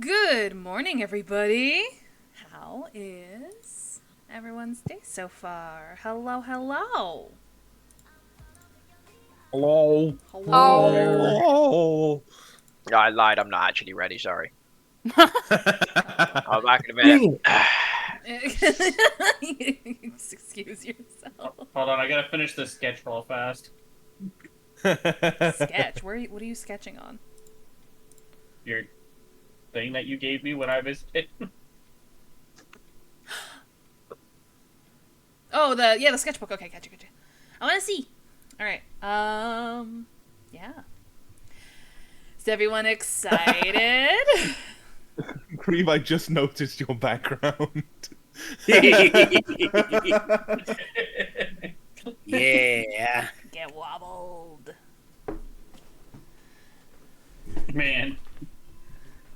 Good morning, everybody. How is everyone's day so far? Hello, hello. Hello. Hello. Oh. No, I lied. I'm not actually ready. Sorry. Oh. I'll be back in a minute. Excuse yourself. Hold on, I gotta finish this sketch real fast. Sketch. What are you sketching on? Your thing that you gave me when I visited. Oh, the sketchbook. Okay, gotcha. I want to see. All right. Yeah. Is everyone excited? Creve, I just noticed your background. Yeah. Get wobbled. Man,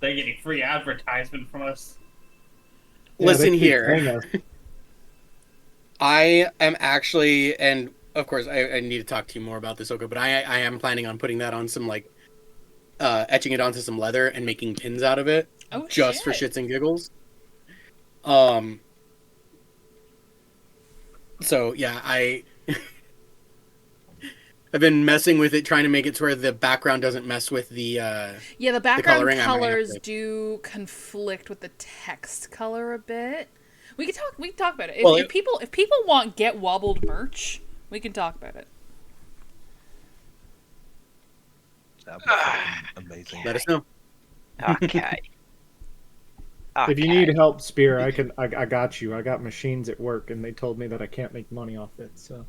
they're getting free advertisement from us. Listen here. I am actually, and of course, I need to talk to you more about this, Oko, but I am planning on putting that on some, etching it onto some leather and making pins out of it. Oh, just for shit. shits and giggles. So, yeah, I've been messing with it, trying to make it to where the background doesn't mess with the the background coloring. colors do conflict with the text color a bit. We can talk about it. If people want Get Wobbled merch, we can talk about it. Amazing. Let us know. Okay. If you need help, Spear, I got you. I got machines at work, and they told me that I can't make money off it, so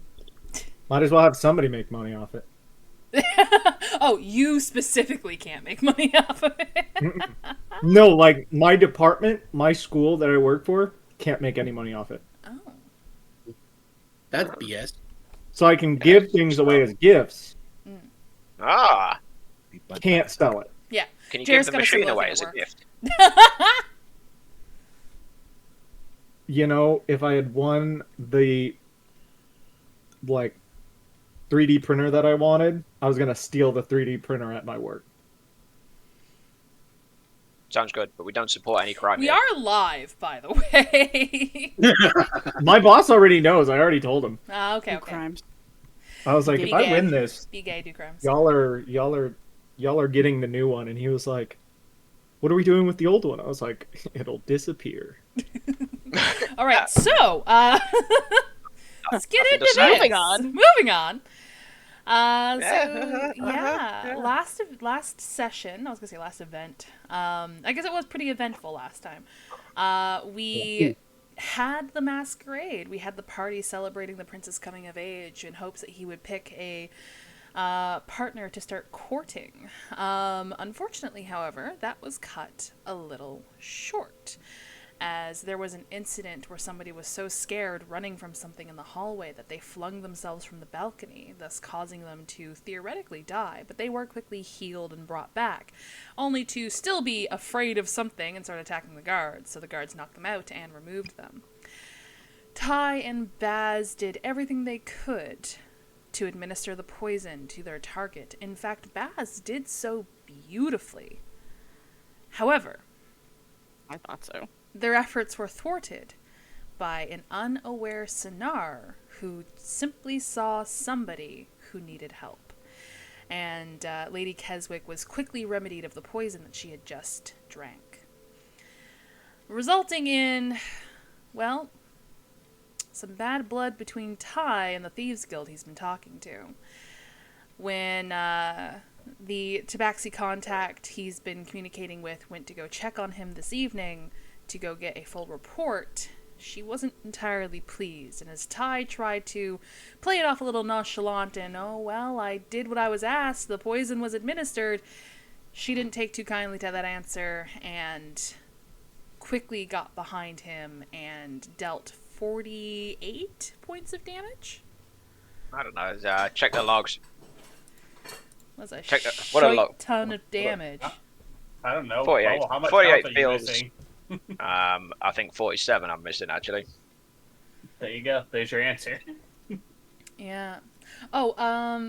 might as well have somebody make money off it. Oh, you specifically can't make money off of it. No, like my department, my school that I work for, can't make any money off it. Oh. That's BS. So I can give things away as gifts. Ah. Can't sell it. Yeah. Can you Jared's give the got a machine similar away thing as at a work. gift? You know, if I had won the 3D printer that I wanted, I was gonna steal the 3D printer at my work. Sounds good, but we don't support any crime We here. are live, by the way. My boss already knows. I already told him. Okay. Crimes. I was like, Be if I gay. win this, Be gay, do crimes. y'all are getting the new one. And he was like, what are we doing with the old one? I was like, it'll disappear. All right, so let's get Nothing into to say. this. Moving on. Last session. I was gonna say last event. I guess it was pretty eventful last time. We had the masquerade. We had the party celebrating the prince's coming of age in hopes that he would pick a partner to start courting. Unfortunately, however, that was cut a little short, as there was an incident where somebody was so scared running from something in the hallway that they flung themselves from the balcony, thus causing them to theoretically die, but they were quickly healed and brought back, only to still be afraid of something and start attacking the guards, so the guards knocked them out and removed them. Ty and Baz did everything they could to administer the poison to their target. In fact, Baz did so beautifully. However, I thought so. their efforts were thwarted by an unaware Sinar who simply saw somebody who needed help. And Lady Keswick was quickly remedied of the poison that she had just drank. Resulting in, well, some bad blood between Ty and the Thieves Guild he's been talking to. When the Tabaxi contact he's been communicating with went to go check on him this evening to go get a full report, she wasn't entirely pleased. And as Ty tried to play it off a little nonchalant and, oh, well, I did what I was asked, the poison was administered, she didn't take too kindly to that answer and quickly got behind him and dealt 48 points of damage? I don't know. Check the logs. Was a what a lot. ton of damage. I don't know. 48. Oh, how much 48 health are you feels. missing? I think 47 I'm missing, actually. There you go. There's your answer. Yeah. Oh,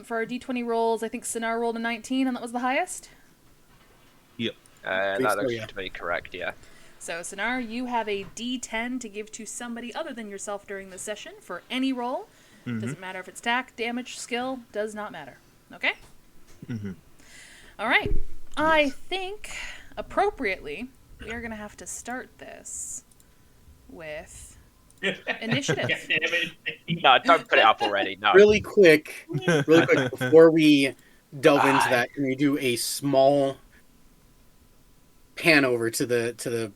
for our D20 rolls, I think Sinar rolled a 19, and that was the highest? Yep. That so, looks yeah. to be correct, yeah. So, Sonar, you have a D10 to give to somebody other than yourself during the session for any roll. Doesn't matter if it's attack, damage, skill, does not matter. Okay? All right. I think, appropriately, we are going to have to start this with initiative. God damn it. No, don't put it up already. No. Really quick, before we delve into that, can we do a small pan over to the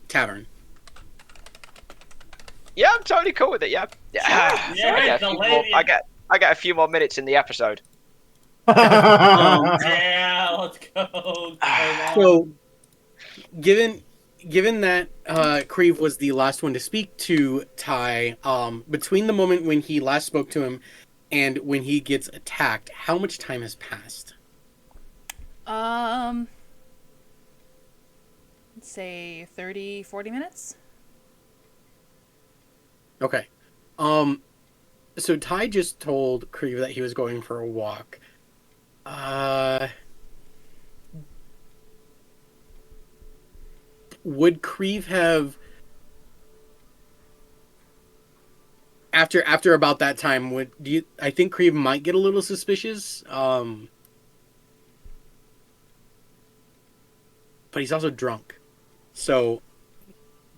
tavern? Yeah, I'm totally cool with it. Yeah. Yeah. Yeah, I get a the few lady- more, I get a few more minutes in the episode. Yeah, let's go. So, given that Creve was the last one to speak to Ty, between the moment when he last spoke to him and when he gets attacked, how much time has passed? Let's say 30, 40 minutes? Okay. So Ty just told Creve that he was going for a walk. Would Creve have after about that time? I think Creve might get a little suspicious? But he's also drunk. So,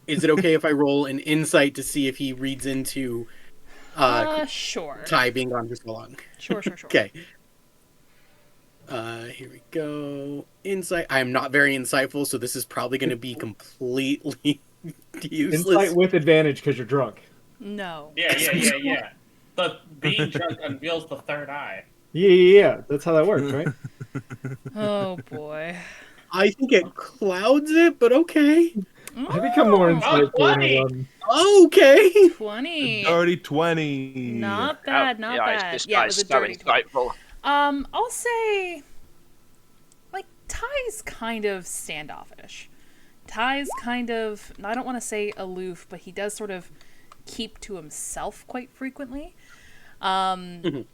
is it okay if I roll an insight to see if he reads into Sure. Ty being gone for so long? Sure. Okay. Here we go. Insight. I am not very insightful, so this is probably going to be completely useless. Insight with advantage because you're drunk. No. Yeah. The being drunk unveils the third eye. Yeah. That's how that works, right? Oh, boy. I think it clouds it, but okay. I become more insightful when I 20. run. Okay. 20. Dirty 20. Not bad, not bad. This Yeah, it guy's was a so dirty 20. insightful. I'll say, like, Ty's kind of standoffish. Ty's kind of, I don't want to say aloof, but he does sort of keep to himself quite frequently. You're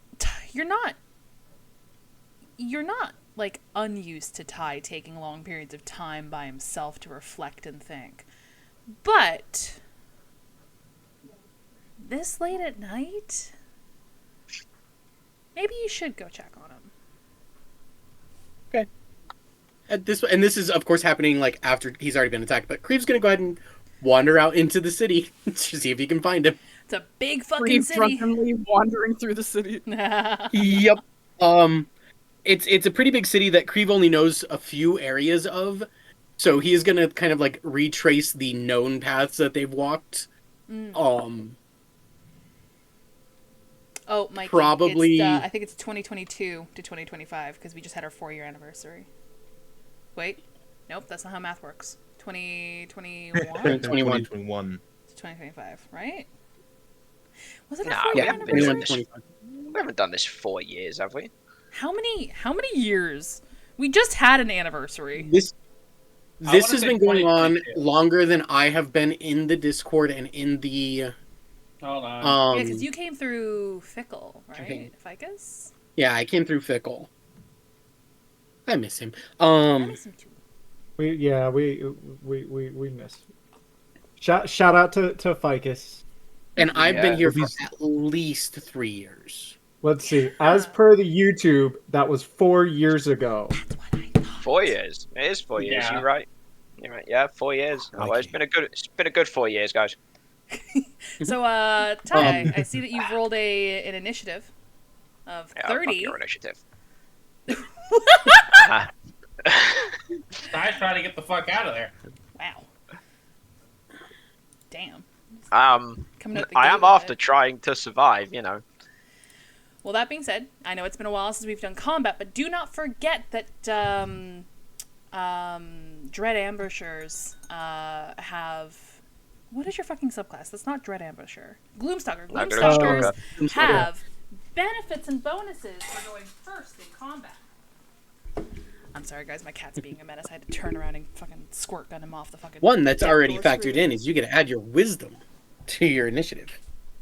not, like, unused to Ty taking long periods of time by himself to reflect and think. But this late at night, maybe you should go check on him. This is of course happening like after he's already been attacked. But Creve's gonna go ahead and wander out into the city to see if he can find him. It's a big fucking Creve city. drunkenly wandering through the city. Yep. It's a pretty big city that Creve only knows a few areas of, so he is gonna kind of like retrace the known paths that they've walked. Oh, Mikey, Probably- it's, I think it's 2022 to 2025 because we just had our 4-year anniversary. Wait, nope, that's not how math works. 2021 to 2021. 2025, right? Was it a Nah, 4-year Yeah, been anniversary? doing 21, this. 25. We haven't done this 4 years, have we? How many years? We just had an anniversary. This wanna has say been going on 2022. longer than I have been in the Discord and in the Hold on. Yeah, because you came through Fickle, Okay. right? Ficus? Yeah, I came through Fickle. I miss him. I miss him too. We miss. Shout out to Ficus. And I've been Yeah, here for he's- at least 3 years. Let's see. As per the YouTube, that was 4 years ago. 4 years. It is 4 years. Yeah. You're right. You're right. Yeah, 4 years. Oh, well, it's been a good 4 years, guys. So, Ty, I see that you've rolled an initiative of Yeah, 30. fuck your initiative. Ty's trying to get the fuck out of there. Wow. Damn. Coming out the I gate am with after it. trying to survive, you know. Well, that being said, I know it's been a while since we've done combat, but do not forget that Dread Ambushers have... What is your fucking subclass? That's not Dread Ambusher. Gloomstalker. No, Gloomstalkers Gloomstalker. have benefits and bonuses for going first in combat. I'm sorry, guys. My cat's being a menace. I had to turn around and fucking squirt gun him off the fucking... One that's deck already door factored screw. in is you get to add your wisdom to your initiative.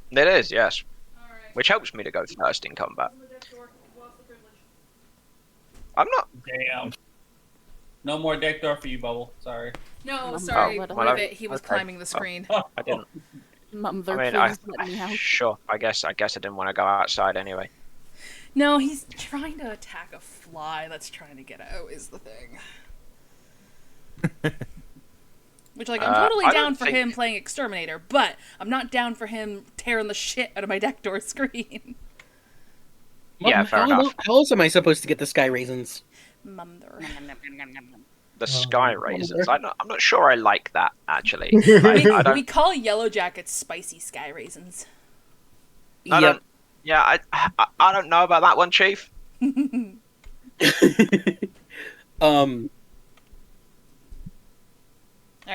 It is, yes. All right. Which helps me to go first in combat. Open the deck door. Go off the privilege. I'm not. Damn. No more deck door for you, Bubble. Sorry. No, Oh, sorry, well, Rivet. He was okay. climbing the screen. I didn't. Mother, I mean, please let me out. sure. I guess I didn't want to go outside anyway. No, he's trying to attack a fly that's trying to get out, is the thing. Which, like, I'm totally I down don't for think- him playing Exterminator, but I'm not down for him tearing the shit out of my deck door screen. Yeah, fair enough. How else am I supposed to get the sky raisins? Mother. The sky Oh, raisins. I'm not sure I like that actually. We call Yellow Jackets spicy sky raisins. I don't. Yeah, I don't know about that one, Chief. Alright.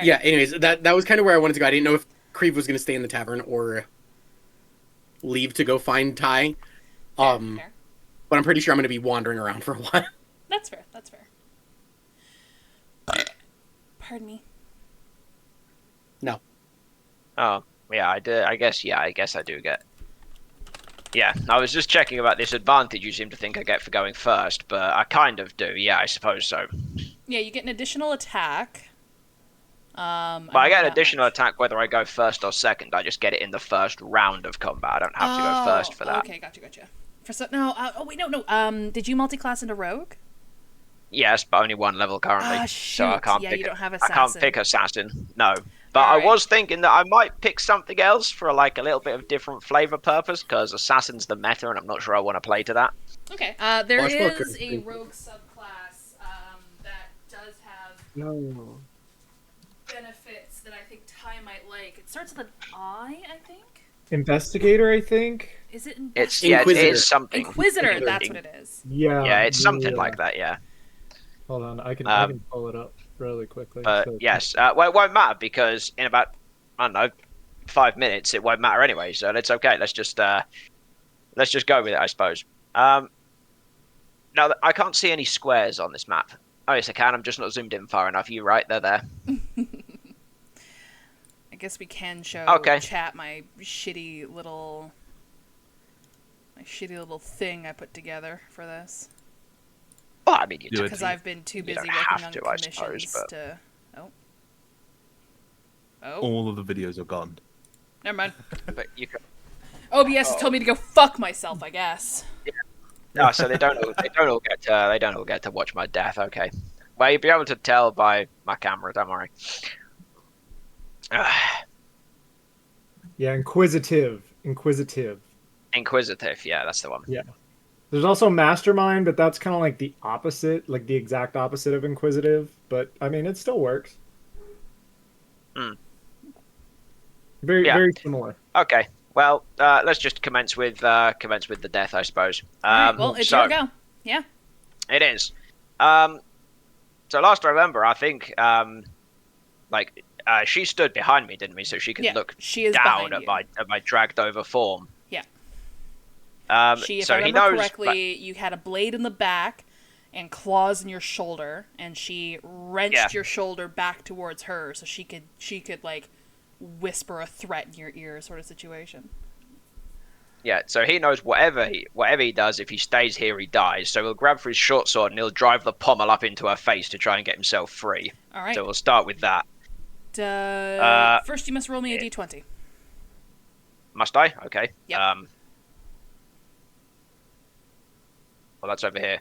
Yeah. Anyways, that was kind of where I wanted to go. I didn't know if Creve was going to stay in the tavern or leave to go find Ty. Fair. But I'm pretty sure I'm going to be wandering around for a while. That's fair. That's fair. Pardon me. No. Oh, yeah, I do. I guess I do get. Yeah, I was just checking about this advantage you seem to think I get for going first, but I kind of do. Yeah, I suppose so. Yeah, you get an additional attack. But I get an additional attack whether I go first or second. I just get it in the first round of combat. I don't have to go first for that. Okay, gotcha. No, did you multi-class into Rogue? Yes, but only one level currently, Ah, so I shoot. can't Yeah, pick. you don't have I can't assassin. pick assassin. No, but Alright. I was thinking that I might pick something else for like a little bit of different flavor purpose, because assassin's the meta, and I'm not sure I want to play to that. Okay. There Washbooker. is a Rogue subclass that does have No. benefits that I think Ty might like. It starts with an I think. Investigator, I think. Is it It's Inquisitor. yeah, it is something. Inquisitor? That's what it is. Yeah. Yeah, it's something like that. Yeah. Hold on, I can pull it up really quickly. But yes, well, it won't matter because in about, I don't know, 5 minutes it won't matter anyway. So it's okay. Let's just go with it, I suppose. Now I can't see any squares on this map. Oh yes, I can. I'm just not zoomed in far enough. You're right. They're there. I guess we can show chat my shitty little thing I put together for this. Well, I mean, you do Because I've been too busy don't working have on to, I commissions suppose, but- to. Oh, All of the videos are gone. never mind. but you can. OBS has told me to go fuck myself, I guess. No, so they don't all get to watch my death. Okay. Well, you'll be able to tell by my camera. Don't worry. Yeah, inquisitive. Inquisitive. Yeah, that's the one. Yeah. There's also mastermind, but that's kind of like the opposite, like the exact opposite of inquisitive. But I mean, it still works. Very similar. Okay. Well, let's just commence with the death, I suppose. Alright, well, it's your go. Yeah. It is. So last I remember, I think, she stood behind me, didn't we? So she could look she is down behind at my dragged over form. Yeah. If So I he remember knows. correctly, you had a blade in the back and claws in your shoulder, and she wrenched your shoulder back towards her, so she could like whisper a threat in your ear, sort of situation. Yeah, so he knows whatever he does, if he stays here, he dies. So he'll grab for his short sword and he'll drive the pommel up into her face to try and get himself free. All right. So we'll start with that. First, you must roll me a d20. Must I? Okay. Yep. Well, that's over here.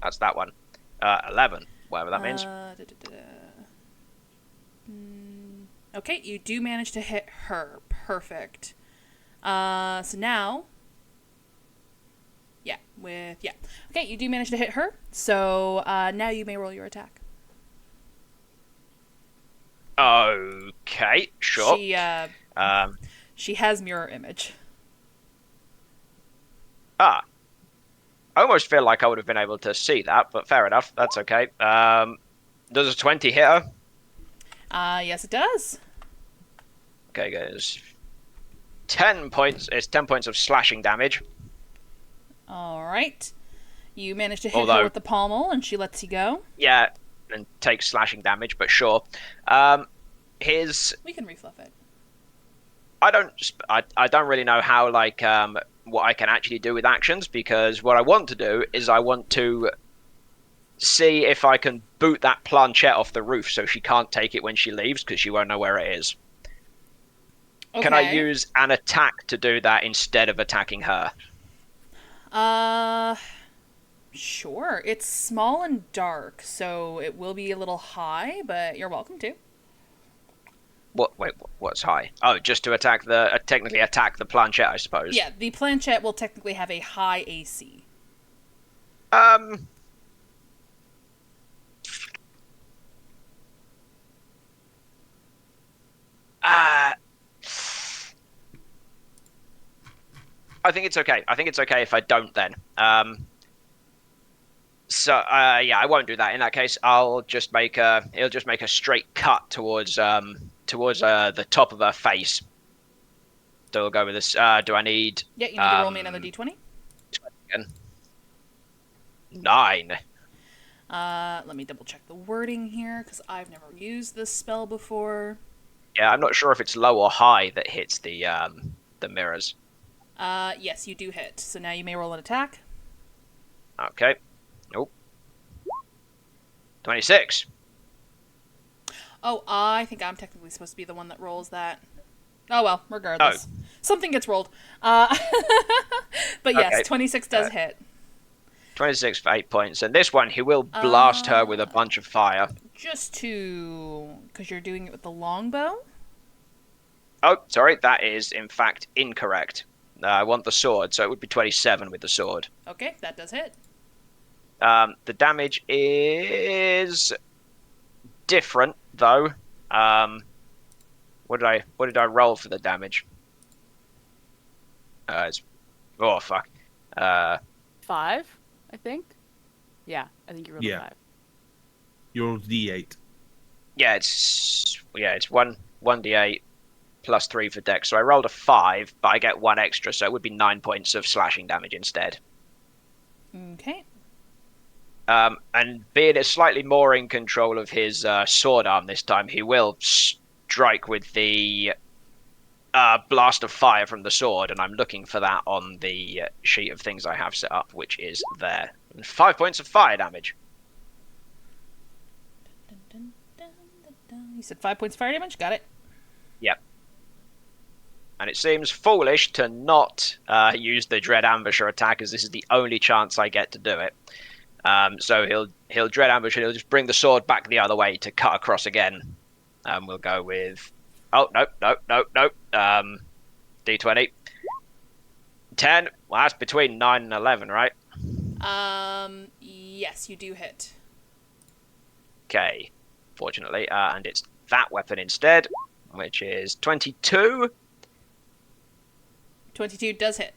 That's that one. 11, whatever that means. Okay, you do manage to hit her. Perfect. So now... Okay, you do manage to hit her. So now you may roll your attack. Okay, sure. She has mirror image. I almost feel like I would have been able to see that, but fair enough. That's okay. Does a 20 hit her? Yes, it does. Okay, guys. 10 points. It's 10 points of slashing damage. All right. You manage to hit her with the pommel, and she lets you go. Yeah, and takes slashing damage, but sure. We can refluff it. I don't really know how what I can actually do with actions, because what I want to do is I want to see if I can boot that planchette off the roof so she can't take it when she leaves because she won't know where it is. Okay. Can I use an attack to do that instead of attacking her? Sure. It's small and dark, so it will be a little high, but you're welcome to. What? Wait, what's high? Oh, just to attack technically attack the planchette, I suppose. Yeah, the planchette will technically have a high AC. I think it's okay. I think it's okay if I don't then. Yeah, I won't do that. In that case, it'll just make a straight cut towards the top of her face. So we'll go with this. Do I need? Yeah, you need to roll me another d20. 9. Let me double check the wording here, because I've never used this spell before. Yeah, I'm not sure if it's low or high that hits the mirrors. Yes, you do hit. So now you may roll an attack. Okay. Nope. 26. Oh, I think I'm technically supposed to be the one that rolls that. Oh well, regardless. Oh. Something gets rolled. But yes, Okay. 26 does hit. 26 for 8 points. And this one, he will blast her with a bunch of fire. Just to... because you're doing it with the longbow? Oh, sorry, that is in fact incorrect. I want the sword, so it would be 27 with the sword. Okay, that does hit. The damage is different, though. What did I roll for the damage? Oh fuck. 5, I think. Yeah, I think you rolled a 5. You rolled D8. Yeah, it's 1d8 plus 3 for dex. So I rolled a 5, but I get 1 extra, so it would be 9 points of slashing damage instead. Okay. And being slightly more in control of his sword arm this time, he will strike with the blast of fire from the sword, and I'm looking for that on the sheet of things I have set up, which is there. And 5 points of fire damage. You said 5 points of fire damage? Got it. Yep. And it seems foolish to not use the Dread Ambusher attack, as this is the only chance I get to do it. So he'll Dread Ambush, and he'll just bring the sword back the other way to cut across again. We'll go with... Oh, nope. D20. 10. Well, that's between 9 and 11, right? Yes, you do hit. Okay. Fortunately. And it's that weapon instead, which is 22. 22 does hit.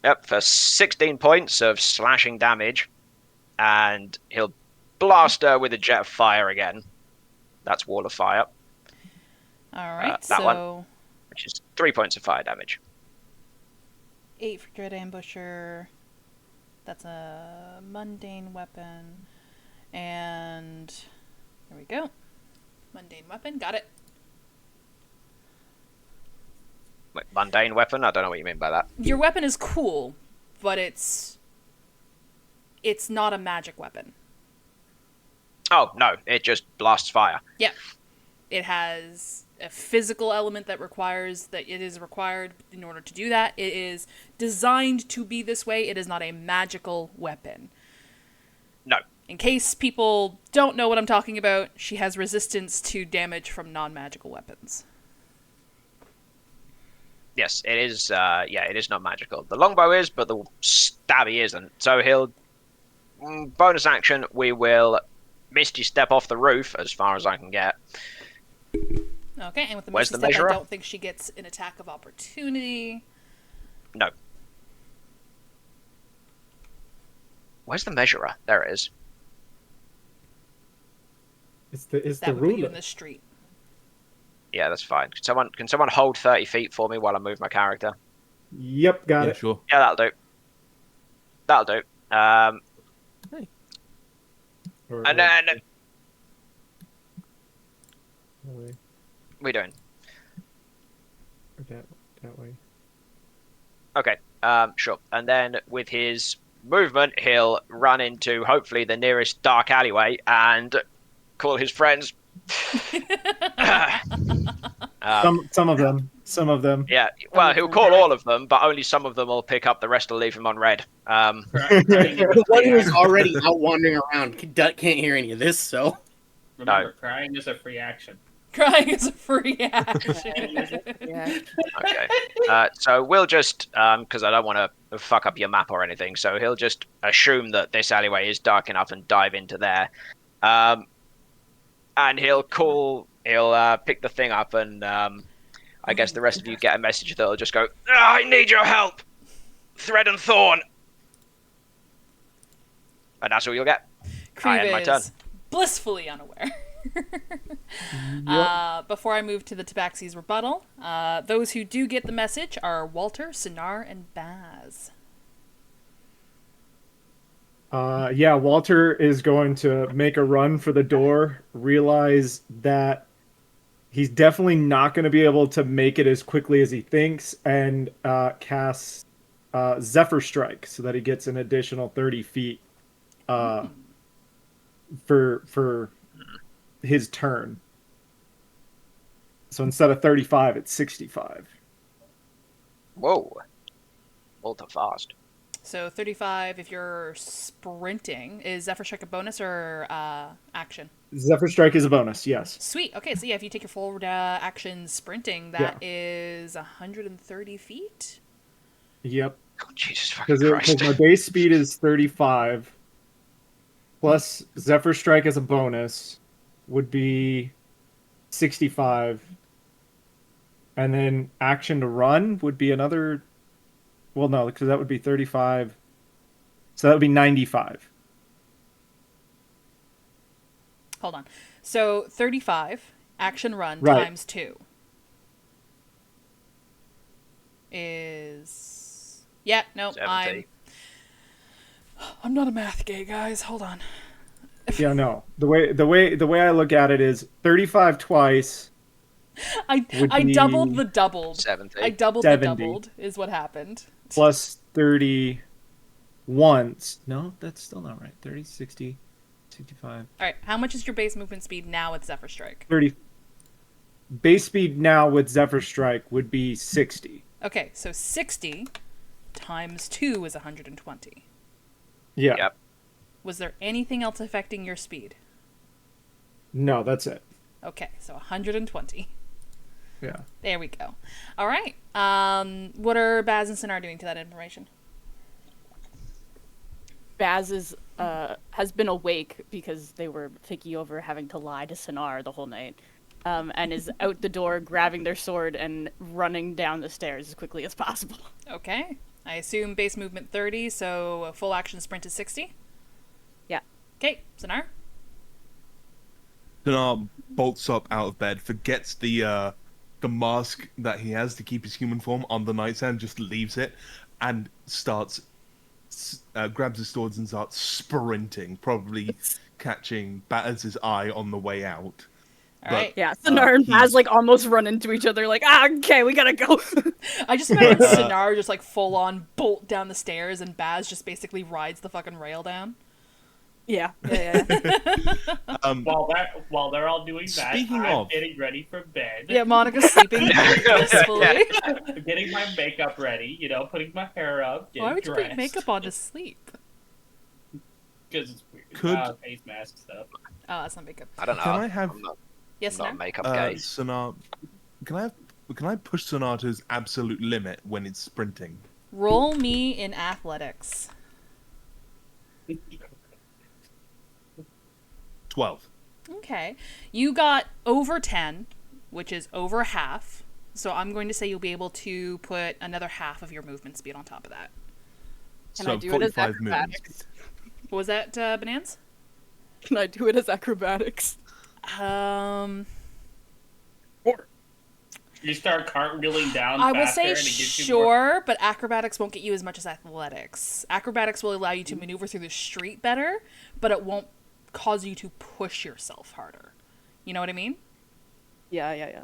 Yep, for 16 points of slashing damage. And he'll blast her with a jet of fire again. That's Wall of Fire. Alright, that so... one. Which is 3 points of fire damage. 8 for Dread Ambusher. That's a mundane weapon. And... there we go. Mundane weapon, got it. Wait, mundane weapon? I don't know what you mean by that. Your weapon is cool, but it's not a magic weapon. Oh, no, it just blasts fire. Yeah. It has a physical element that is required in order to do that. It is designed to be this way. It is not a magical weapon. No. In case people don't know what I'm talking about, she has resistance to damage from non-magical weapons. Yes, it is. It is not magical. The longbow is, but the stabby isn't. So he'll bonus action. We will Misty Step off the roof as far as I can get. Okay, and with the Where's Misty the Step, measurer? I don't think she gets an attack of opportunity. No. Where's the measurer? There it is. It's That the would put you ruler. in the street. Yeah, that's fine. Can someone hold 30 feet for me while I move my character? Yep, got Yeah, it. sure. Yeah, that'll do. That'll do. Or- And then That way. we doing? Or that way. Okay. Sure. And then with his movement, he'll run into hopefully the nearest dark alleyway and call his friends. Some of them. Yeah, well, he'll call all of them, but only some of them will pick up. The rest will leave him on red. The one who's already out wandering around can't hear any of this, so. Remember, crying is a free action. Crying is a free action. Yeah. Okay. So we'll just, because I don't want to fuck up your map or anything, so he'll just assume that this alleyway is dark enough and dive into there. And he'll pick the thing up, and I guess the rest of you get a message that'll just go, I need your help! Thread and Thorn! And that's all you'll get. I end my Kriv turn. is blissfully unaware. Before I move to the Tabaxi's rebuttal, those who do get the message are Walter, Sonar, and Baz. Yeah, Walter is going to make a run for the door, realize that he's definitely not going to be able to make it as quickly as he thinks, and casts Zephyr Strike so that he gets an additional 30 feet for his turn. So instead of 35, it's 65. Whoa. Ultra fast. So 35 if you're sprinting. Is Zephyr Strike a bonus or action? Zephyr Strike is a bonus, yes. Sweet. Okay, so yeah, if you take your forward action sprinting, that is 130 feet. Yep. Oh, Jesus fucking Because Christ. my base speed is 35, plus Zephyr Strike as a bonus would be 65, and then action to run would be another. Well, no, because that would be 35, so that would be 95. Hold on. So 35 action run Right. times 2 is no, 70. I'm not a math gay, guys. Hold on. Yeah, no. The way I look at it is 35 twice. I be doubled the doubled. 70. I doubled 70. the doubled is what happened. Plus 30 once. No, that's still not right. 30, 60, 65. All right, how much is your base movement speed now with Zephyr Strike? 30. Base speed now with Zephyr Strike would be 60. Okay, so 60 times 2 is 120. Yeah. Yep. Was there anything else affecting your speed? No, that's it. Okay, so 120. Yeah. There we go. All right. What are Baz and Sonar doing to that information? Baz has been awake because they were thinking over having to lie to Sonar the whole night, and is out the door grabbing their sword and running down the stairs as quickly as possible. Okay. I assume base movement 30, so a full action sprint is 60? Yeah. Okay, Sonar? Dinar bolts up out of bed, forgets the mask that he has to keep his human form on the nightstand, just leaves it, and starts grabs his swords and starts sprinting, probably catching Batters' eye on the way out. All right. Yeah, Sonar and Baz almost run into each other okay, we gotta go. I just imagine Sonar just full on bolt down the stairs and Baz just basically rides the fucking rail down. Yeah. While they're all doing that, Speaking I'm of- getting ready for bed. Yeah, Monica's sleeping blissfully. Getting my makeup ready, putting my hair up, getting Why would you dressed. put makeup on to sleep? Because it's weird. Could- Face mask stuff. Oh, that's not makeup. I don't know. Can I have- I'm not, Yes, I'm not Sonar? a makeup guy. Sonar, can I push Sonar to his absolute limit when it's sprinting? Roll me in athletics. 12. Okay. You got over 10, which is over half. So I'm going to say you'll be able to put another half of your movement speed on top of that. Can So I do it as 45 moves. acrobatics? What was that, Bonanza? Can I do it as acrobatics? You start cartwheeling down I will faster say and it gives you more... sure, but acrobatics won't get you as much as athletics. Acrobatics will allow you to maneuver through the street better, but it won't cause you to push yourself harder. You know what I mean? Yeah.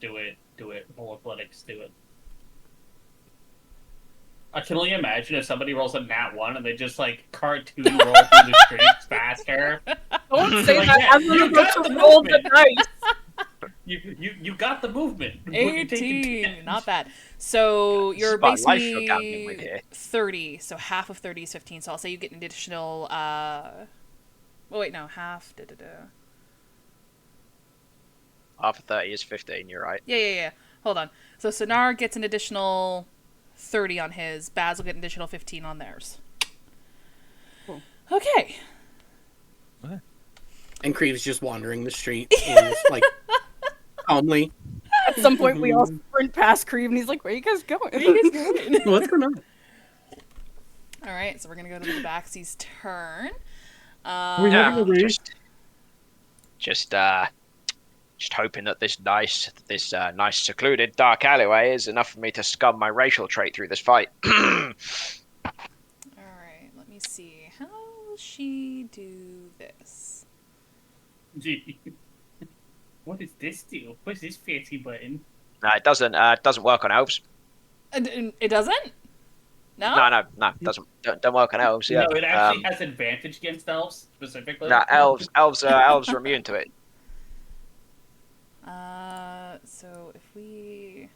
Do it. Roll athletics, do it. I can only imagine if somebody rolls a nat 1 and they just like cartoon roll through the streets faster. Don't say Like, that. yeah, I'm you about got to the roll the movement. dice. You got the movement. What you taking 18. damage? Not bad. So This you're is my life you're gambling basically with here. 30. So half of 30 is 15. So I'll say you get an additional. Oh wait, no, half. Half of 30 is 15, you're right. Yeah. Hold on. So Sonar gets an additional 30 on his. Baz will get an additional 15 on theirs. Cool. Okay. And Creeve's just wandering the street, and just, like, calmly. At some point, we all sprint past Creeve, and he's like, "Where are you guys going? Where you guys going? What's going on? All right, so we're gonna go to the Baxi's turn. We Yeah, having a raid? just hoping that this nice secluded dark alleyway is enough for me to scum my racial trait through this fight. All right, let me see. How will she do this? Gee. What does this do? What's this fancy button? No, it doesn't work on elves. It doesn't? No? No, it don't work on elves. Yeah. No, it actually has advantage against elves specifically. No, elves are immune to it. So if we...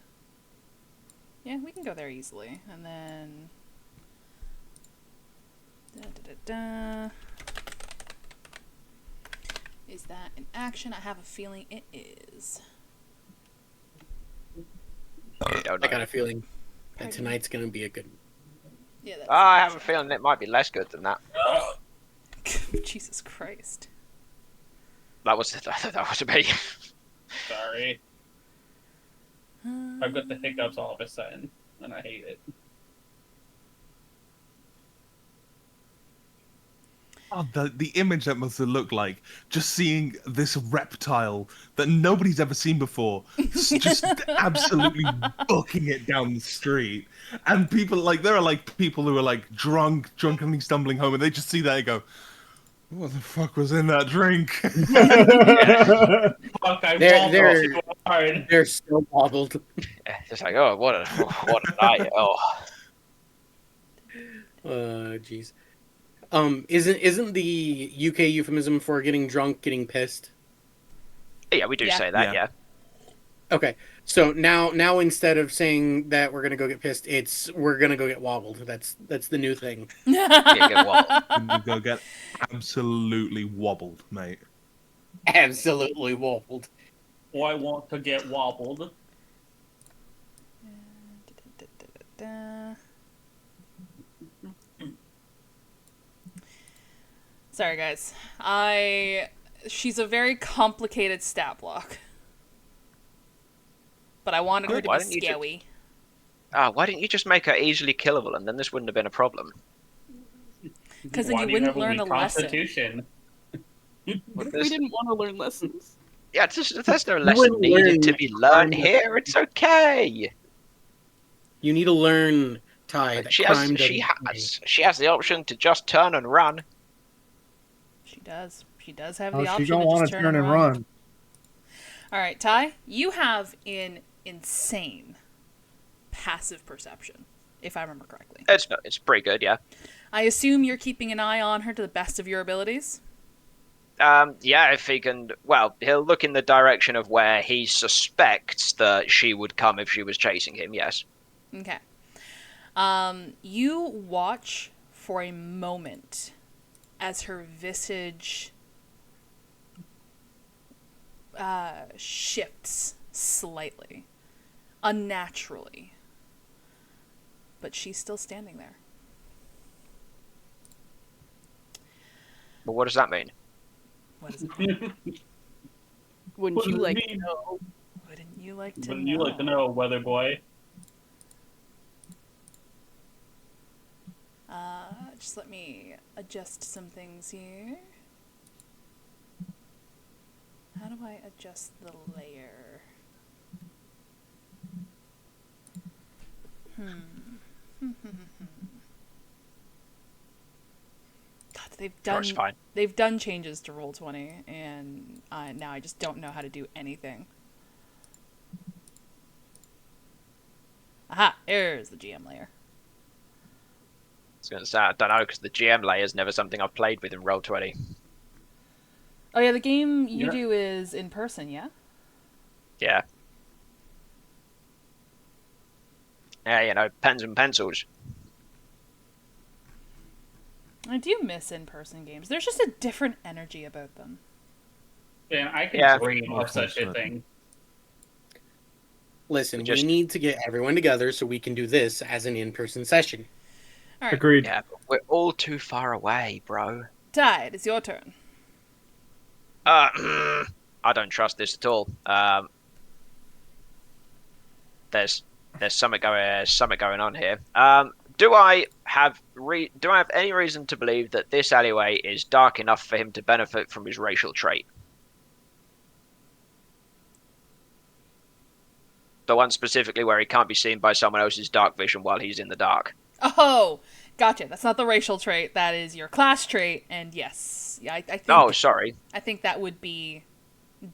Yeah, we can go there easily. And then... Is that an action? I have a feeling it is. You don't I know. got a feeling that tonight's gonna be a good. Yeah, that's I an have a feeling it might be less good than that. action. Jesus Christ. That was me. Sorry. I've got the hiccups all of a sudden, and I hate it. Oh, the image that must have looked like just seeing this reptile that nobody's ever seen before, just absolutely booking it down the street, and people there are like people who are like drunkenly stumbling home, and they just see that and go, "What the fuck was in that drink?" Fuck, I They're- wobbled too hard. They're still wobbled. Yeah, just like, oh, what a night. Oh, Jeez. Isn't the UK euphemism for getting drunk getting pissed? yeah, we do Yeah. say that. Yeah. Yeah. Okay, so now instead of saying that we're gonna go get pissed, it's we're gonna go get wobbled. That's the new thing. Yeah, get wobbled. And you go get absolutely wobbled, mate. Absolutely wobbled. Or I want to get wobbled. Sorry, guys. She's a very complicated stat block. But I wanted her Good, to why be didn't you scary. Why didn't you just make her easily killable, and then this wouldn't have been a problem? Because then Why you do wouldn't have a learn a weak lesson. Constitution? What if we didn't want to learn lessons? Yeah, there's no lesson wouldn't needed to learn be learned crime. here. It's okay. You need to learn, Ty, that She crime doesn't has the option to just turn and run. She does. She does have Oh, the she option don't to want just to turn and run. All right, Ty, you have an insane passive perception, if I remember correctly. It's pretty good, yeah. I assume you're keeping an eye on her to the best of your abilities? Yeah, if he can, well, he'll look in the direction of where he suspects that she would come if she was chasing him, yes. Okay. You watch for a moment as her visage shifts slightly, unnaturally, but she's still standing there. But what does that mean? What does it mean? Wouldn't you like to mean? know? Wouldn't you like to Wouldn't you like to know, weather boy? Just let me adjust some things here. How do I adjust the layer? God, Sure, it's fine. they've done changes to Roll20, and now I just don't know how to do anything. Aha, there's the GM layer. was going to say, I don't know, because the GM layer is never something I've played with in Roll20. Oh yeah, the game you Yeah. do is in person, yeah? Yeah. Yeah, you know, pens and pencils. I do miss in-person games. There's just a different energy about them. Yeah, I can Yeah. dream of such a thing. Listen, We just- we need to get everyone together so we can do this as an in-person session. All right, Agreed. Yeah, but we're all too far away, bro. Tide, it's your turn. I don't trust this at all. There's something going on here. Do I have any reason to believe that this alleyway is dark enough for him to benefit from his racial trait? The one specifically where he can't be seen by someone else's dark vision while he's in the dark. Oh, gotcha. That's not the racial trait. That is your class trait. And yes, yeah, I think. Oh, sorry. I think that would be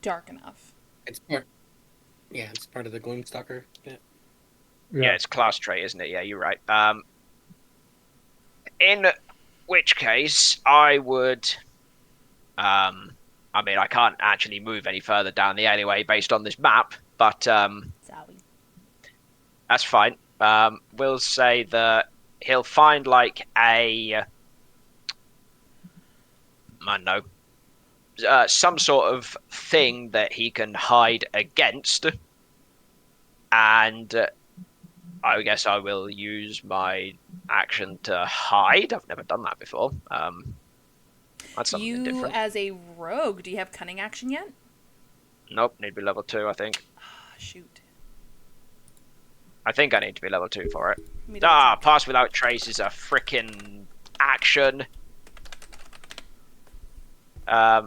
dark enough. It's part of the Gloomstalker bit. Yeah, it's class trait, isn't it? Yeah, you're right. In which case, I would. I mean, I can't actually move any further down the alleyway based on this map, but Zowie. that's fine. We'll say that he'll find like I don't know, some sort of thing that he can hide against, and I guess I will use my action to hide. I've never done that before. That's something You, different. as a rogue, do you have cunning action yet? Nope, need to be level 2, I think. Ah, shoot. I think I need to be level 2 for it. Let me double check. Pass without trace is a frickin' action. Yeah,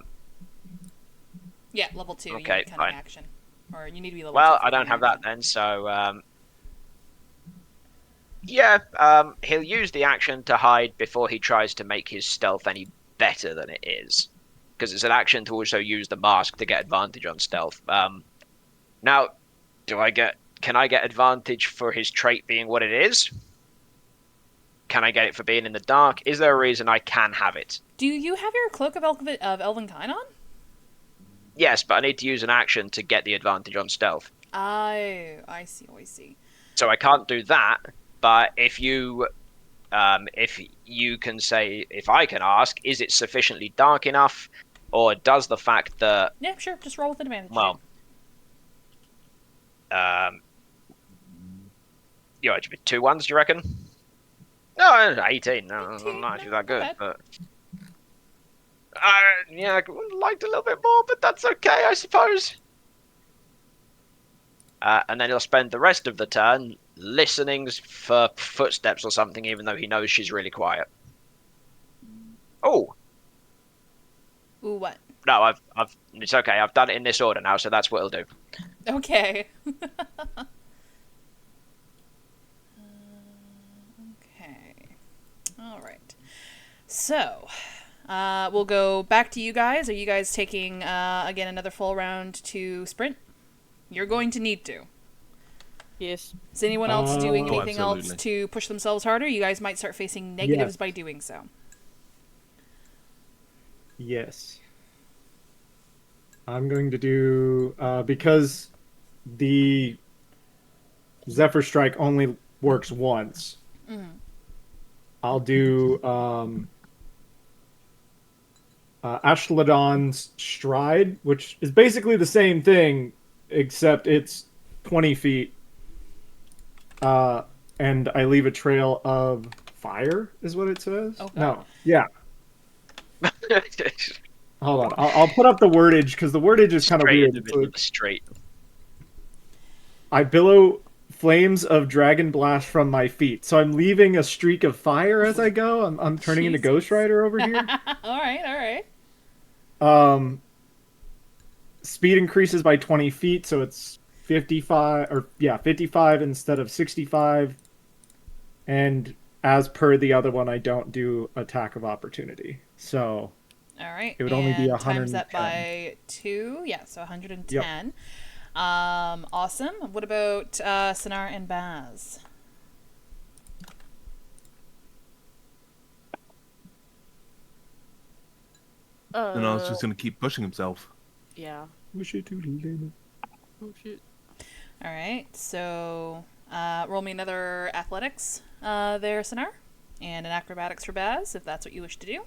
level 2. You Okay, need cunning fine. action. Or you need to be level 2. Well, for I don't cunning have that action. then, so yeah, he'll use the action to hide before he tries to make his stealth any better than it is, because it's an action to also use the mask to get advantage on stealth. Now, can I get advantage for his trait being what it is? Can I get it for being in the dark? Is there a reason I can have it? Do you have your Cloak of Elvenkind on? Yes, but I need to use an action to get the advantage on stealth. I see, I see. So I can't do that. But if you can say, if I can ask, is it sufficiently dark enough, or does the fact that, Yeah, sure. Just roll with advantage. well, you know, 2 ones, do you reckon? No, 18. No, 18, I'm not actually no, that good, not but yeah, I would liked a little bit more, but that's okay, I suppose. And then he'll spend the rest of the turn listening for footsteps or something, even though he knows she's really quiet. Oh Ooh, what? no, I've it's okay. I've done it in this order now, so that's what he'll do. Okay. Okay. All right. So, we'll go back to you guys. Are you guys taking, again, another full round to sprint? You're going to need to. Yes. Is anyone else doing Oh, anything else absolutely. to push themselves harder? You guys might start facing negatives Yes. by doing so. Yes. I'm going to do because the Zephyr Strike only works once. I'll do Ashladon's Stride, which is basically the same thing, except it's 20 feet. And I leave a trail of fire, is what it says. Oh, God. No, yeah. Hold on, I'll put up the wordage because the wordage is kind of Straight weird. in the middle of the street. I billow flames of dragon blast from my feet, so I'm leaving a streak of fire as I go. I'm turning into Jesus. Ghost Rider over here. All right. Speed increases by 20 feet, so it's 55 instead of 65. And as per the other one, I don't do attack of opportunity. So All right. It would only be and times that 110. by 2. Yeah, so 110. Awesome. What about Sonar and Baz? And I was just going to keep pushing himself. Yeah. Wish it to limit. Oh shit. All right, so roll me another athletics there, Sinar, and an acrobatics for Baz, if that's what you wish to do.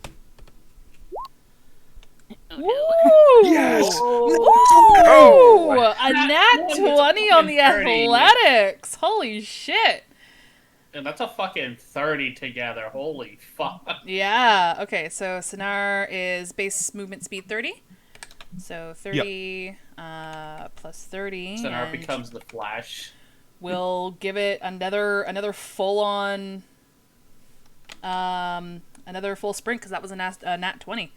Oh, Woo! Yes! Ooh! A nat That's 20 on the fucking 30. athletics! Holy shit! And that's a fucking 30 together. Holy fuck. Yeah, okay, so Sinar is base movement speed 30. So 30 plus 30. Sonar and becomes the Flash. we'll give it another full on another full sprint because that was a nat 20,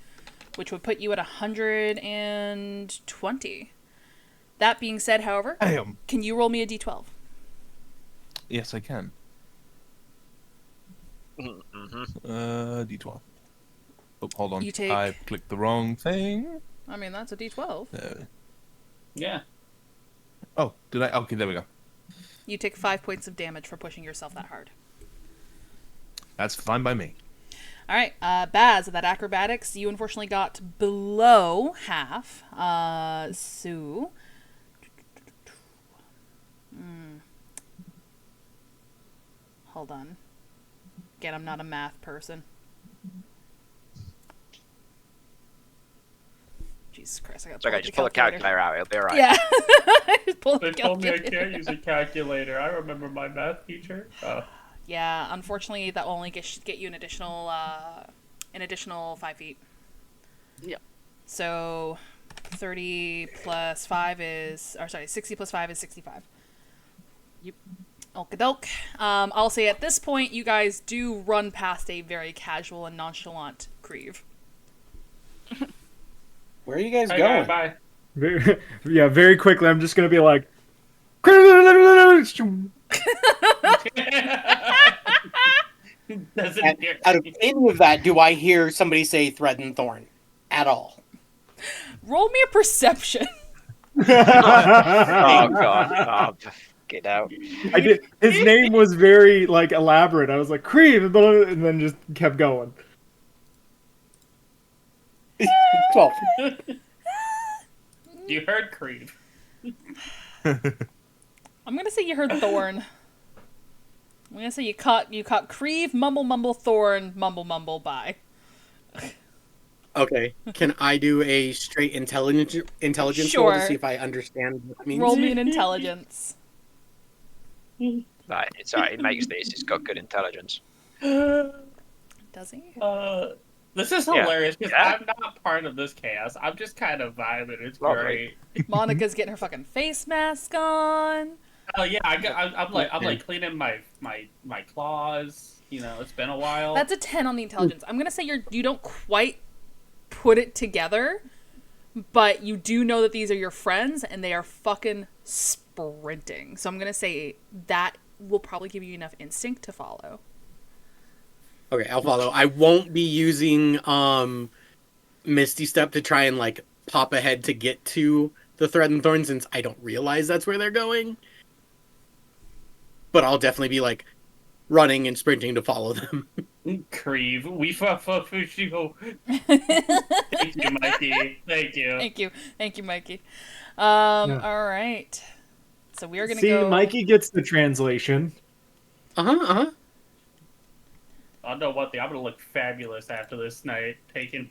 which would put you at 120. That being said, however, Damn. can you roll me a d12? Yes, I can. D12. Oh, hold on. You take- I clicked the wrong thing. I mean, that's a d12. Yeah. Oh, did I? Okay, there we go. You take 5 points of damage for pushing yourself that hard. That's fine by me. All right, Baz, that acrobatics, you unfortunately got below half. Sue. Hold on. Again, I'm not a math person. Jesus Christ, I got It's okay, just pull a calculator out. It'll be alright. Yeah. Just pull They the told me I calculator. can't use a calculator. I remember my math teacher. Oh. Yeah, unfortunately, that will only get you an additional 5 feet. Yep. So, 30 plus 5 is, or sorry, 60 plus 5 is 65. Yep. Okie-doke. I'll say at this point, you guys do run past a very casual and nonchalant Creve. Where are you guys Hey, going? bye. Yeah, very quickly, I'm just gonna be like. Doesn't hear Out of any of that, do I hear somebody say thread and thorn at all? Roll me a perception. Oh god. Oh, get out. I did. His name was very like elaborate. I was like Creed, and then just kept going. 12. You heard Creed. I'm gonna say you heard Thorn. I'm gonna say you caught Creve, mumble, Thorn, mumble, bye. Okay. Can I do a straight intelligence roll Sure. to see if I understand what that means? Roll me an intelligence. Right, it's alright. It makes this. It's got good intelligence. Does he? This is Yeah. hilarious because Yeah. I'm not part of this chaos. I'm just kind of vibing. It's Lovely. great. Monica's getting her fucking face mask on. Oh yeah, I'm like cleaning my claws. You know, it's been a while. That's a 10 on the intelligence. I'm gonna say you don't quite put it together, but you do know that these are your friends and they are fucking sprinting. So I'm gonna say that will probably give you enough instinct to follow. Okay, I'll follow. I won't be using Misty Step to try and like pop ahead to get to the thread and thorn since I don't realize that's where they're going. But I'll definitely be like running and sprinting to follow them. Creve. We Fushigo. Thank you, Mikey. Thank you. Thank you, Mikey. Yeah. All right. So we are gonna See, go. Mikey gets the translation. I know what I'm gonna look fabulous after this night. Taking.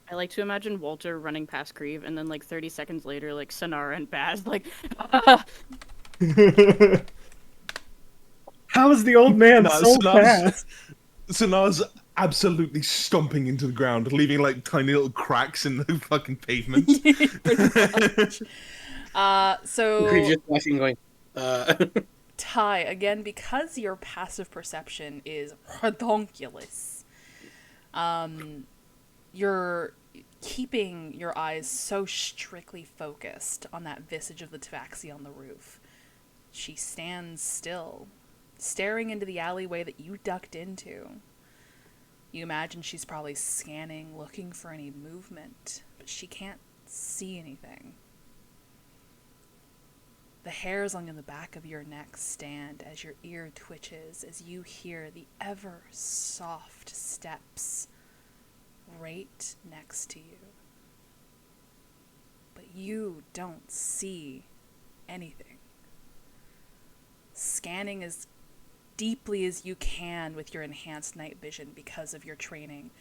I like to imagine Walter running past Creve, and then like 30 seconds later, like Sonara and Baz, like, How is the old man No, so fast? Sanar's absolutely stomping into the ground, leaving like tiny little cracks in the fucking pavement. So Creed just watching going, Ty, again, because your passive perception is redonkulous, you're keeping your eyes so strictly focused on that visage of the tabaxi on the roof. She stands still, staring into the alleyway that you ducked into. You imagine she's probably scanning, looking for any movement, but she can't see anything. The hairs on the back of your neck stand as your ear twitches as you hear the ever soft steps right next to you. But you don't see anything. Scanning as deeply as you can with your enhanced night vision because of your training,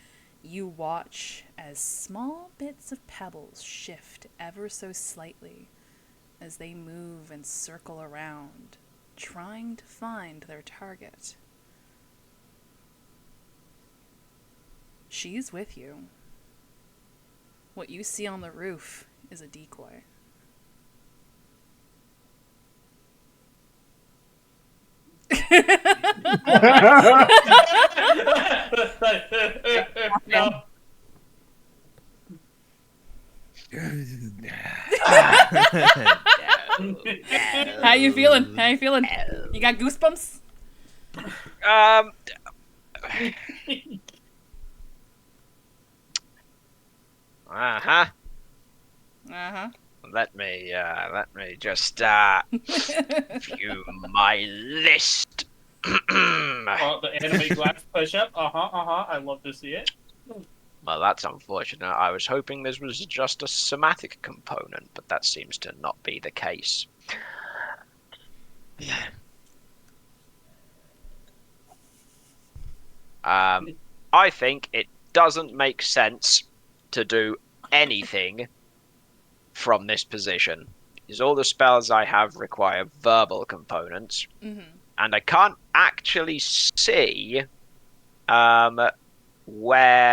you watch as small bits of pebbles shift ever so slightly as they move and circle around, trying to find their target. She's with you. What you see on the roof is a decoy. No. How you feeling? How you feeling? You got goosebumps? Uh-huh. Uh-huh. Let me just view my list. Oh, the anime glass push-up. I love to see it. Well, that's unfortunate. I was hoping this was just a somatic component, but that seems to not be the case. I think it doesn't make sense to do anything from this position, because all the spells I have require verbal components, and I can't actually see where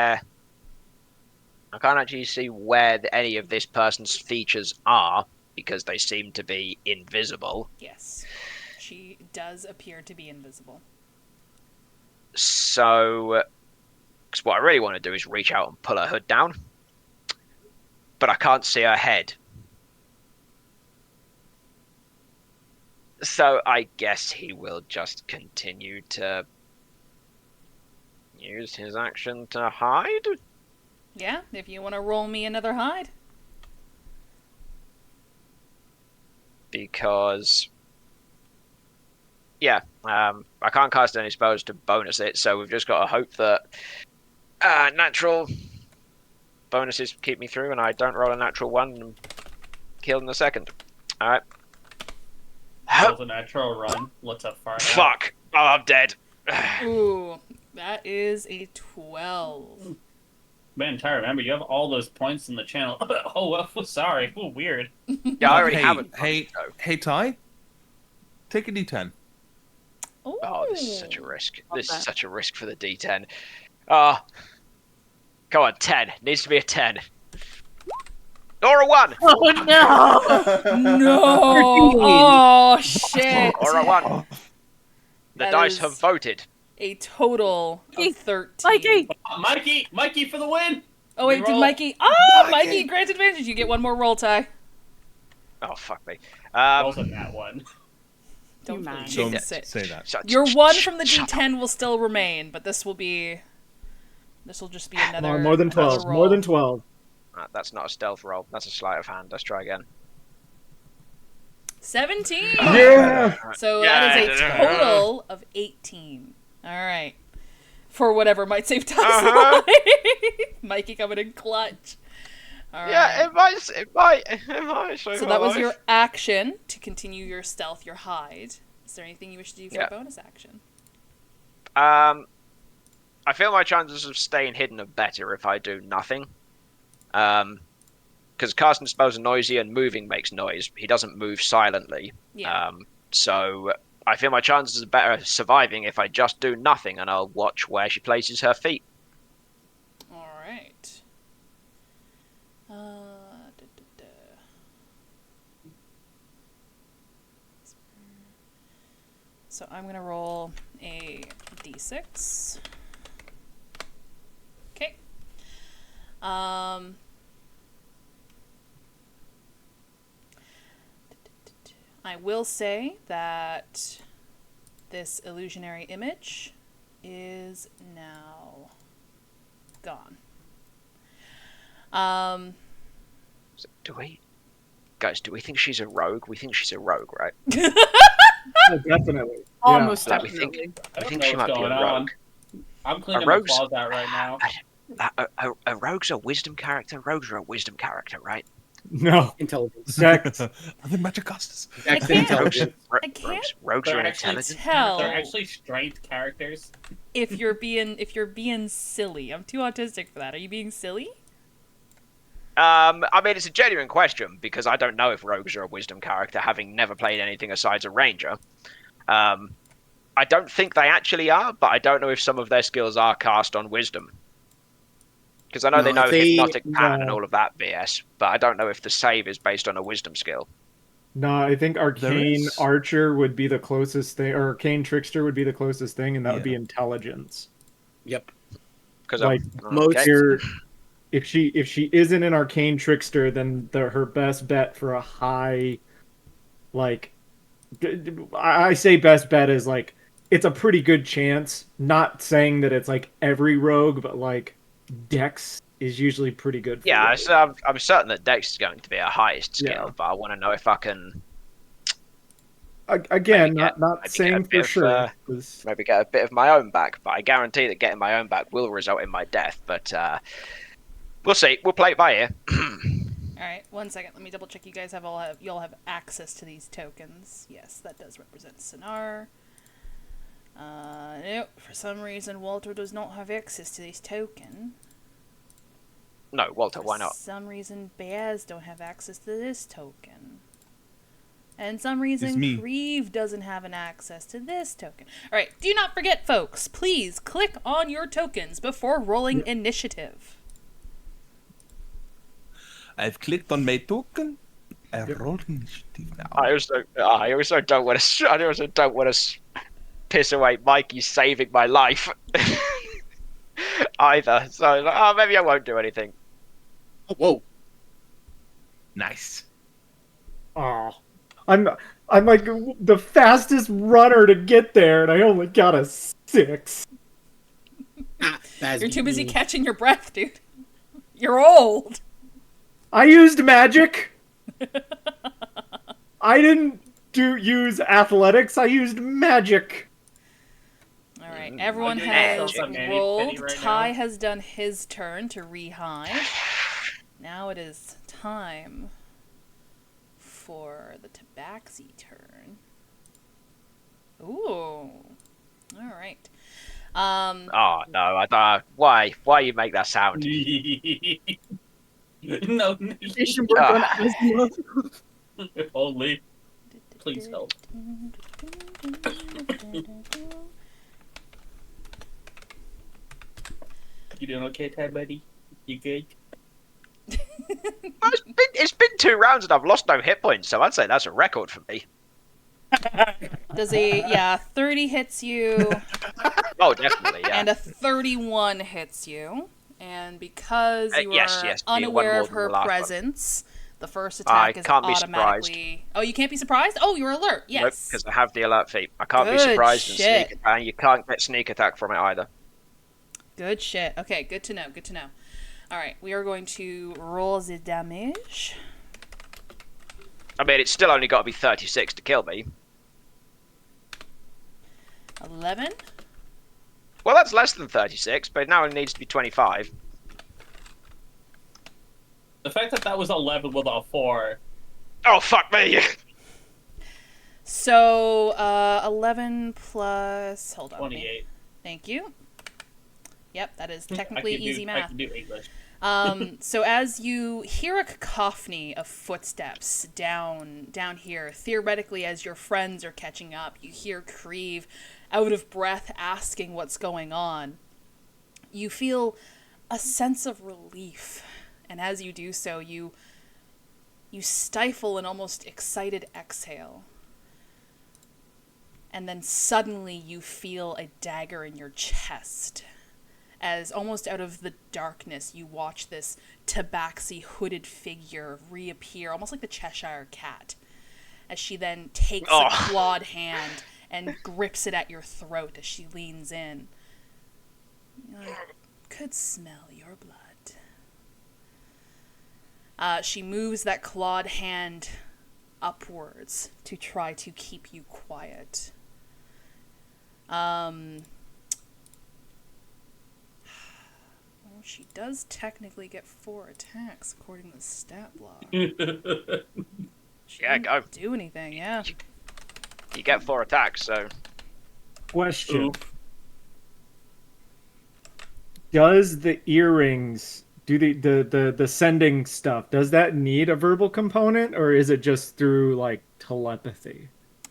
any of this person's features are, because they seem to be invisible. Yes. She does appear to be invisible. So, because what I really want to do is reach out and pull her hood down, but I can't see her head. So I guess he will just continue to use his action to hide? Yeah, if you want to roll me another hide. Because, yeah, I can't cast any spells to bonus it, so we've just got to hope that natural bonuses keep me through and I don't roll a natural one and kill in the second. Alright. That was a natural run. Let's have far out. Fuck! Oh, I'm dead. Ooh, that is a 12. Man, Ty, remember, you have all those points in the channel. Oh, well, sorry. Oh, weird. Yeah, I already have it. Hey, Ty. Take a D10. Ooh. Oh, this is such a risk. This is such a risk for the D10. Come on, 10. Needs to be a 10. Or a 1! Oh no! No! Oh, shit! Or a 1. The That dice is have voted. a total of 13. Mikey for the win! Oh, wait, did Reroll. Mikey... Oh, Mikey grants advantage. You get one more roll, Ty. Oh, fuck me. Also that one. Don't mind. jinx Don't it. say that. Your 1 from the D10 will still remain, but this will be... This will just be another... More than 12. another roll. More than 12. That's not a stealth roll. That's a sleight of hand. Let's try again. 17! Yeah! So that is a total of 18. Alright. For whatever might save Ty's life. Mikey coming in clutch. All Yeah, right. it might. So that was your action to continue your stealth, your hide. Is there anything you wish to do for a bonus action? I feel my chances of staying hidden are better if I do nothing. Because casting spells are noisy and moving makes noise. He doesn't move silently. Yeah. So I feel my chances are better surviving if I just do nothing, and I'll watch where she places her feet. All right. So I'm gonna roll a d6. Okay. I will say that this illusionary image is now gone. Do we Guys, do we think she's a rogue? We think she's a rogue, right? Oh, definitely. Almost Like, we definitely. think I don't think know she what's might be a going rogue. on. I'm cleaning my rogue's- claws out right now. A rogue's a wisdom character. Rogues are a wisdom character, right? No. Intelligence. Dex. Are they magic customers? Dex can't- intelligence. I can't Rogues They're are an actually intelligent. tell They're actually strength characters. if you're being silly. I'm too autistic for that. Are you being silly? I mean, it's a genuine question because I don't know if rogues are a wisdom character, having never played anything aside a ranger. I don't think they actually are, but I don't know if some of their skills are cast on wisdom. Because I know No, they know they- hypnotic pattern and no. all of that BS, but I don't know if the save is based on a wisdom skill. No, I think Arcane is- Archer would be the closest thing, or Arcane Trickster would be the closest thing, and that would be Yeah. intelligence. Yep. Because Like, most- If she isn't an Arcane Trickster, then her best bet for a high, like, I say best bet is like it's a pretty good chance. Not saying that it's like every rogue, but like Dex is usually pretty good. For yeah, rogues. so I'm certain that Dex is going to be our highest skill, Yeah. but I want to know if I can Again, maybe not get a saying bit for of, sure. 'Cause- maybe get a bit of my own back, but I guarantee that getting my own back will result in my death. But we'll see. We'll play it by ear. All right, 1 second. Let me double check. You guys you all have access to these tokens. Yes, that does represent Sonar. Nope. For some reason, Walter does not have access to this token. No, Walter, why For not? some reason, Bears don't have access to this token. And some It's reason, me. Creve doesn't have an access to this token. Alright, do not forget, folks, please click on your tokens before rolling initiative. I've clicked on my token. I rolled initiative now. I also don't want to piss away Mikey saving my life either. So maybe I won't do anything. Oh, whoa. Nice. Oh, I'm like the fastest runner to get there, and I only got a 6. You're too busy catching your breath, dude. You're old. I used magic. I didn't use athletics. I used magic. Alright, everyone I'll do has that. Manny rolled. Penny right Ty now. has done his turn to rehide. Now it is time for the Tabaxi turn. Ooh. Alright. Oh no, I don't. Why you make that sound? No, Patient work on asthma. only. Please help. You doing okay, Ted, buddy? You good? It's been 2 rounds and I've lost no hit points, so I'd say that's a record for me. Does 30 hits you, Oh, definitely, yeah. and a 31 hits you. And because you yes, are yes, be one unaware more of than her the last one. presence, the first I attack is can't be automatically. Oh, you can't be surprised? Oh, you're alert. Yes. Because I have the alert feat. I can't be Good surprised shit. and sneak attack, and you can't get sneak attack from it either. Good shit. Okay, good to know. Good to know. All right, we are going to roll the damage. I mean, it's still only got to be 36 to kill me. 11. Well, that's less than 36, but now it needs to be 25. The fact that was 11 with a 4. Oh, fuck me! So, 11 plus. Hold on. 28. Thank you. Yep, that is I technically can easy I math. can do English. So as you hear a cacophony of footsteps down here, theoretically as your friends are catching up, you hear Creve out of breath asking what's going on. You feel a sense of relief, and as you do so, you stifle an almost excited exhale. And then suddenly you feel a dagger in your chest. As almost out of the darkness, you watch this tabaxi hooded figure reappear, almost like the Cheshire Cat, as she then takes a clawed hand and grips it at your throat as she leans in. I could smell your blood. She moves that clawed hand upwards to try to keep you quiet. Well, she does technically get 4 attacks according to the stat block. She Yeah, didn't go. do anything, yeah. You get 4 attacks, so Question. Oof. Does the earrings do the sending stuff, does that need a verbal component, or is it just through like telepathy?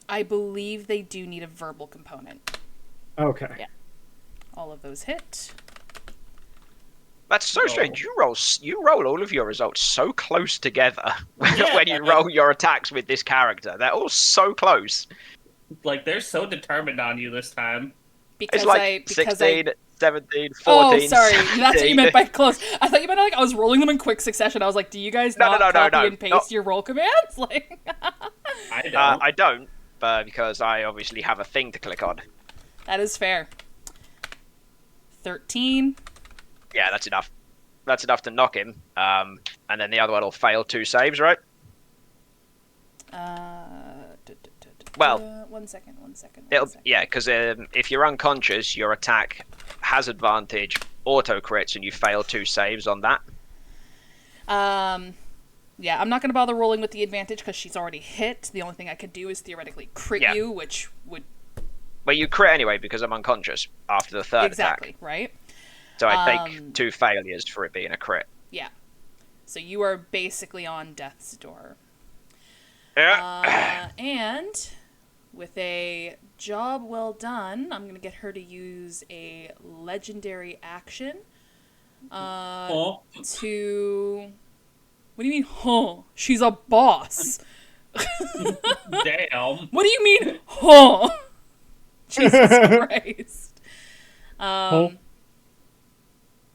I believe they do need a verbal component. Okay. Yeah. All of those hit. that's so Oh. strange. You roll all of your results so close together Yeah. when you roll your attacks with this character. They're all so close. Like, they're so determined on you this time. Because It's like 16, 17, 14, Oh, sorry. 17. That's what you meant by close. I thought you meant like I was rolling them in quick succession. I was like, do you guys No, not no, copy no, and paste not- your roll commands? Like, I don't. I don't, because I obviously have a thing to click on. that is fair. 13. Yeah, that's enough. That's enough to knock him. And then the other one will fail 2 saves, right? Well, one second. Yeah, because if you're unconscious, your attack has advantage, auto crits, and you fail 2 saves on that. Yeah, I'm not going to bother rolling with the advantage because she's already hit. The only thing I could do is theoretically crit Yeah. you, which would... But you crit anyway because I'm unconscious after the 3rd Exactly, attack. right? So I take 2 failures for it being a crit. Yeah. So you are basically on death's door. Yeah. And with a job well done, I'm going to get her to use a legendary action Oh, to... What do you mean, huh? She's a boss. damn. What do you mean, huh? Jesus Christ. Oh.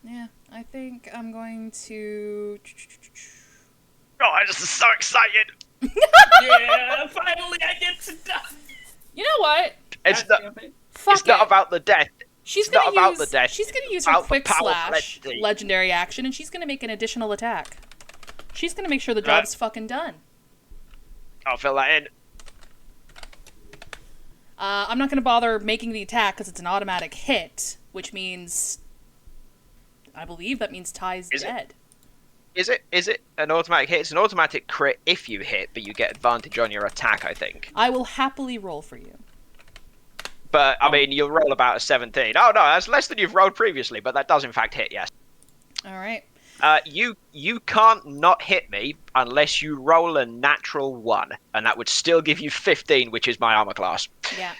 Yeah, I think I'm going to... Oh, I'm just so excited. Yeah, finally I get to die. You know what? It's God not, damn it. Fuck it's not it. about the death. She's it's not gonna about use, the death, She's gonna use it's her about the quick power of slash legendary. legendary action, and she's gonna make an additional attack. She's gonna make sure the job's fucking done. I'll fill that in. I'm not gonna bother making the attack because it's an automatic hit, which means, I believe that means Ty's Is it? dead. Is it an automatic hit? It's an automatic crit if you hit, but you get advantage on your attack, I think. I will happily roll for you. But, I mean, you'll roll about a 17. Oh, no, that's less than you've rolled previously, but that does in fact hit, yes. All right. You can't not hit me unless you roll a natural 1, and that would still give you 15, which is my armor class. Yeah.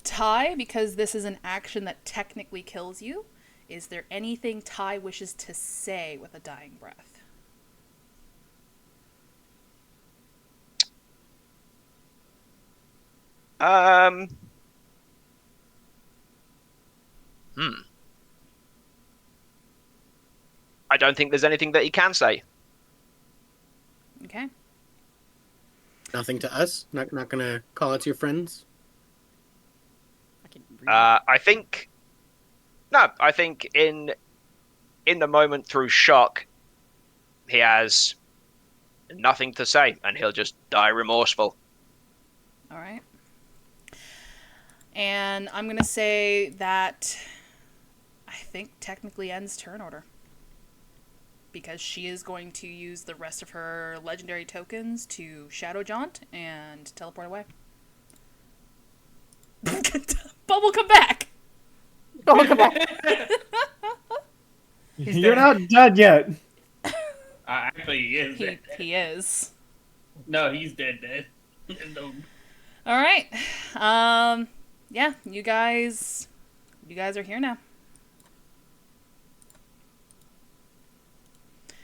Ty, because this is an action that technically kills you, is there anything Ty wishes to say with a dying breath? I don't think there's anything that he can say. Okay. Nothing to us. Not gonna call it to your friends. I can read. I think in the moment through shock, he has nothing to say, and he'll just die remorseful. All right. And I'm going to say that I think technically ends turn order. Because she is going to use the rest of her legendary tokens to Shadow Jaunt and teleport away. Bubble, come back! Oh, come back. You're not dead yet. Actually, he is. He is. No, he's dead. No. All right. Yeah, you guys are here now.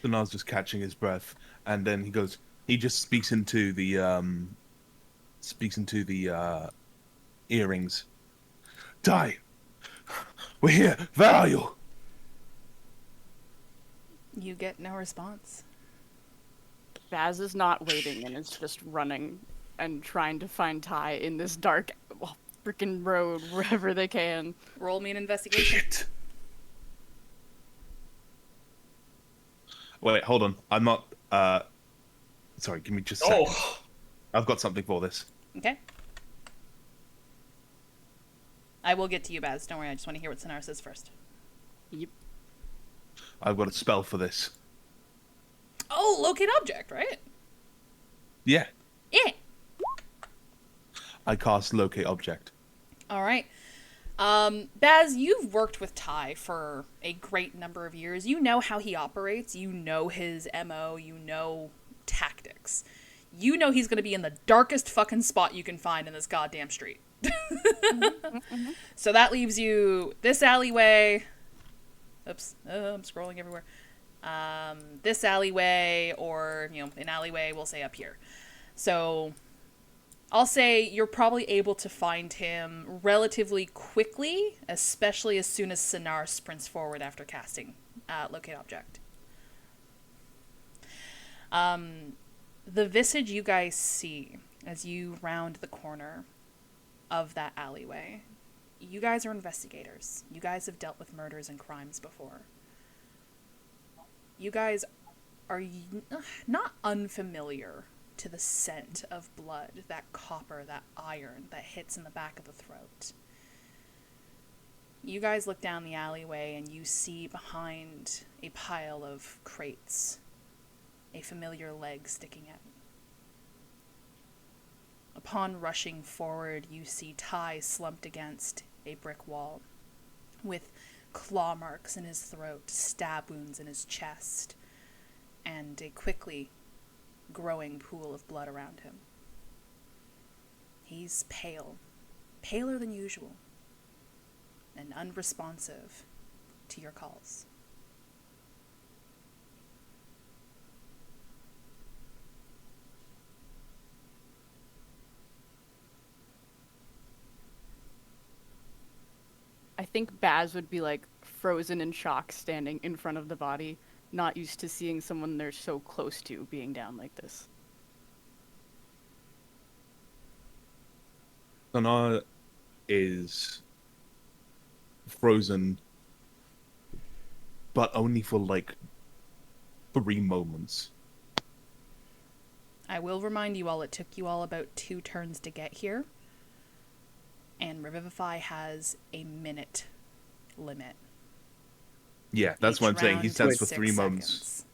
Sanar's just catching his breath, and then he just speaks into the earrings. Die! We're here! Where are you? You get no response. Baz is not waiting and is just running and trying to find Ty in this dark freaking road wherever they can. Roll me an investigation. Shit! Wait, hold on. I'm not. Sorry, give me just a second. Oh, I've got something for this. Okay. I will get to you, Baz. Don't worry. I just want to hear what Sonar says first. Yep. I've got a spell for this. Oh, locate object, right? Yeah, Yeah. I cast locate object. All right. Baz, you've worked with Ty for a great number of years. You know how he operates. You know his MO. You know tactics. You know he's going to be in the darkest fucking spot you can find in this goddamn street. So that leaves you this alleyway. Oops, I'm scrolling everywhere. This alleyway, or, you know, an alleyway, we'll say up here. So I'll say you're probably able to find him relatively quickly, especially as soon as Sonar sprints forward after casting locate object. The visage you guys see as you round the corner of that alleyway, you guys are investigators. You guys have dealt with murders and crimes before. You guys are not unfamiliar to the scent of blood, that copper, that iron that hits in the back of the throat. You guys look down the alleyway and you see behind a pile of crates a familiar leg sticking out. Upon rushing forward, you see Ty slumped against a brick wall, with claw marks in his throat, stab wounds in his chest, and a quickly growing pool of blood around him. He's pale, paler than usual, and unresponsive to your calls. I think Baz would be like frozen in shock standing in front of the body, not used to seeing someone they're so close to being down like this. Sonar is frozen, but only for like 3 moments. I will remind you all, it took you all about 2 turns to get here. And Revivify has a minute limit. Yeah, that's Each what I'm saying. He round stands is for 6 3 moments. seconds.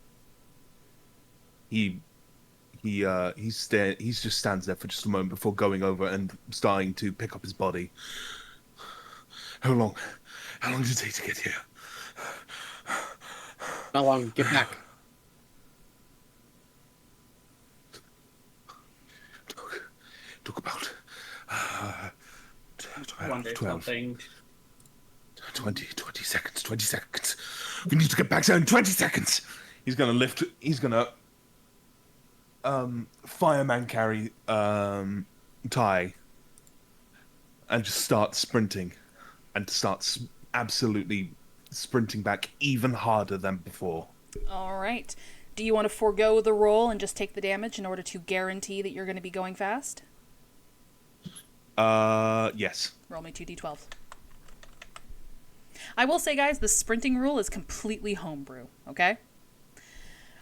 He just stands there for just a moment before going over and starting to pick up his body. How long did it take to get here? Not long. Get back. Took about wonder 12, something. 20 seconds. 20 seconds. We need to get back down. 20 seconds. He's gonna fireman carry Ty and just start sprinting and starts absolutely sprinting back even harder than before. All right. Do you want to forego the roll and just take the damage in order to guarantee that you're going to be going fast? Yes. Roll me 2d12. I will say, guys, the sprinting rule is completely homebrew, okay?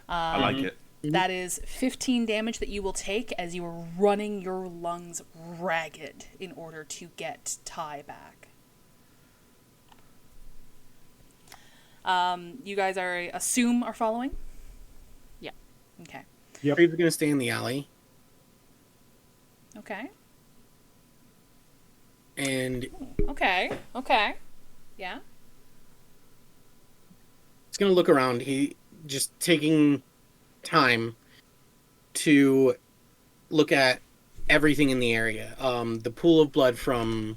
I like it. That is 15 damage that you will take as you are running your lungs ragged in order to get Ty back. You guys are following? Yeah. Okay. Yep. Are you going to stay in the alley? Okay. And Okay. Yeah. he's going to look around. He just taking time to look at everything in the area. The pool of blood from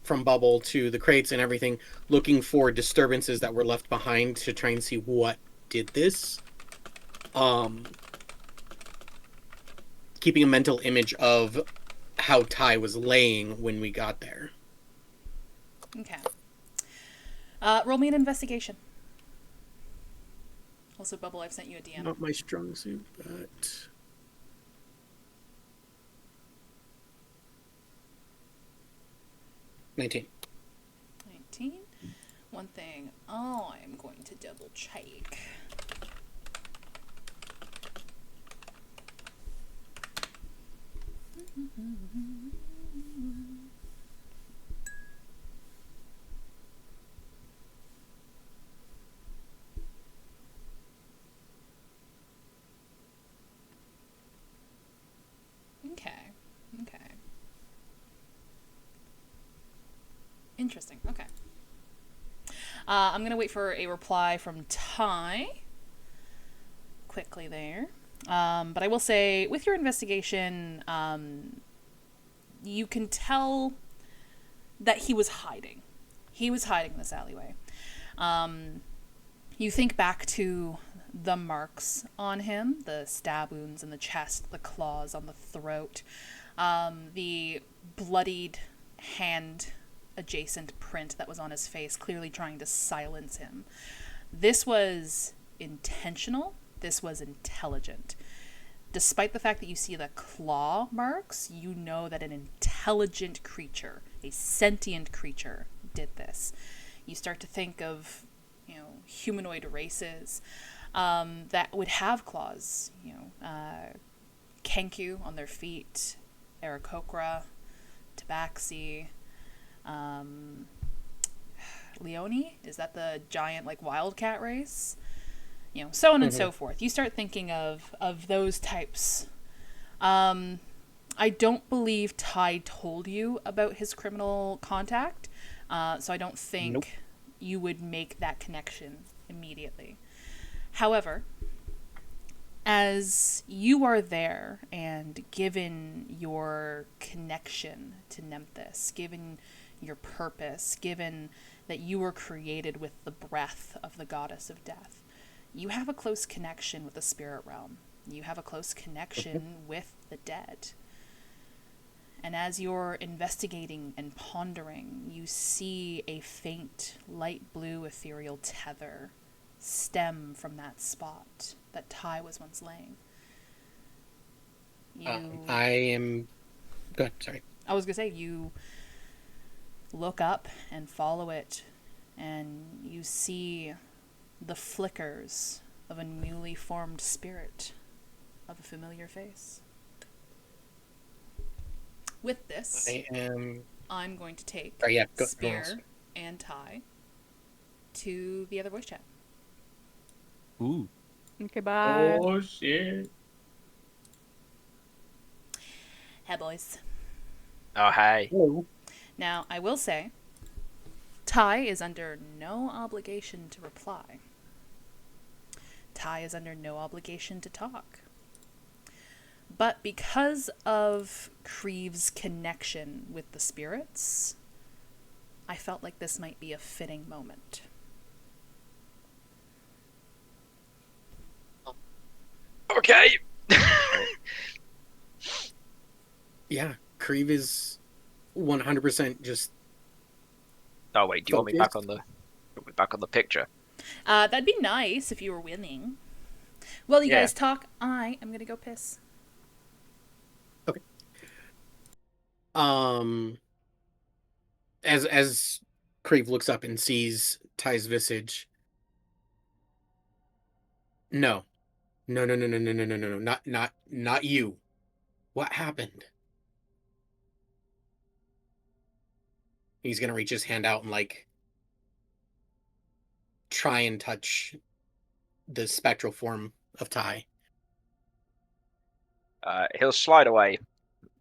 Bubble to the crates and everything, looking for disturbances that were left behind to try and see what did this. Keeping a mental image of how Ty was laying when we got there. Okay. Roll me an investigation. Also, Bubble, I've sent you a DM. Not my strong suit, but 19. 19. one thing I'm going to double check. Okay. Interesting. Okay. I'm gonna wait for a reply from Ty. Quickly there. But I will say, with your investigation, you can tell that he was hiding. He was hiding in this alleyway. You think back to the marks on him, the stab wounds in the chest, the claws on the throat, the bloodied hand adjacent print that was on his face, clearly trying to silence him. This was intentional. This was intelligent. Despite the fact that you see the claw marks, you know that an intelligent creature, a sentient creature, did this. You start to think of, humanoid races that would have claws. Kenku on their feet, Aarakocra, Tabaxi, Leone? Is that the giant, wildcat race? So on and so forth. You start thinking of those types. I don't believe Ty told you about his criminal contact, so I don't think you would make that connection immediately. However, as you are there, and given your connection to Nemesis, given your purpose, given that you were created with the breath of the goddess of death, you have a close connection with the spirit realm. You have a close connection with the dead. And as you're investigating and pondering, you see a faint, light blue ethereal tether stem from that spot that Ty was once laying. I am... Go ahead, sorry. I was going to say, you look up and follow it, and you see the flickers of a newly formed spirit of a familiar face. With this, I'm going to take Spear and Ty to the other voice chat. Ooh. Okay, bye. Oh, shit. Hey, boys. Oh, hey. Hello. Now, I will say, Ty is under no obligation to reply. Ty is under no obligation to talk. But because of Creeve's connection with the spirits, I felt like this might be a fitting moment. Okay. Yeah, Creeve is 100% just... Oh wait, do you want me back on the picture? That'd be nice if you were winning. Well, you guys talk. I am gonna go piss. Okay. As Creeve looks up and sees Ty's visage. No, not you. What happened? He's gonna reach his hand out and try and touch the spectral form of Ty. He'll slide away.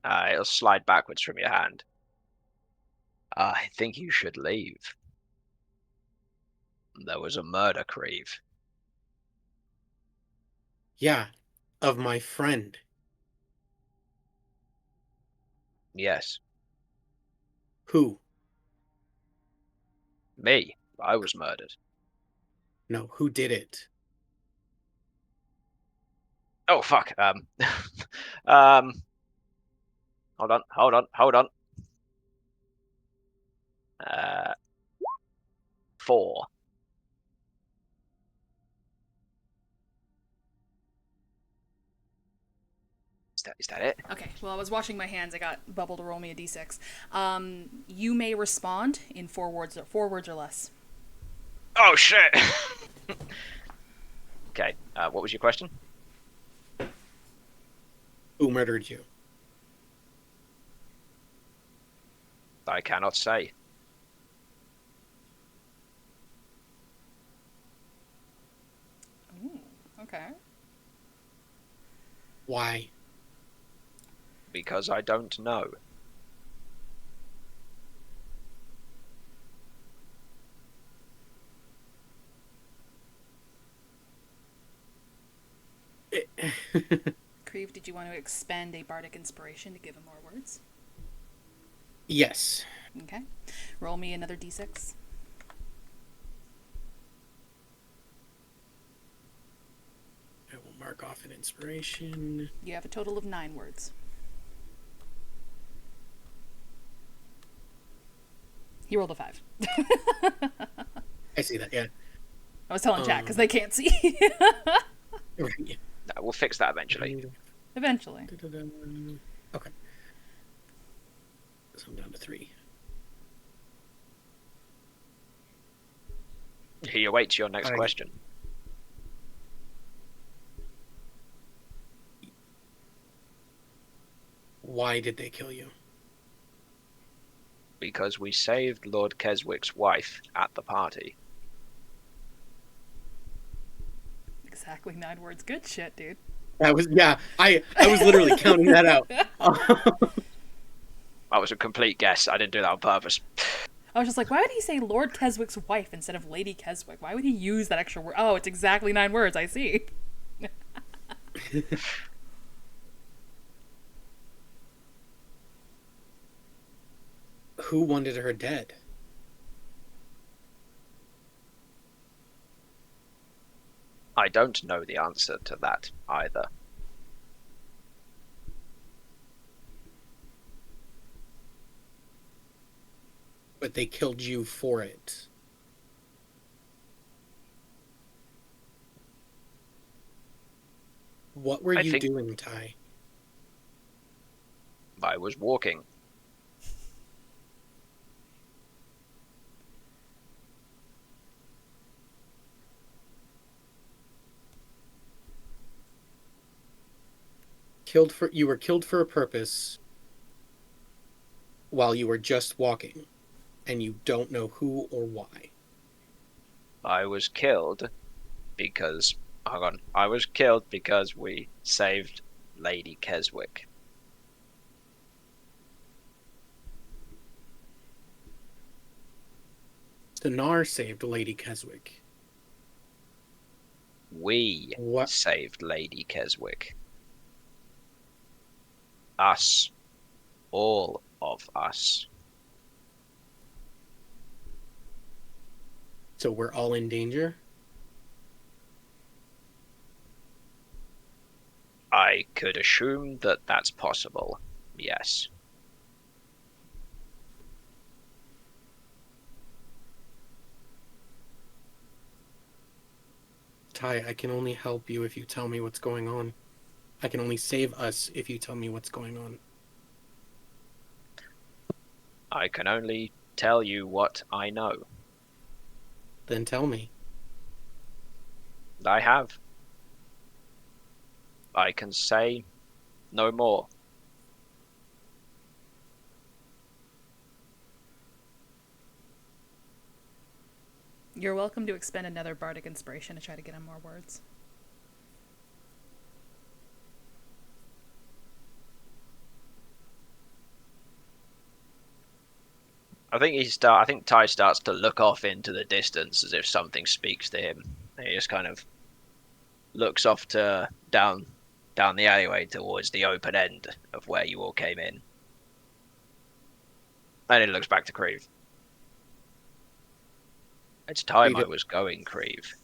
He'll slide backwards from your hand. I think you should leave. There was a murder, Creeve. Yeah, of my friend. Yes. Who? Me. I was murdered. No, who did it? Oh, fuck. Hold on. 4. Is that it? Okay, well, I was washing my hands. I got Bubble to roll me a d6. You may respond in 4 words or less. Oh shit. Okay. What was your question? Who murdered you? I cannot say. Ooh, okay. Why? Because I don't know. Creve, did you want to expend a bardic inspiration to give him more words? Yes. Okay. Roll me another d6. I will mark off an inspiration. You have a total of 9 words. He rolled a 5. I see that, yeah. I was telling chat because they can't see. Right, yeah. No, we'll fix that eventually. Eventually. Okay. So I'm down to 3. He awaits your next question. Why did they kill you? Because we saved Lord Keswick's wife at the party. Exactly 9 words. Good shit, dude. That was, yeah, I was literally counting that out. That was a complete guess. I didn't do that on purpose. I was just like, why would he say Lord Keswick's wife instead of Lady Keswick? Why would he use that extra word? Oh, it's exactly 9 words. I see. Who wanted her dead? I don't know the answer to that either. But they killed you for it. What were you doing, Ty? I was walking. You were killed for a purpose while you were just walking, and you don't know who or why. I was killed because... Hang on. I was killed because we saved Lady Keswick. Dinar saved Lady Keswick. We What? saved Lady Keswick. Us. All of us. So we're all in danger? I could assume that that's possible. Yes. Ty, I can only help you if you tell me what's going on. I can only save us if you tell me what's going on. I can only tell you what I know. Then tell me. I have. I can say no more. You're welcome to expend another bardic inspiration to try to get him more words. I think Ty starts to look off into the distance as if something speaks to him. He just kind of looks off to down the alleyway towards the open end of where you all came in. And he looks back to Creve. It's time I was going, Creve.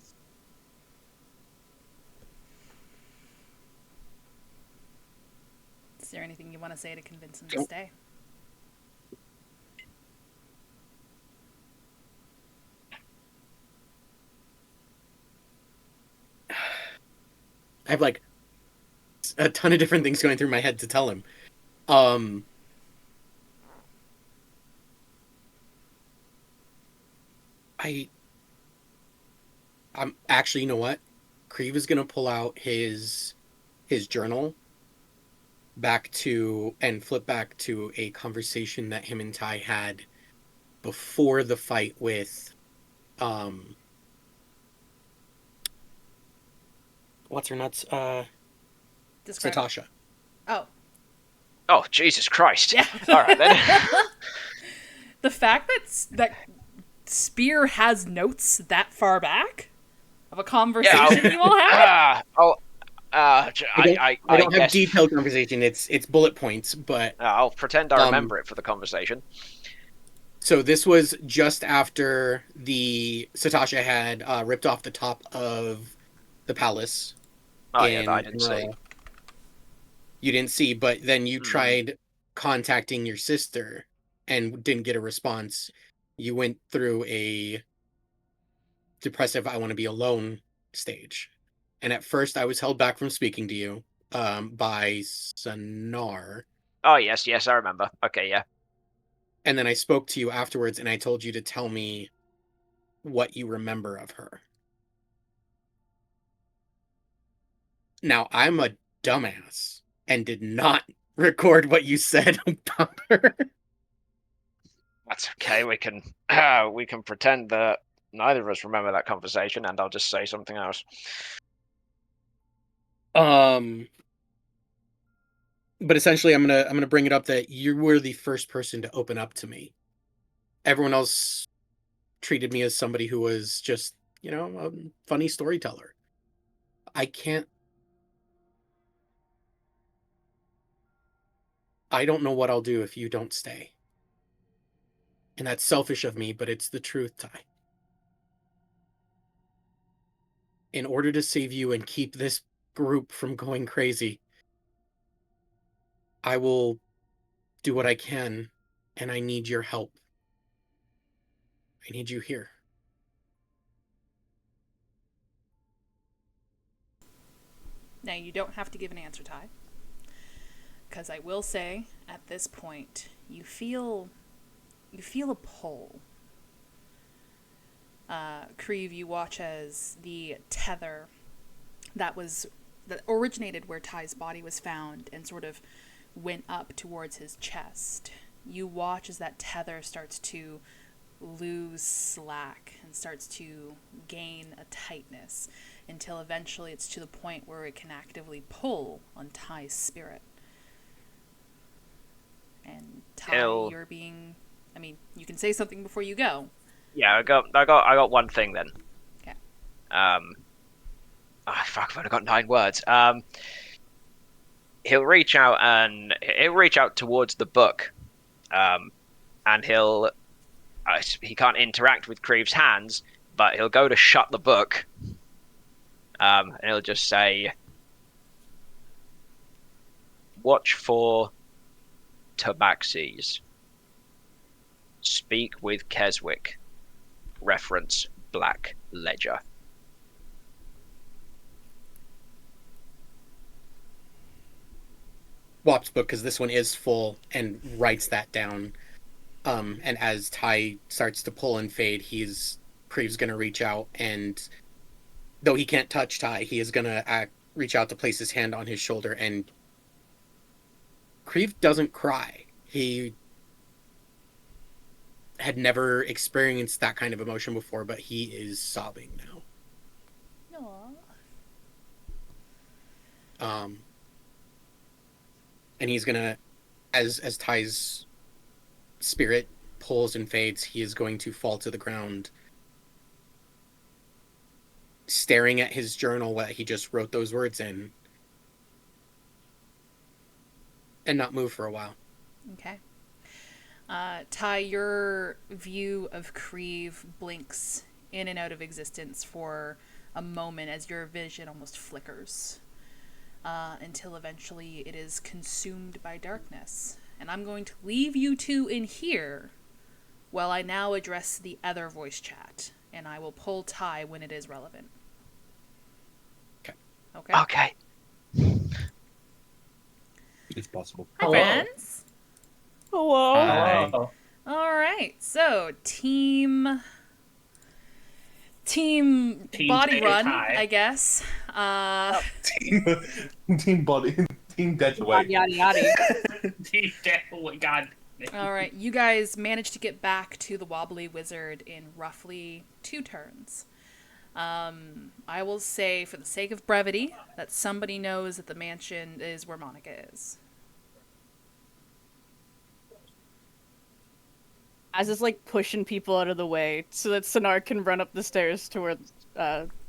Is there anything you want to say to convince him to stay? I have like a ton of different things going through my head to tell him. Actually, you know what? Creve is gonna pull out his journal flip back to a conversation that him and Ty had before the fight with what's her nuts? Describe. Satasha. Oh. Oh, Jesus Christ. Yeah. All right, then. The fact that Spear has notes that far back of a conversation you all had? I don't have guess detailed conversation. It's bullet points, but I'll pretend I remember it for the conversation. so this was just after the Satasha had ripped off the top of the palace. Oh, yeah, that I didn't see. You didn't see, but then you tried contacting your sister and didn't get a response. You went through a depressive I want to be alone stage. And at first I was held back from speaking to you by Sonar. Oh, yes, I remember. Okay, yeah. And then I spoke to you afterwards and I told you to tell me what you remember of her. Now, I'm a dumbass and did not record what you said about her. That's okay. We can pretend that neither of us remember that conversation, and I'll just say something else. But essentially, I'm gonna bring it up that you were the first person to open up to me. Everyone else treated me as somebody who was just, a funny storyteller. I don't know what I'll do if you don't stay. And that's selfish of me, but it's the truth, Ty. In order to save you and keep this group from going crazy, I will do what I can, and I need your help. I need you here. Now, you don't have to give an answer, Ty. Because I will say, at this point, you feel a pull. Creve, you watch as the tether that originated where Ty's body was found and sort of went up towards his chest. You watch as that tether starts to lose slack and starts to gain a tightness until eventually it's to the point where it can actively pull on Ty's spirit. And Ty, you're being... I mean, you can say something before you go. Yeah, I got one thing then. Okay. Fuck, I've only got 9 words. He'll reach out towards the book, and he can't interact with Creve's hands, but he'll go to shut the book, and he'll just say, "Watch for Tabaxis. Speak with Keswick. Reference Black Ledger." Wop's book, because this one is full, and writes that down. And as Ty starts to pull and fade, Creve's going to reach out, and though he can't touch Ty, he is going to reach out to place his hand on his shoulder, and Creve doesn't cry. He had never experienced that kind of emotion before, but he is sobbing now. Aww. And he's gonna, as Ty's spirit pulls and fades, he is going to fall to the ground, staring at his journal that he just wrote those words in, and not move for a while. Okay. Ty, your view of Creve blinks in and out of existence for a moment as your vision almost flickers. Until eventually it is consumed by darkness. And I'm going to leave you two in here while I now address the other voice chat. And I will pull Ty when it is relevant. Okay? Okay. It's possible. Hi, Hello. friends. Hello. Hi. Oh, All right. So, Team team body Tay run, Ty. I guess. Team body, team dead away. Yada yada yada. Team Day. Oh my god. All right, you guys managed to get back to the Wobbly Wizard in roughly 2 turns. I will say, for the sake of brevity, that somebody knows that the mansion is where Monica is. As is like pushing people out of the way so that Sonar can run up the stairs to where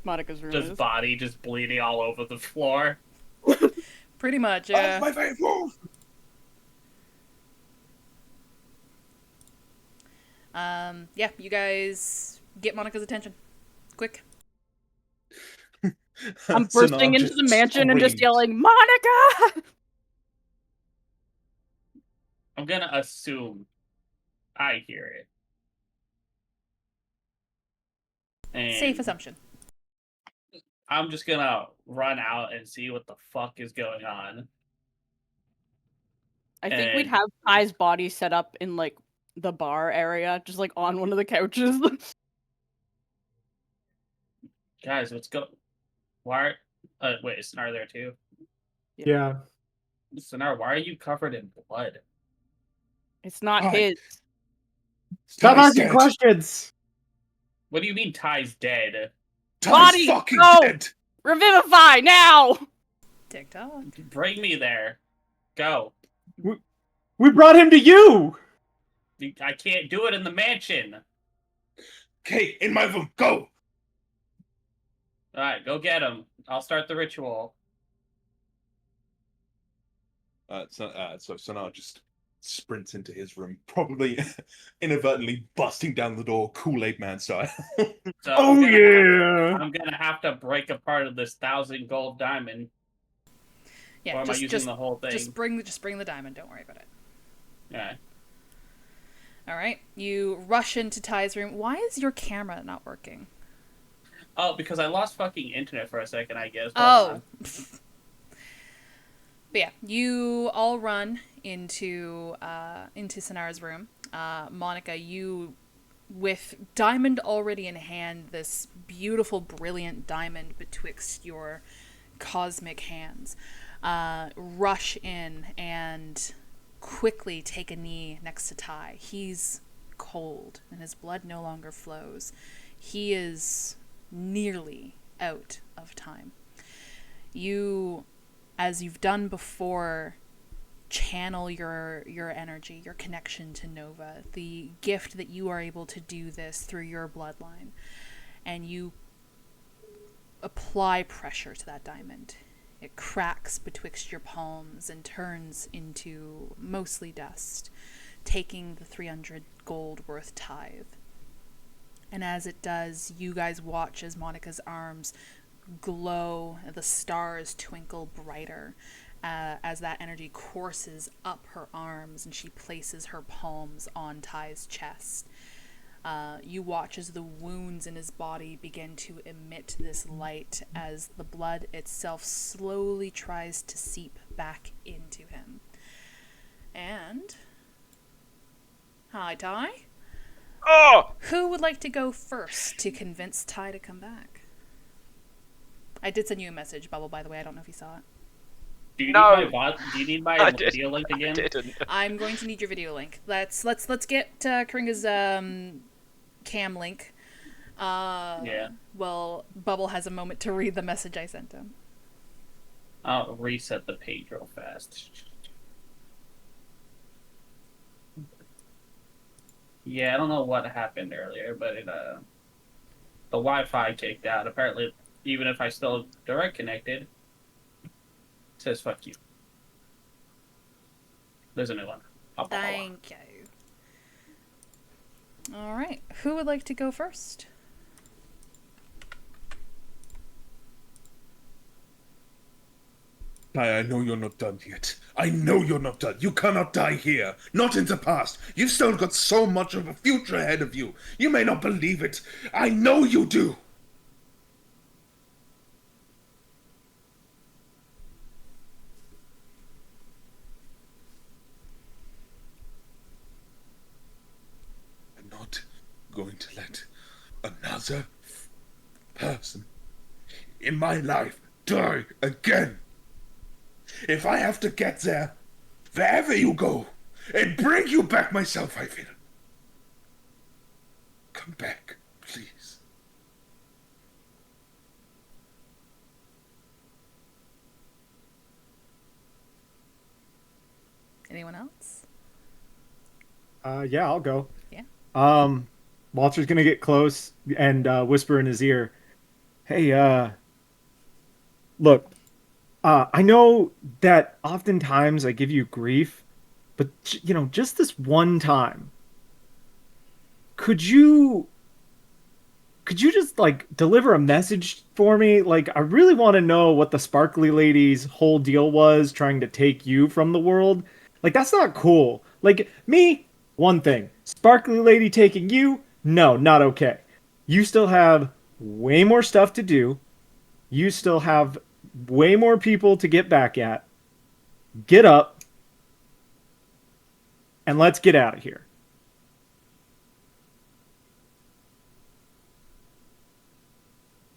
Monica's room Just is. body just bleeding all over the floor. Pretty much, yeah. My favorite move. Yeah, you guys get Monica's attention. Quick. I'm bursting into the mansion and just yelling, Monica! I'm gonna assume I hear it. And Safe assumption. I'm just gonna run out and see what the fuck is going on. I think we'd And- have Ty's body set up in like the bar area, just like on one of the couches. Guys, what's go? Why? Wait, is Sonar there too? Yeah. Sonar, why are you covered in blood? It's not Ty. his. Stop Ty's asking dead. questions. What do you mean Ty's dead? Ty's Body, fucking go! dead. Revivify now! TikTok. Bring me there. Go. We brought him to you. I can't do it in the mansion. Okay, in my room. Go. All right, go get him. I'll start the ritual. So Sonar just sprints into his room, probably inadvertently busting down the door, Kool-Aid Man style. So Oh yeah. I'm gonna have to break a part of this 1,000 gold diamond. Yeah, Or am I using the whole thing? Just bring the diamond. Don't worry about it. Yeah. All right, you rush into Ty's room. Why is your camera not working? Oh, because I lost fucking internet for a second, I guess. Hold Oh. on. But yeah, you all run into Sonara's room. Monica, you, with diamond already in hand, this beautiful, brilliant diamond betwixt your cosmic hands, rush in and quickly take a knee next to Ty. He's cold, and his blood no longer flows. He is nearly out of time. You, as you've done before, channel your energy, your connection to Nova, the gift that you are able to do this through your bloodline, and you apply pressure to that diamond. It cracks betwixt your palms and turns into mostly dust, taking the 300 gold worth tithe. And as it does, you guys watch as Monica's arms glow, the stars twinkle brighter as that energy courses up her arms and she places her palms on Ty's chest. You watch as the wounds in his body begin to emit this light as the blood itself slowly tries to seep back into him. And... Hi, Ty. Oh! Who would like to go first to convince Ty to come back? I did send you a message, Bubble, by the way. I don't know if you saw it. Do you No. need my do you need my I did. video link again? Didn't. I'm going to need your video link. Let's get Karinga's cam link. Yeah. Well, Bubble has a moment to read the message I sent him. I'll reset the page real fast. Yeah, I don't know what happened earlier, but it the Wi-Fi kicked out. Apparently, even if I still direct connected, it says fuck you. There's a new one. Thank you. All right. Who would like to go first? Ty, I know you're not done yet. I know you're not done. You cannot die here. Not in the past. You've still got so much of a future ahead of you. You may not believe it. I know you do. I'm not going to let another person in my life die again. If I have to get there, wherever you go, and bring you back myself, I will. Come back, please. Anyone else? Yeah, I'll go. Yeah. Walter's gonna get close and whisper in his ear, "Hey, look, I know that oftentimes I give you grief, but just this one time, could you just like deliver a message for me? Like, I really want to know what the sparkly lady's whole deal was trying to take you from the world. Like, that's not cool. Like, me, one thing. Sparkly lady taking you, no, not okay. You still have way more stuff to do. You still have way more people to get back at. Get up and let's get out of here."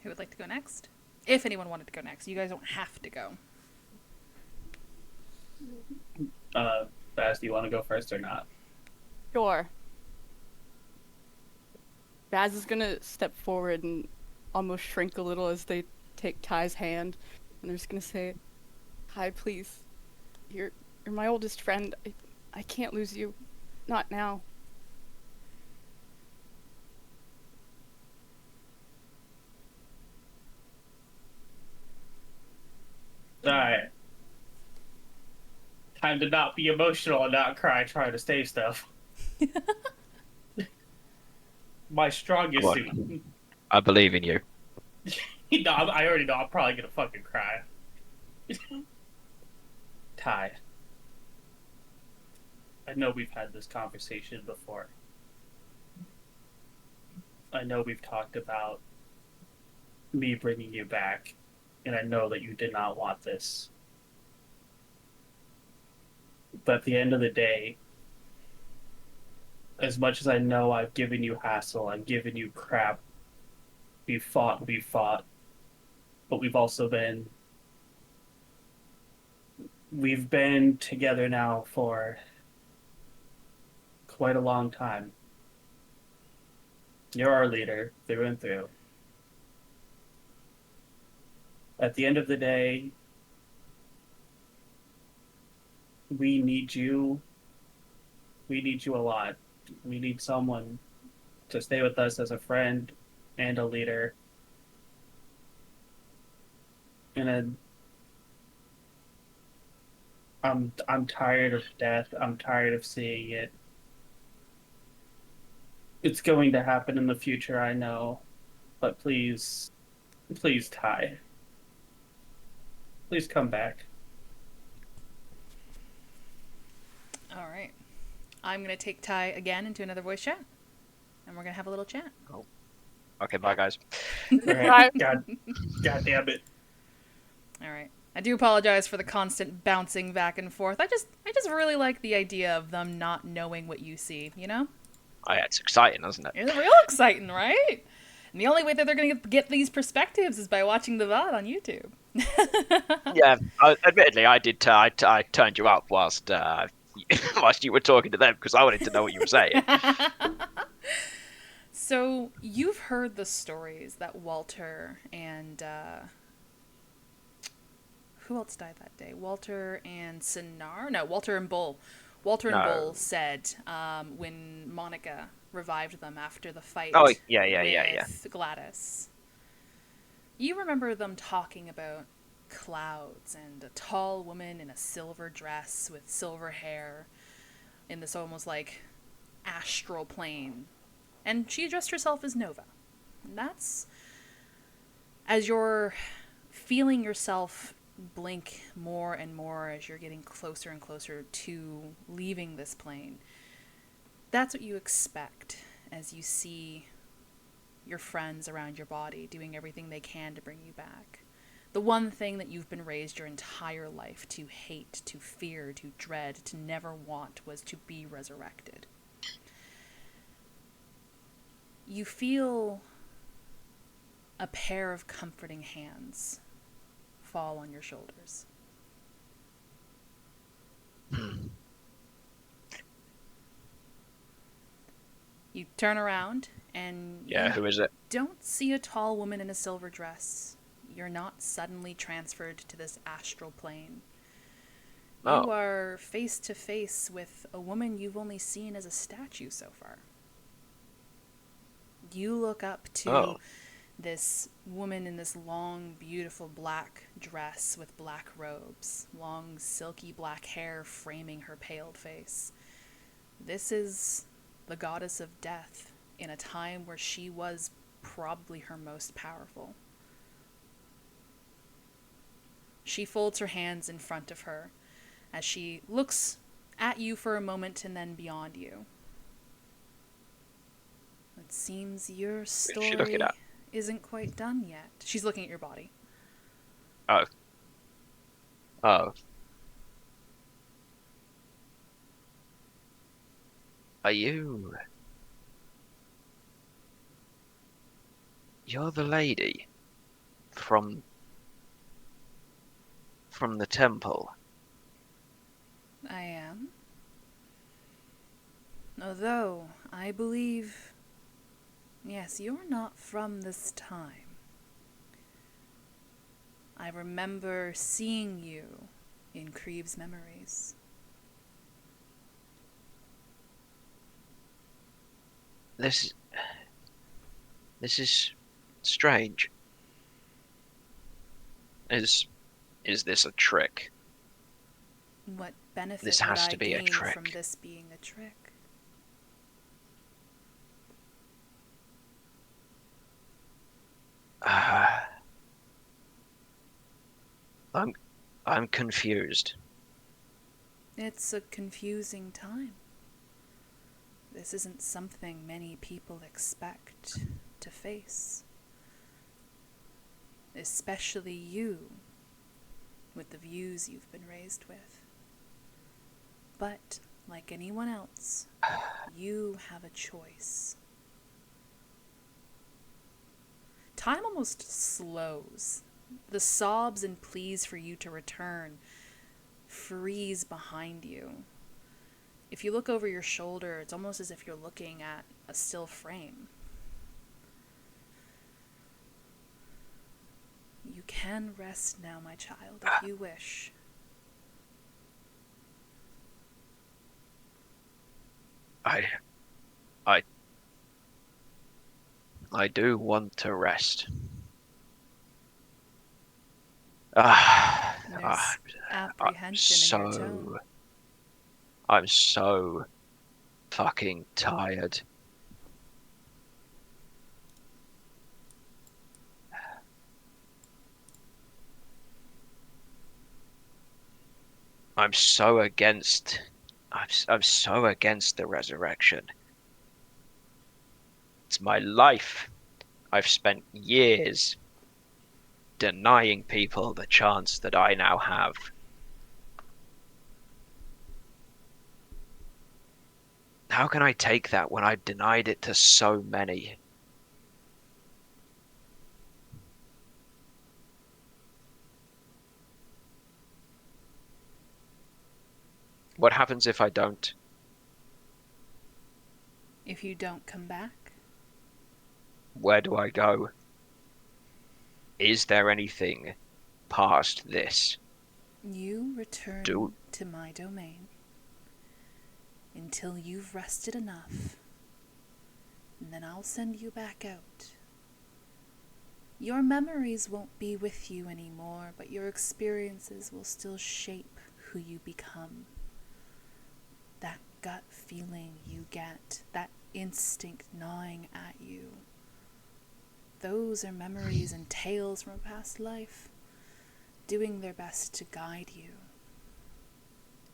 Who would like to go next? If anyone wanted to go next. You guys don't have to go. Baz, do you want to go first or not? Sure. Baz is gonna step forward and almost shrink a little as they take Ty's hand, and they're just gonna say, "Ty, please, you're my oldest friend. I can't lose you, not now." Alright. Time to not be emotional and not cry trying to say stuff. My strongest What? suit. I believe in you. No, I already know I'm probably gonna fucking cry. Ty. I know we've had this conversation before. I know we've talked about me bringing you back, and I know that you did not want this. But at the end of the day, as much as I know I've given you hassle, I've given you crap, we've fought, but we've been together now for quite a long time. You're our leader, through and through. At the end of the day, we need you. We need you a lot. We need someone to stay with us as a friend and a leader. And I'm tired of death. I'm tired of seeing it. It's going to happen in the future, I know. But please, Ty. Please come back. All right. I'm going to take Ty again into another voice chat. And we're going to have a little chat. Okay, bye guys. Right. God damn it. All right. I do apologize for the constant bouncing back and forth. I just really like the idea of them not knowing what you see, you know? Oh yeah, it's exciting, isn't it? It's real exciting, right? And the only way that they're going to get these perspectives is by watching the VOD on YouTube. Yeah, admittedly, I did. I turned you up whilst whilst you were talking to them because I wanted to know what you were saying. So you've heard the stories that Walter and who else died that day? Walter and Sinar? No, Walter and Bull. Walter and Bull said when Monica revived them after the fight with Gladys. You remember them talking about clouds and a tall woman in a silver dress with silver hair in this almost like astral plane. And she addressed herself as Nova. And that's, as you're feeling yourself blink more and more as you're getting closer and closer to leaving this plane, that's what you expect as you see your friends around your body doing everything they can to bring you back. The one thing that you've been raised your entire life to hate, to fear, to dread, to never want was to be resurrected. You feel a pair of comforting hands fall on your shoulders. You turn around and Yeah, who is it? don't see a tall woman in a silver dress. You're not suddenly transferred to this astral plane. Oh. You are face to face with a woman you've only seen as a statue so far. You look up to this woman in this long, beautiful black dress with black robes, long, silky black hair framing her paled face. This is the goddess of death in a time where she was probably her most powerful. She folds her hands in front of her as she looks at you for a moment and then beyond you. It seems your story isn't quite done yet. She's looking at your body. Oh. Oh. Are you... You're the lady from the temple. I am. Although, I believe... Yes, you're not from this time. I remember seeing you in Creeve's memories. This is strange. Is this a trick? What benefit This would has I to be a gain trick. from this being a trick? I'm confused. It's a confusing time. This isn't something many people expect to face. Especially you, with the views you've been raised with. But, like anyone else, you have a choice. Time almost slows. The sobs and pleas for you to return freeze behind you. If you look over your shoulder, it's almost as if you're looking at a still frame. You can rest now, my child, if you wish. I do want to rest. There's apprehension in your tone. I'm so fucking tired. I'm so against the resurrection. It's my life. I've spent years denying people the chance that I now have. How can I take that when I've denied it to so many? What happens if I don't? If you don't come back, Where do I go? Is there anything past this? you return to my domain until you've rested enough, and then I'll send you back out. Your memories won't be with you anymore, but your experiences will still shape who you become. That gut feeling you get, that instinct gnawing at you, those are memories and tales from a past life, doing their best to guide you.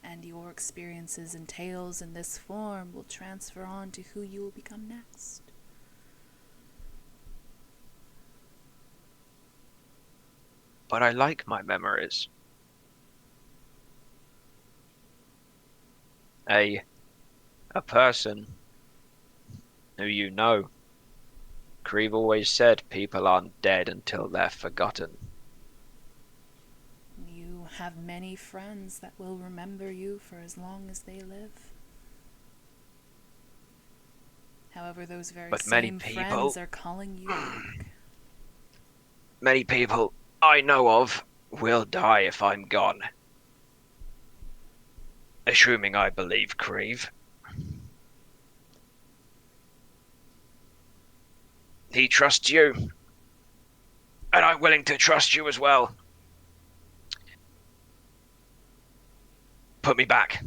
And your experiences and tales in this form will transfer on to who you will become next. But I like my memories. A person who you know Creve always said people aren't dead until they're forgotten. You have many friends that will remember you for as long as they live. However, those very But many same people- friends are calling you back. Many people I know of will die if I'm gone. Assuming I believe Creve. He trusts you. And I'm willing to trust you as well. Put me back.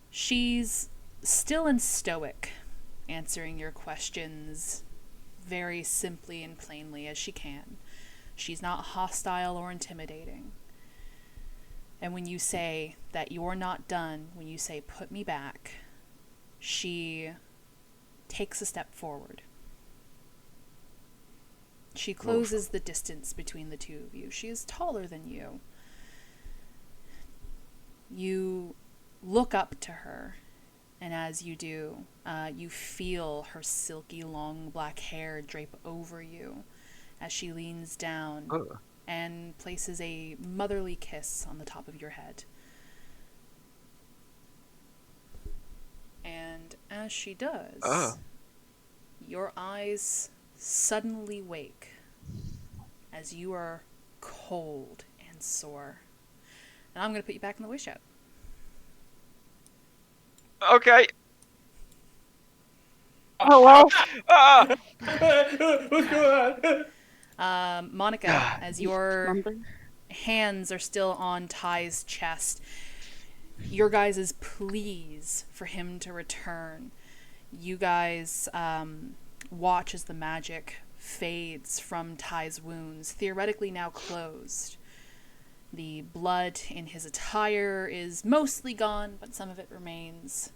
She's still in stoic, answering your questions very simply and plainly as she can. She's not hostile or intimidating. And when you say that you're not done, when you say, put me back, she takes a step forward. She closes the distance between the two of you. She is taller than you. You look up to her, and as you do, you feel her silky long black hair drape over you as she leans down and places a motherly kiss on the top of your head. And as she does, your eyes suddenly wake as you are cold and sore. And I'm going to put you back in the wish out. Okay. Hello? What's going on? Monica, as your Remember? hands are still on Ty's chest, your guys' pleas for him to return. You guys watch as the magic fades from Ty's wounds, theoretically now closed. The blood in his attire is mostly gone, but some of it remains.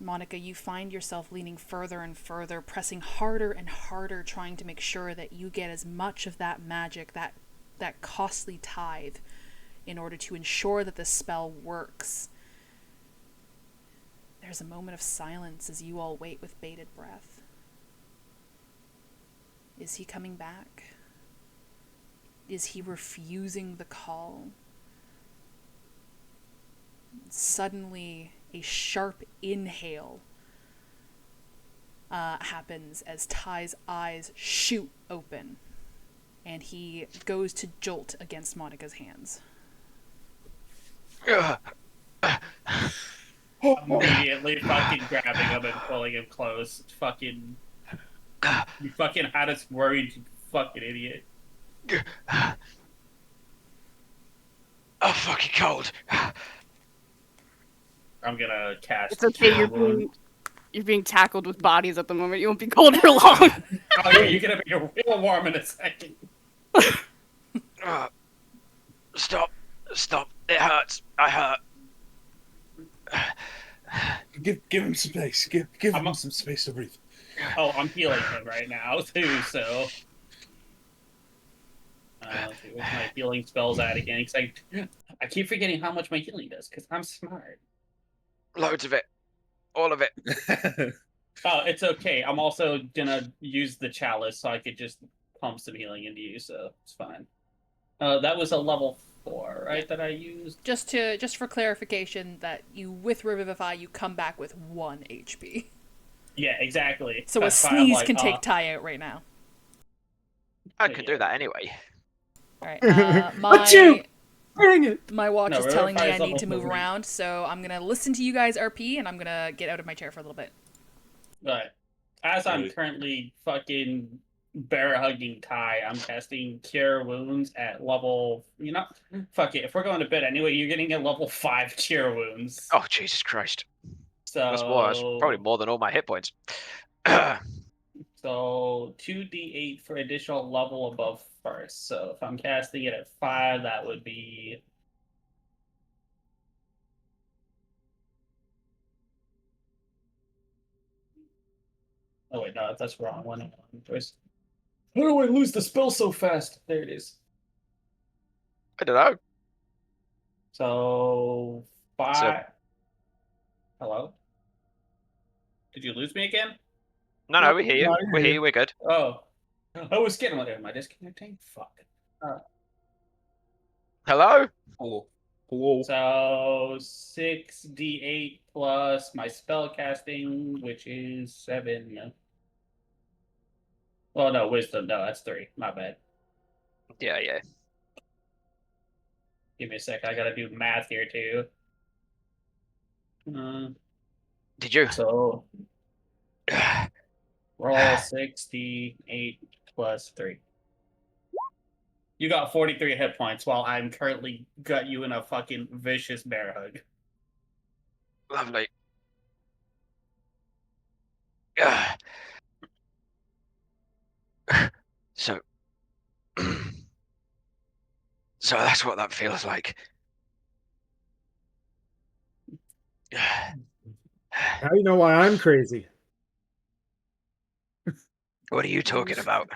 Monica, you find yourself leaning further and further, pressing harder and harder, trying to make sure that you get as much of that magic, that costly tithe, in order to ensure that the spell works. There's a moment of silence as you all wait with bated breath. Is he coming back? Is he refusing the call? Suddenly, a sharp inhale happens as Ty's eyes shoot open, and he goes to jolt against Monica's hands. Immediately fucking grabbing him and pulling him close. Fucking. You fucking had us worried, you fucking idiot. I'm fucking cold. I'm gonna cast. It's okay, Cure you're being tackled with bodies at the moment. You won't be cold for long. Oh yeah, you're gonna be real warm in a second. Stop. It hurts. I hurt. Give him some space. Give him some space to breathe. Oh, I'm healing him right now too, so. Let's see, what's my healing spells at again? Because I keep forgetting how much my healing does, because I'm smart. Loads of it. All of it. Oh, it's okay. I'm also gonna use the chalice so I could just pump some healing into you, so it's fine. That was a level 4, right? Yeah. That I used. Just for clarification, that you with Revivify you come back with 1 HP. Yeah, exactly. So That's a why I'm sneeze like, can take Ty out right now. I could do that anyway. All right. Achoo! Dang it! My watch No, is telling me Revivify I is need to level move 3. around, so I'm gonna listen to you guys RP, and I'm gonna get out of my chair for a little bit. But as I'm Really? currently fucking bear hugging Ty, I'm casting Cure Wounds at level. You know, fuck it. If we're going to bed anyway, you're getting a level 5 Cure Wounds. Oh, Jesus Christ. So That's probably more than all my hit points. So 2d8 for additional level above first. So if I'm casting it at 5, that would be. Oh wait, no, that's wrong. One. How do I lose the spell so fast? There it is. I don't know. So 5. So- Hello? Did you lose me again? No, No, we hear you. no, We hear you. We're good. Oh. I was getting like, am I disconnecting? Fuck. Hello? Hello. Hello. So 6d8 plus my spell casting, which is 7. Well, no, wisdom. No, that's 3. My bad. Yeah, yeah. Give me a sec. I gotta do math here too. Did you? So roll 68 plus 3. You got 43 hit points while I'm currently got you in a fucking vicious bear hug. Lovely. So, so that's what that feels like. Now you know why I'm crazy. What are you talking about?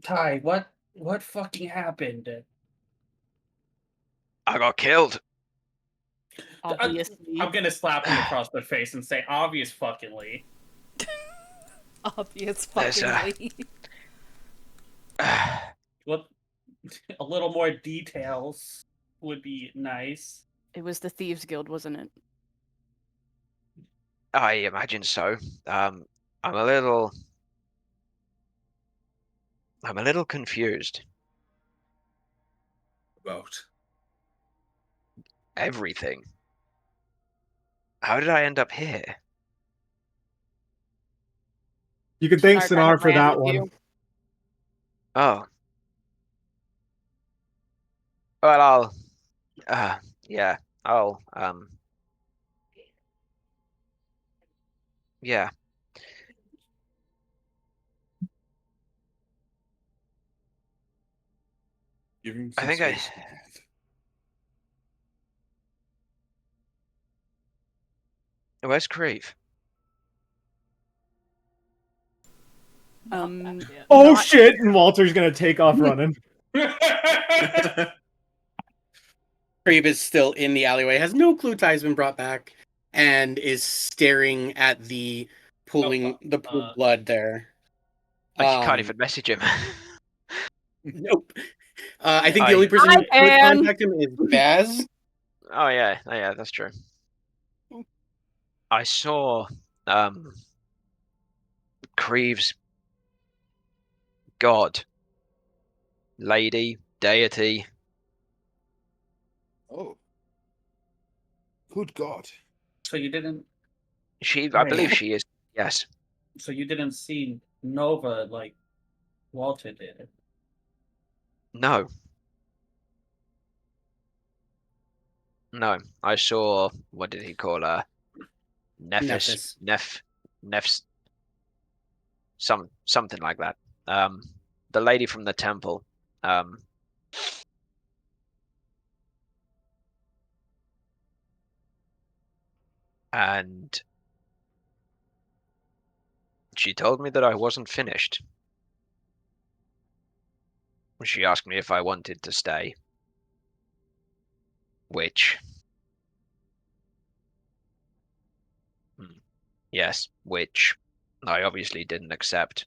Ty, what fucking happened? I got killed. Obviously. I'm gonna slap him across the face and say, obvious fuckingly. Obvious There's, fucking What? A little more details would be nice. It was the Thieves Guild, wasn't it? I imagine so. I'm a little confused. About. Everything. How did I end up here? You can thank Sinar kind Sinar of for ran that with one. you. Oh. Well, I'll. Yeah. I'll. Yeah. Give him I some think I. space to breathe. Where's Creve? Oh Not- shit! And Walter's gonna take off running. Crave is still in the alleyway, has no clue Ty's been brought back, and is staring at the pooled blood there. I can't even message him. Nope. I think the only I person who could can. contact him is Baz. Oh yeah, that's true. I saw Creeve's god, lady, deity. Oh. Good God. So you didn't. I believe Right. she is. Yes. So you didn't see Nova like Walter did. No. No. I saw. What did he call her? Nephis. Nefs. Something like that. The lady from the temple. And she told me that I wasn't finished. She asked me if I wanted to stay. Which. Yes, which I obviously didn't accept.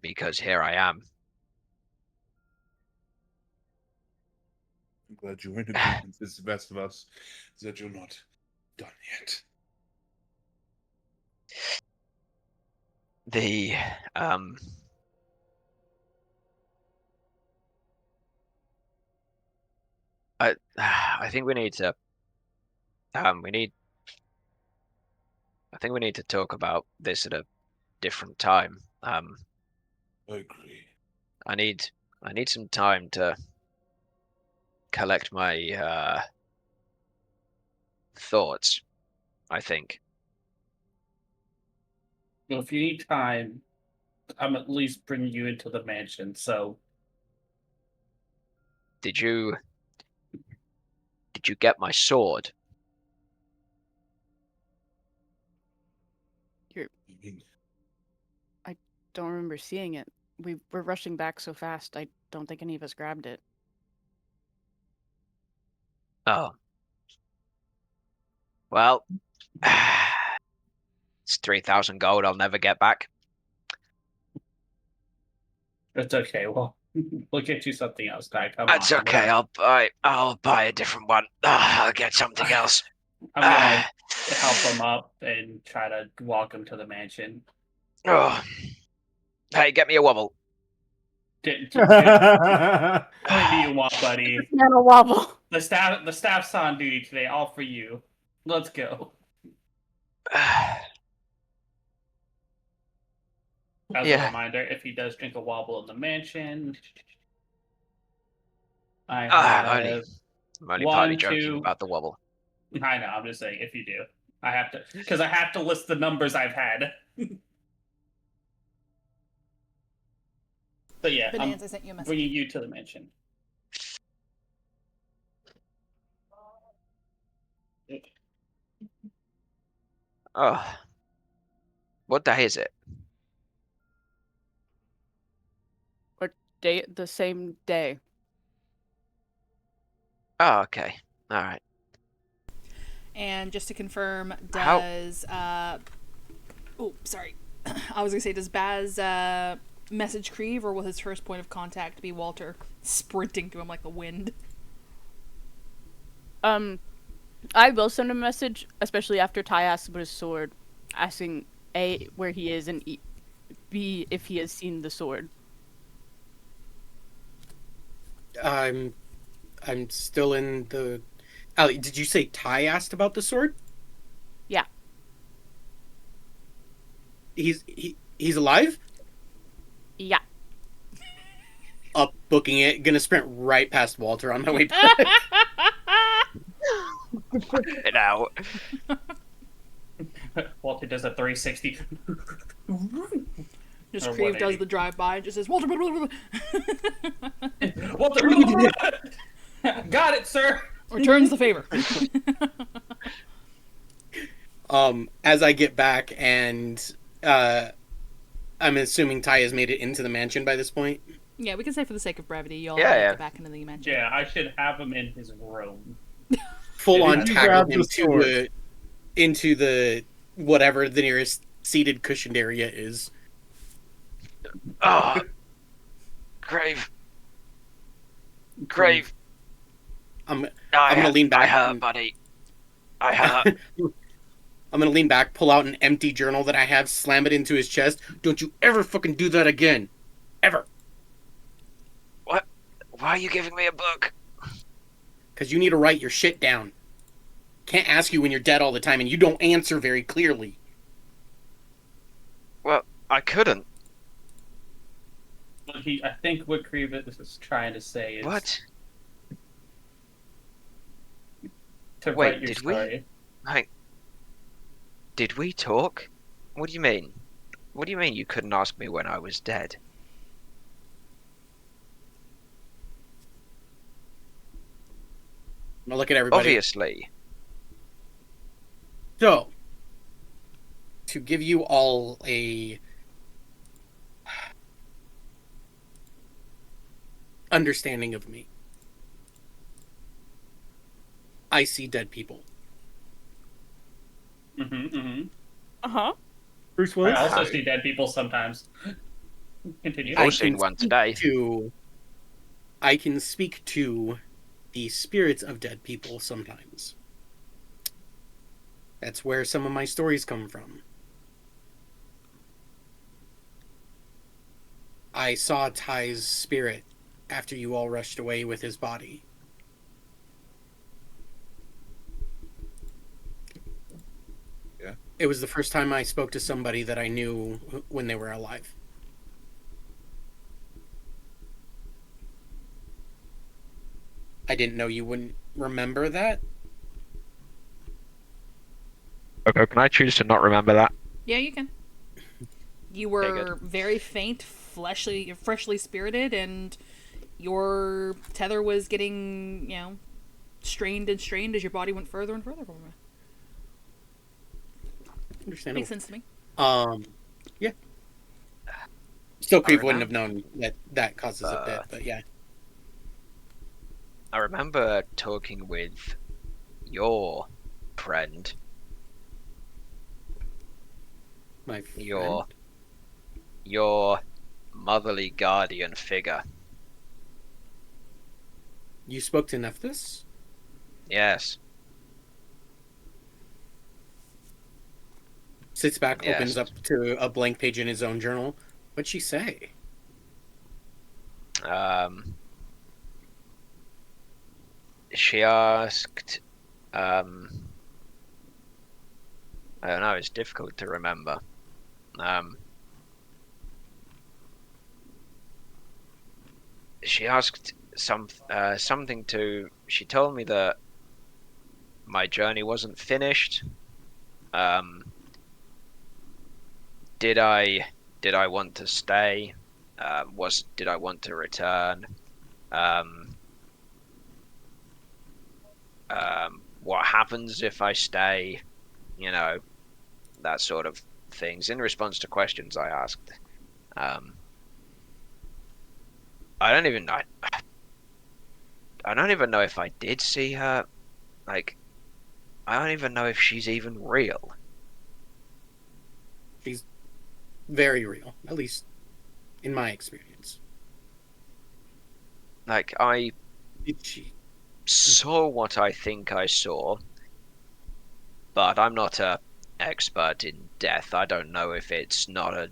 Because here I am. I'm glad you're in agreement. It's the best of us that you're not done yet. The I think we need to I think we need to talk about this at a different time. I agree. I need some time to collect my thoughts, I think. Well, if you need time, I'm at least bringing you into the mansion. So Did you get my sword? Don't remember seeing it. We were rushing back so fast, I don't think any of us grabbed it. Oh. Well, it's 3,000 gold I'll never get back. It's okay. Well, we'll get you something else, Ty. Come That's on. okay. I'll buy a different one. I'll get something else. I'm gonna help him up and try to walk him to the mansion. Oh. Hey, get me a wobble. What do you want, buddy? Nano wobble. The staff's on duty today. All for you. Let's go. As a reminder, if he does drink a wobble in the mansion, I have I'm only one, partly joking two- about the wobble. I know. I'm just saying if you do, I have to because I have to list the numbers I've had. But yeah, Bananas, I sent you a message. bringing you to the mansion. Oh. What day is it? The same day. Oh, okay. All right. And just to confirm, How- does oh, sorry. I was gonna say, does Baz message Creve, or will his first point of contact be Walter sprinting to him like the wind? I will send a message, especially after Ty asks about his sword, asking A, where he is, and B, if he has seen the sword. I'm still in the. Ali, did you say Ty asked about the sword? Yeah. He's alive? Yeah. Up booking it, gonna sprint right past Walter on my way back. It out. Walter does a 360. Just Or Creve does 180. the drive-by and just says, Walter, blah, blah, blah, Walter, got it, sir. returns the favor. As I get back, and I'm assuming Ty has made it into the mansion by this point. Yeah, we can say for the sake of brevity, y'all Yeah. get back into the mansion. Yeah, I should have him in his room. Full on Did you tackle grab him the sword? into the whatever the nearest seated cushioned area is. Oh. Crave. I'm gonna lean back I hurt, and- buddy. I hurt. I'm gonna lean back, pull out an empty journal that I have, slam it into his chest. Don't you ever fucking do that again. Ever. What? Why are you giving me a book? Because you need to write your shit down. Can't ask you when you're dead all the time, and you don't answer very clearly. Well, I couldn't. I think what Grievous is trying to say is What? to Wait, write your did we? story. Did we talk? What do you mean? What do you mean you couldn't ask me when I was dead? I'm gonna look at everybody. Obviously. So, to give you all a understanding of me, I see dead people. Uh-huh. Bruce I Willis? also see dead people sometimes. Continue. I've I seen can one speak today. I can speak to the spirits of dead people sometimes. That's where some of my stories come from. I saw Ty's spirit after you all rushed away with his body. Yeah. It was the first time I spoke to somebody that I knew when they were alive. I didn't know you wouldn't remember that. Okay, can I choose to not remember that? Yeah, you can. You Okay, were very faint, freshly spirited, and your tether was getting, strained and strained as your body went further and further from it. Understandable. Makes sense to me. Yeah. Still, Creve Fair wouldn't have known that causes a bit, but yeah. I remember talking with your friend. My friend. Your motherly guardian figure. You spoke to Nephthys? Yes. Sits back, Yes. opens up to a blank page in his own journal. What'd she say? She asked, I don't know, it's difficult to remember. She asked something to. She told me that my journey wasn't finished. Did I want to stay? Did I want to return? What happens if I stay? You know, that sort of things in response to questions I asked. I don't even know. I don't even know if I did see her. Like, I don't even know if she's even real. She's very real, at least in my experience. Like, I Did she? saw what I think I saw, but I'm not a expert in death. I don't know if it's not a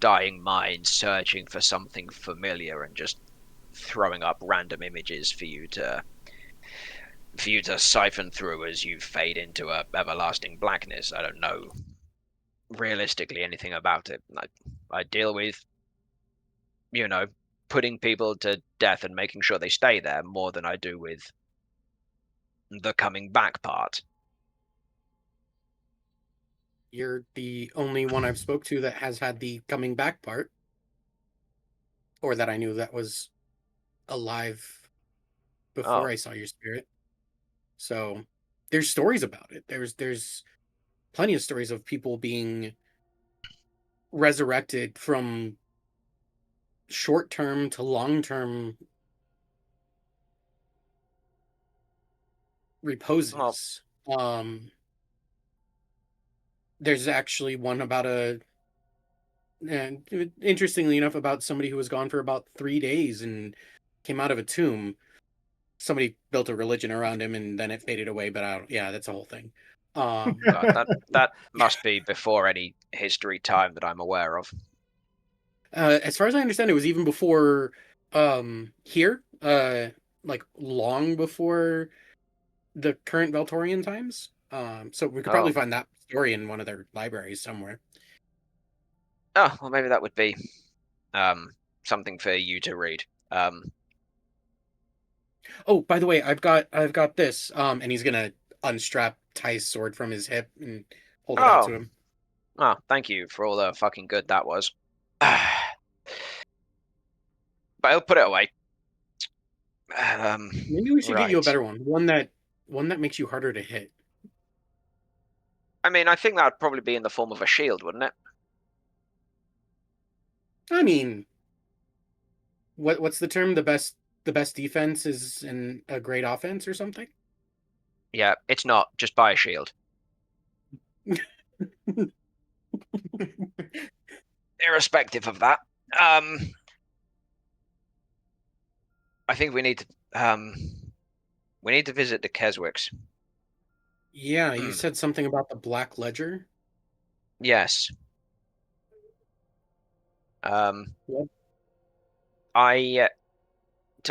dying mind searching for something familiar and just throwing up random images for you to siphon through as you fade into a everlasting blackness. I don't know realistically anything about it. I deal with, you know, putting people to death and making sure they stay there more than I do with the coming back part. You're the only one I've spoke to that has had the coming back part, or that I knew that was alive before Oh, I saw your spirit. So there's stories about it. There's plenty of stories of people being resurrected from short term to long term well, reposes. There's actually one about and interestingly enough, about somebody who was gone for about 3 days and came out of a tomb. Somebody built a religion around him, and then it faded away. But I don't, yeah, that's a whole thing. God, that must be before any history time that I'm aware of. As far as I understand, it was even before here, like long before the current Veltorian times. So we could probably Oh, find that story in one of their libraries somewhere. oh, well, maybe that would be something for you to read. Oh, by the way, I've got this. And he's gonna unstrap Ty's sword from his hip and hold it out Oh, to him. oh, thank you for all the fucking good that was. But I'll put it away. Maybe we should get you a Right. better one. One that makes you harder to hit. I mean, I think that would probably be in the form of a shield, wouldn't it? I mean, what's the term? The best defense is a great offense or something. Yeah, it's not. Just buy a shield. Irrespective of that, I think we need to visit the Keswicks. Yeah, you Hmm. said something about the Black Ledger. Yes. What? I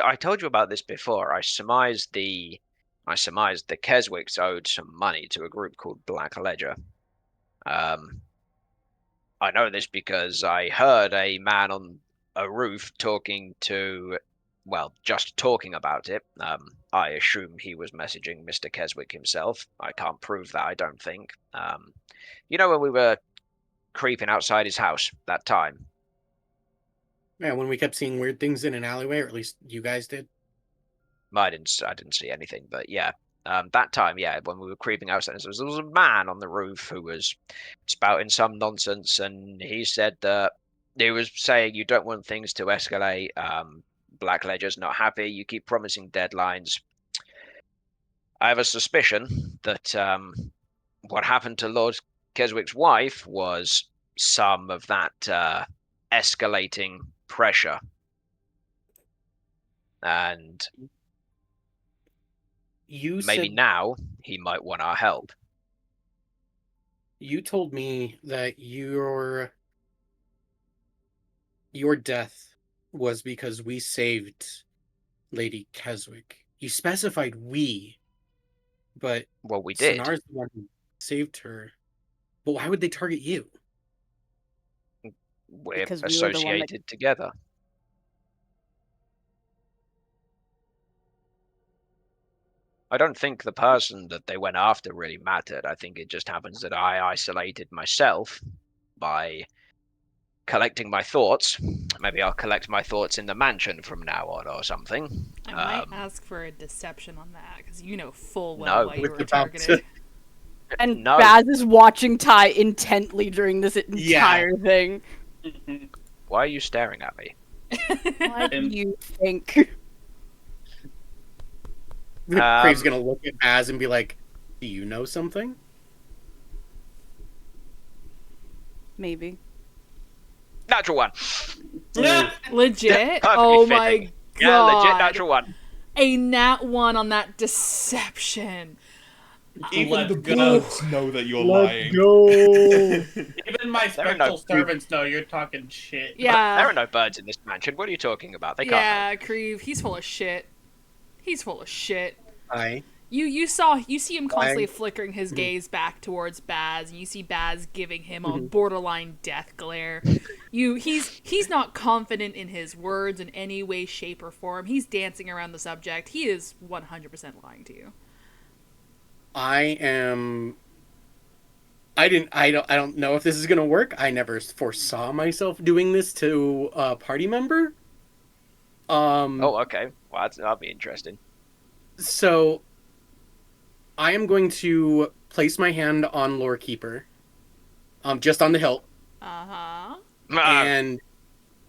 I told you about this before. I surmised the Keswicks owed some money to a group called Black Ledger. Um, I know this because I heard a man on a roof just talking about it. I assume he was messaging Mr. Keswick himself. I can't prove that, I don't think. You know when we were creeping outside his house that time? Yeah, when we kept seeing weird things in an alleyway, or at least you guys did. I didn't see anything, but yeah. That time, yeah, when we were creeping outside, there was a man on the roof who was spouting some nonsense, and he said that he was saying you don't want things to escalate. Black Ledger's not happy. You keep promising deadlines. I have a suspicion that what happened to Lord Keswick's wife was some of that escalating pressure. And You maybe said now he might want our help. you told me that your death was because we saved Lady Keswick. You specified we, but Well, we did. Sonar's the one who saved her. But why would they target you? We're Because we were the one that- associated together. I don't think the person that they went after really mattered. I think it just happens that I isolated myself by collecting my thoughts. Maybe I'll collect my thoughts in the mansion from now on or something. I might ask for a deception on that, because you know full well No. why you With were the top targeted. And No. Baz is watching Ty intently during this entire thing. Why are you staring at me? What do you think? Crave's gonna look at Baz and be like, "Do you know something?" Maybe. Natural one. Legit? Perfectly Oh fitting. my god. Yeah, legit natural one. A nat 1 on that deception. Even Let's the go. birds know that you're Let's lying. go. Even my There are spectral no- servants know you're talking shit. Yeah. There are no birds in this mansion. What are you talking about? They can't. Yeah, Creve, he's full of shit. He's full of shit. I You see him constantly flickering his gaze back towards Baz, and you see Baz giving him a borderline death glare. He's not confident in his words in any way, shape, or form. He's dancing around the subject. He is 100% lying to you. I don't know if this is gonna work. I never foresaw myself doing this to a party member. Oh, okay. Well, that'll be interesting. So I am going to place my hand on Lorekeeper, just on the hilt, Uh-huh. and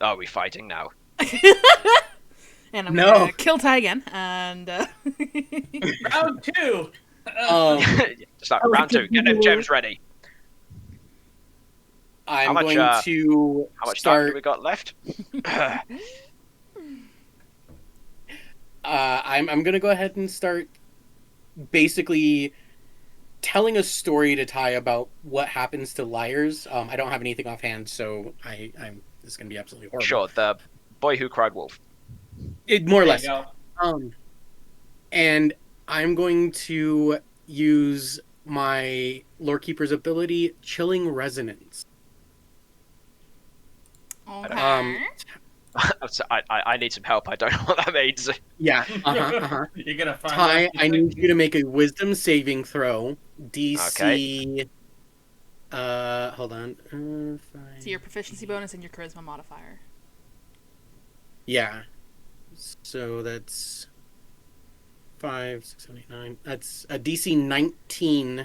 Are we fighting now? And I'm No. gonna kill Ty again, and Round 2. Just like round 2. Get them gems ready. I'm much, going to How much time do start. we got left? I'm gonna go ahead and start basically telling a story to Ty about what happens to liars. I don't have anything offhand, so I'm this is gonna be absolutely horrible. Sure, the boy who cried wolf. More or There less. you go. And I'm going to use my Lorekeeper's ability, Chilling Resonance. okay. I need some help. I don't know what that means. Yeah. You're gonna find Ty, out. I need you to make a Wisdom saving throw. DC. Hold on. So your proficiency bonus and your charisma modifier. Yeah. So that's 5, 6, 7, 8, 9. That's a DC 19.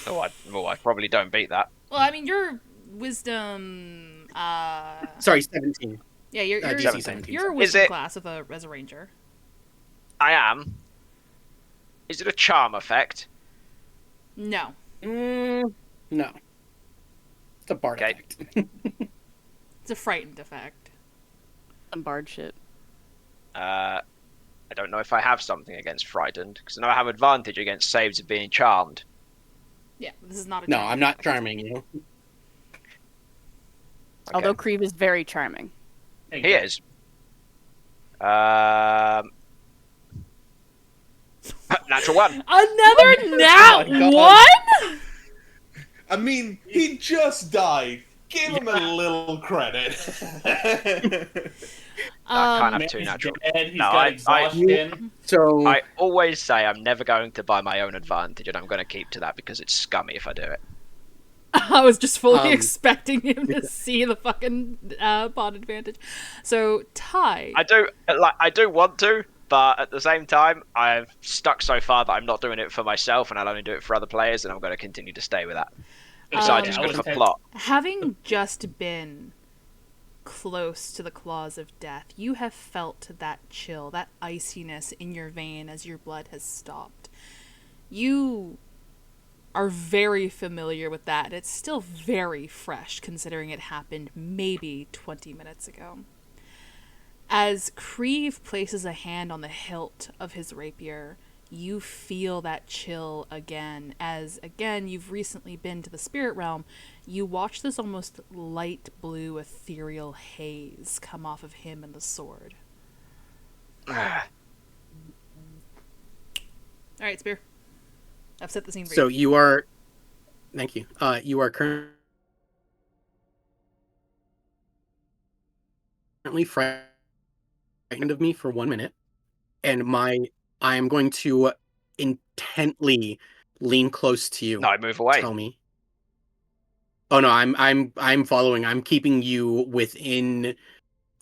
Oh, I probably don't beat that. Well, I mean, your wisdom. Sorry, 17. Yeah, you're DC 17. you're a Is wisdom it- class as a ranger. I am. Is it a charm effect? No. No. It's a bard Okay. effect. It's a frightened effect. Some bard shit. I don't know if I have something against frightened, because I know I have advantage against saves of being charmed. Yeah, this is not a No, charm I'm not effect. charming you. Okay. Although Creve is very charming. Hey, He is. Natural 1. Another nat God. 1? I mean, he just died. Give him a little credit. I can't Um, have 2 natural. Dead. He's No, got exhaustion. So I always say I'm never going to buy my own advantage, and I'm going to keep to that because it's scummy if I do it. I was just fully Um, expecting him to see the fucking pod advantage. So, Ty. I do want to, but at the same time, I've stuck so far that I'm not doing it for myself, and I'll only do it for other players, and I'm going to continue to stay with that. Besides, it's I good was for plot. Having just been close to the claws of death, you have felt that chill, that iciness in your vein as your blood has stopped. You are very familiar with that. It's still very fresh considering it happened maybe 20 minutes ago. As Creve places a hand on the hilt of his rapier, you feel that chill again, as again you've recently been to the spirit realm. You watch this almost light blue ethereal haze come off of him and the sword. Alright, Spear. I've set the scene for So you. you are, thank you. You are currently frightened of me for 1 minute, and I am going to intently lean close to you. No, I move away. Tell me. Oh no, I'm following. I'm keeping you within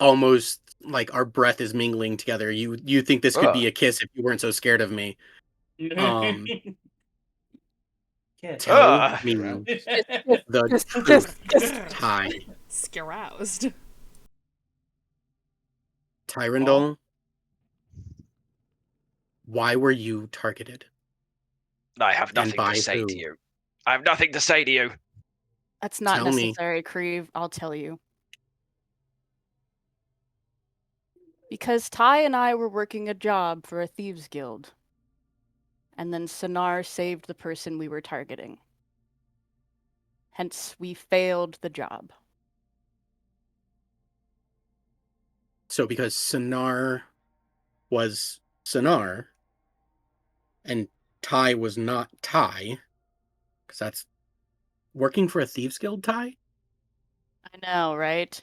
almost like our breath is mingling together. You think this could be a kiss if you weren't so scared of me. Um, tell Ugh. me the Just, truth, just. Ty. Scaroused. Tyrandol, why were you targeted? I have And nothing to by say who? to you. I have nothing to say to you. That's not Tell me. necessary, Creve. I'll tell you. Because Ty and I were working a job for a thieves guild. And then Sonar saved the person we were targeting. Hence, we failed the job. So because Sonar was Sonar, and Ty was not Ty, because that's working for a thieves guild, Ty? I know, right?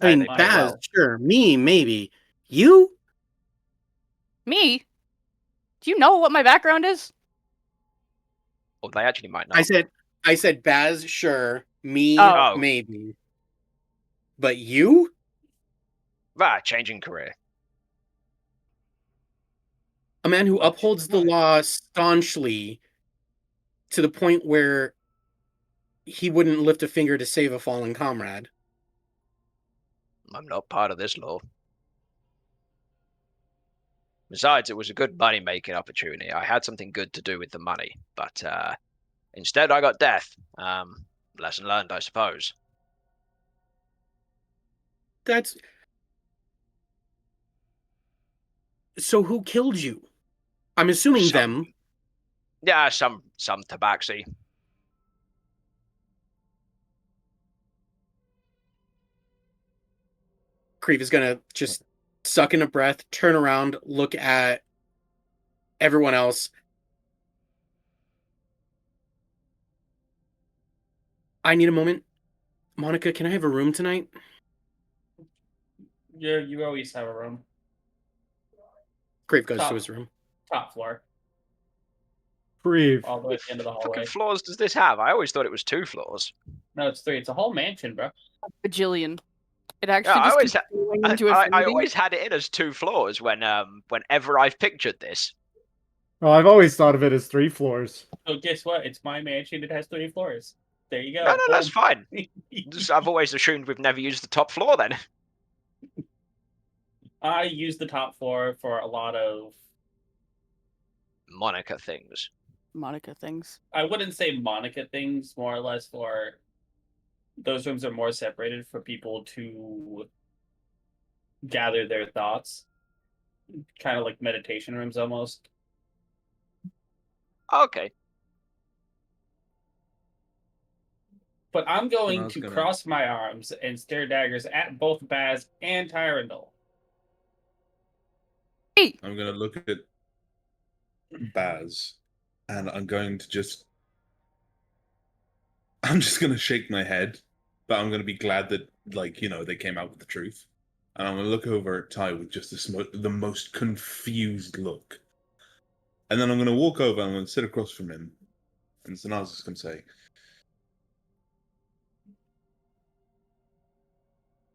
I mean, They pay Baz, well. sure. Me, maybe. You? Me? Do you know what my background is? Well, they actually might not. I said Baz, sure. Me, Oh. maybe. But you? Changing career. A man who upholds the law staunchly to the point where he wouldn't lift a finger to save a fallen comrade. I'm not part of this law. Besides, it was a good money-making opportunity. I had something good to do with the money, but instead I got death. Lesson learned, I suppose. That's... So who killed you? I'm assuming them. Yeah, some tabaxi. Creve is gonna just suck in a breath, turn around, look at everyone else. I need a moment. Monica, can I have a room tonight? Yeah, you always have a room. Crave goes to his room. Top floor. Creve. All the way at the end of the What fucking hallway. floors does this have? I always thought it was 2 floors. No, it's 3. It's a whole mansion, bro. Bajillion. It Yeah, actually just keeps going into I infinity. always had it in as 2 floors whenever I've pictured this. Well, I've always thought of it as 3 floors. So guess what? It's my mansion. It has 3 floors. There you go. No, that's Boom. fine. I've always assumed we've never used the top floor then. I use the top floor for a lot of... Monica things. Monica things. I wouldn't say Monica things, more or less for... Those rooms are more separated for people to gather their thoughts. Kind of like meditation rooms almost. Okay. But I'm going I was to gonna- cross my arms and stare daggers at both Baz and Tyrandol. I'm gonna look at Baz, and I'm just gonna shake my head, but I'm gonna be glad that, like, they came out with the truth. And I'm gonna look over at Ty with just the most confused look. And then I'm gonna walk over and I'm gonna sit across from him. And Sanaz is gonna say,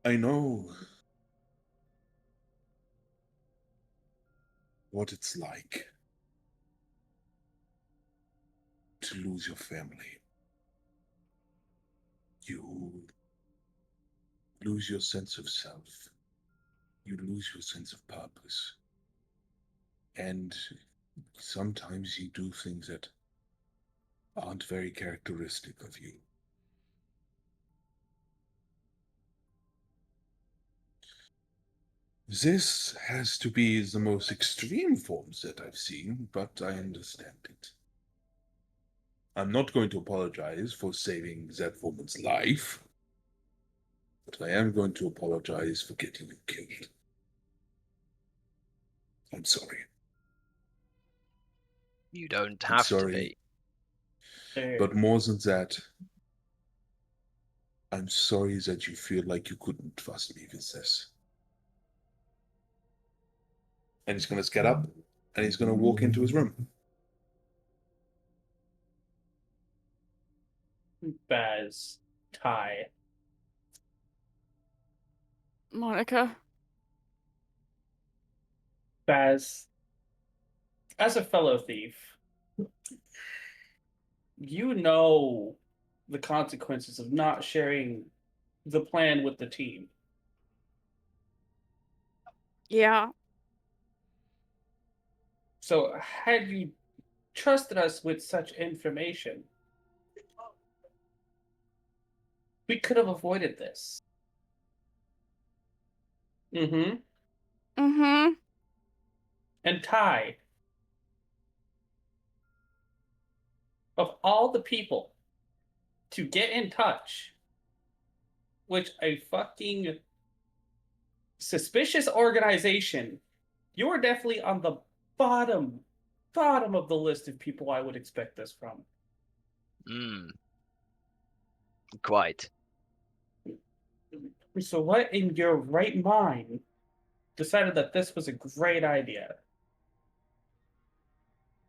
I know what it's like to lose your family. You lose your sense of self. You lose your sense of purpose. And Sometimes you do things that aren't very characteristic of you. This has to be the most extreme forms that I've seen, but I understand it. I'm not going to apologize for saving that woman's life, but I am going to apologize for getting you killed. I'm sorry. You don't I'm have to sorry. be. But more than that, I'm sorry that you feel like you couldn't trust me with this. And he's going to get up and he's going to walk into his room. Baz, Ty. Monica. Baz, as a fellow thief, you know the consequences of not sharing the plan with the team. Yeah. So, had you trusted us with such information, we could have avoided this. Mm-hmm. Mm-hmm. And Ty, of all the people to get in touch with a fucking suspicious organization, you are definitely on the bottom of the list of people I would expect this from. Quite. So what in your right mind decided that this was a great idea?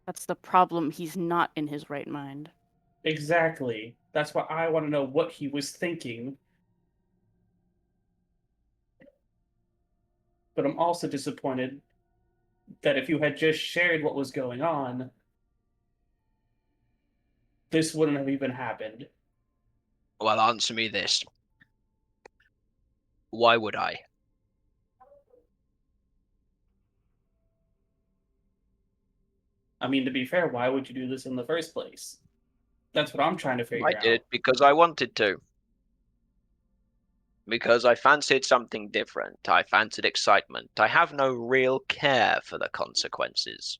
That's the problem. He's not in his right mind. Exactly. That's why I want to know what he was thinking. But I'm also disappointed that if you had just shared what was going on, this wouldn't have even happened. Well, answer me this. Why would I? I mean, to be fair, why would you do this in the first place? That's what I'm trying to I figure did out. it because I wanted to. Because I fancied something different. I fancied excitement. I have no real care for the consequences.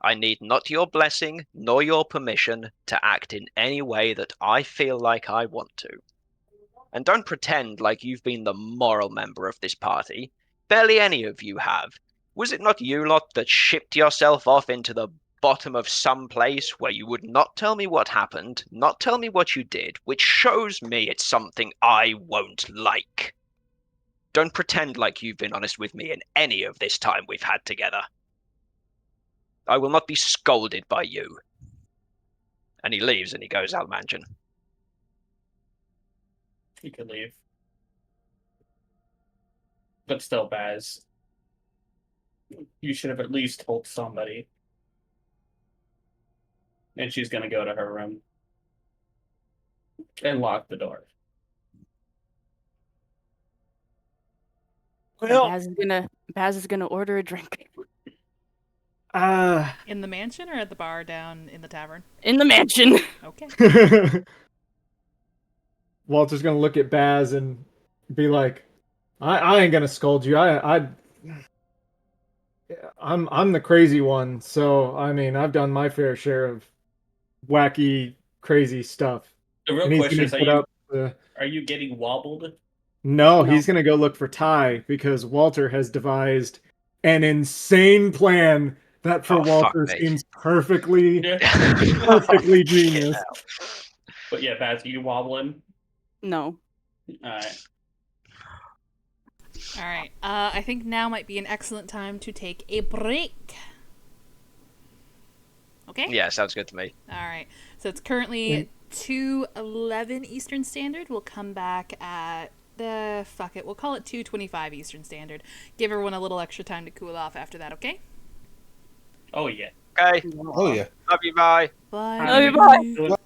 I need not your blessing nor your permission to act in any way that I feel like I want to. And don't pretend like you've been the moral member of this party. Barely any of you have. Was it not you lot that shipped yourself off into the bottom of some place where you would not tell me what happened, not tell me what you did, which shows me it's something I won't like? Don't pretend like you've been honest with me in any of this time we've had together. I will not be scolded by you. And he leaves and he goes out mansion. He could leave. But still, Baz, you should have at least told somebody. And she's going to go to her room and lock the door. Well, Baz is gonna order a drink. In the mansion or at the bar down in the tavern? In the mansion. Okay. Walter's gonna look at Baz and be like, I ain't gonna scold you. I'm the crazy one, so I mean I've done my fair share of wacky, crazy stuff. The real And he's question gonna is, get up. are you getting wobbled? No, No. he's gonna go look for Ty because Walter has devised an insane plan that for Oh, fuck Walter me. seems perfectly Fucking genius. hell. But yeah, Baz, are you wobbling? No. Alright. All right. I think now might be an excellent time to take a break. Okay? Yeah, sounds good to me. All right. So it's currently 2:11 Eastern Standard. We'll come back at fuck it. We'll call it 2:25 Eastern Standard. Give everyone a little extra time to cool off after that, okay? Oh, yeah. Okay. Oh, yeah. Love you, bye. Bye. Love you, bye.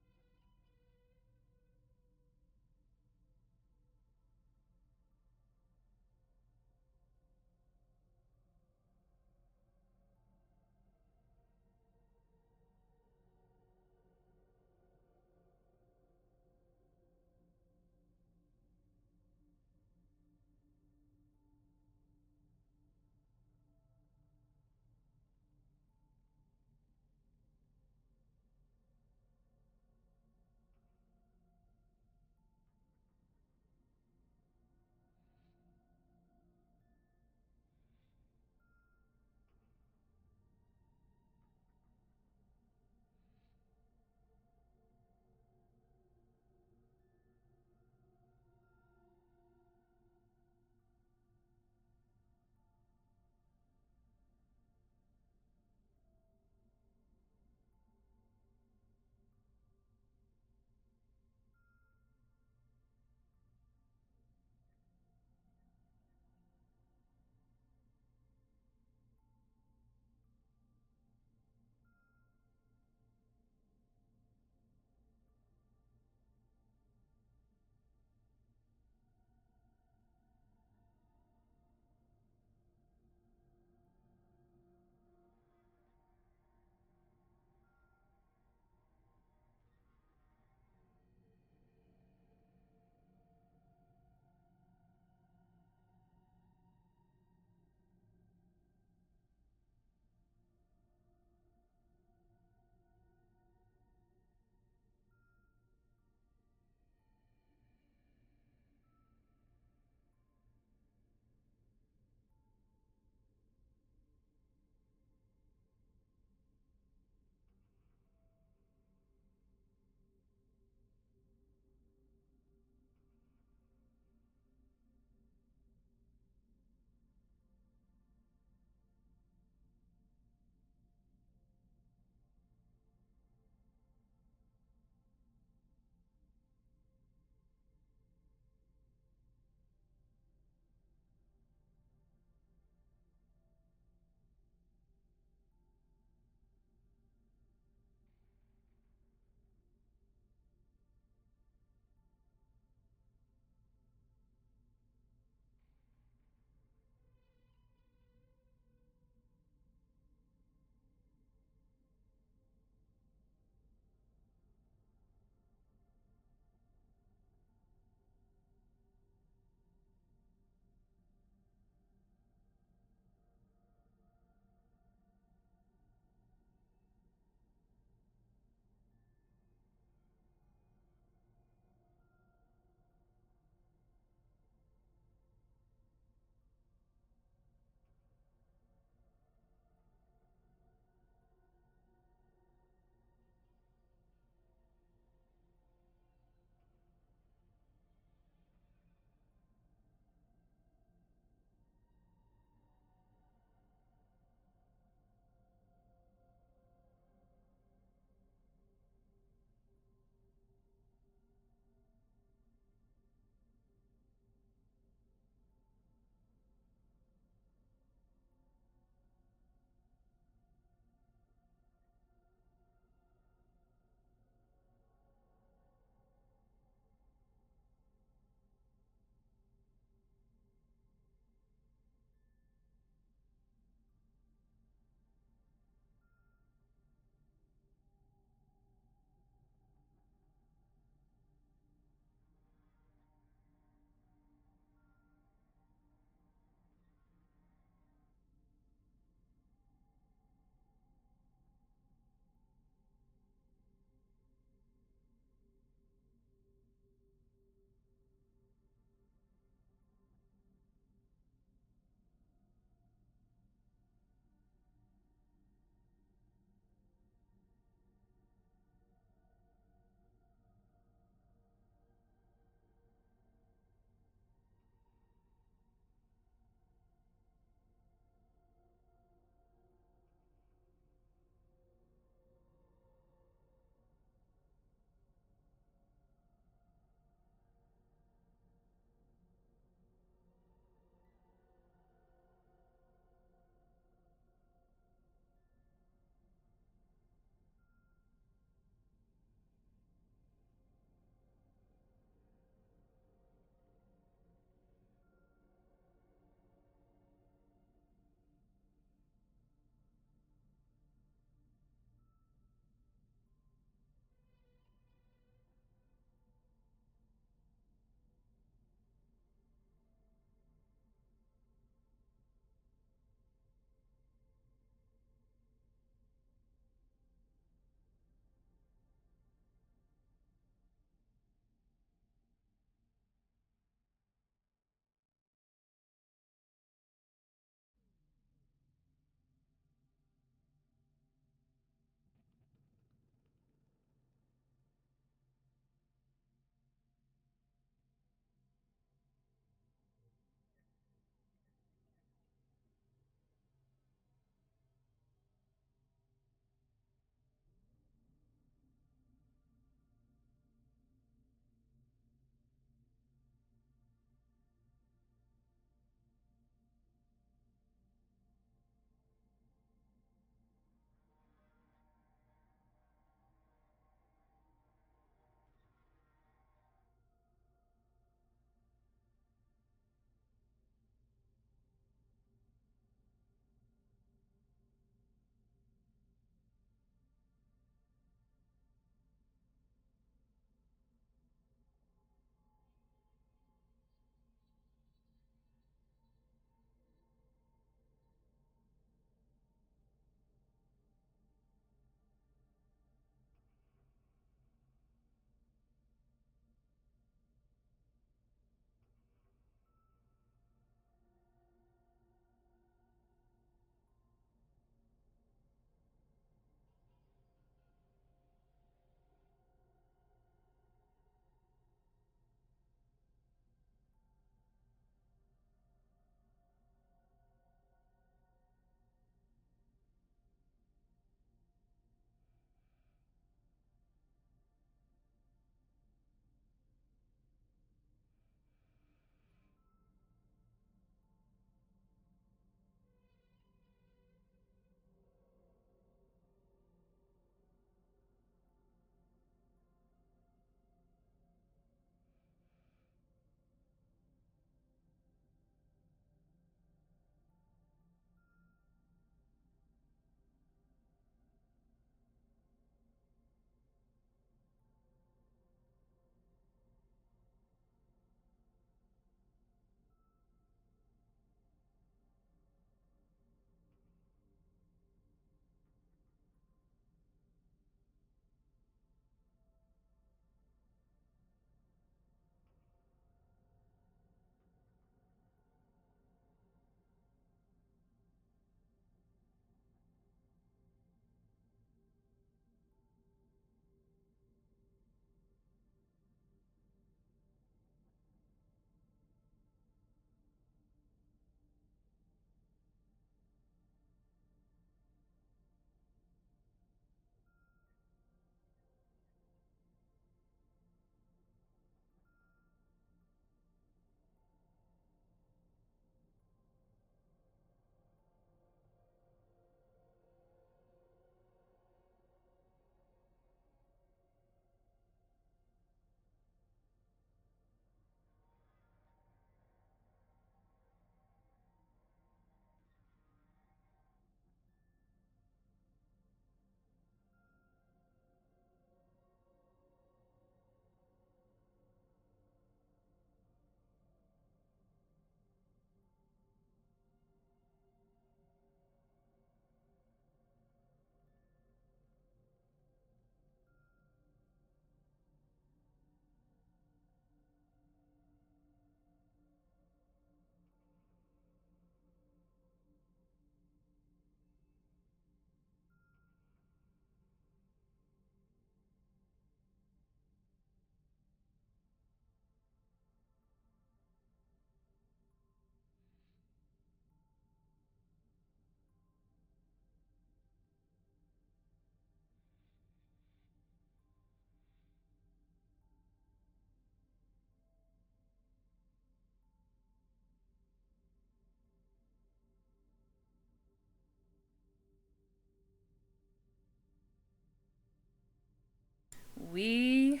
We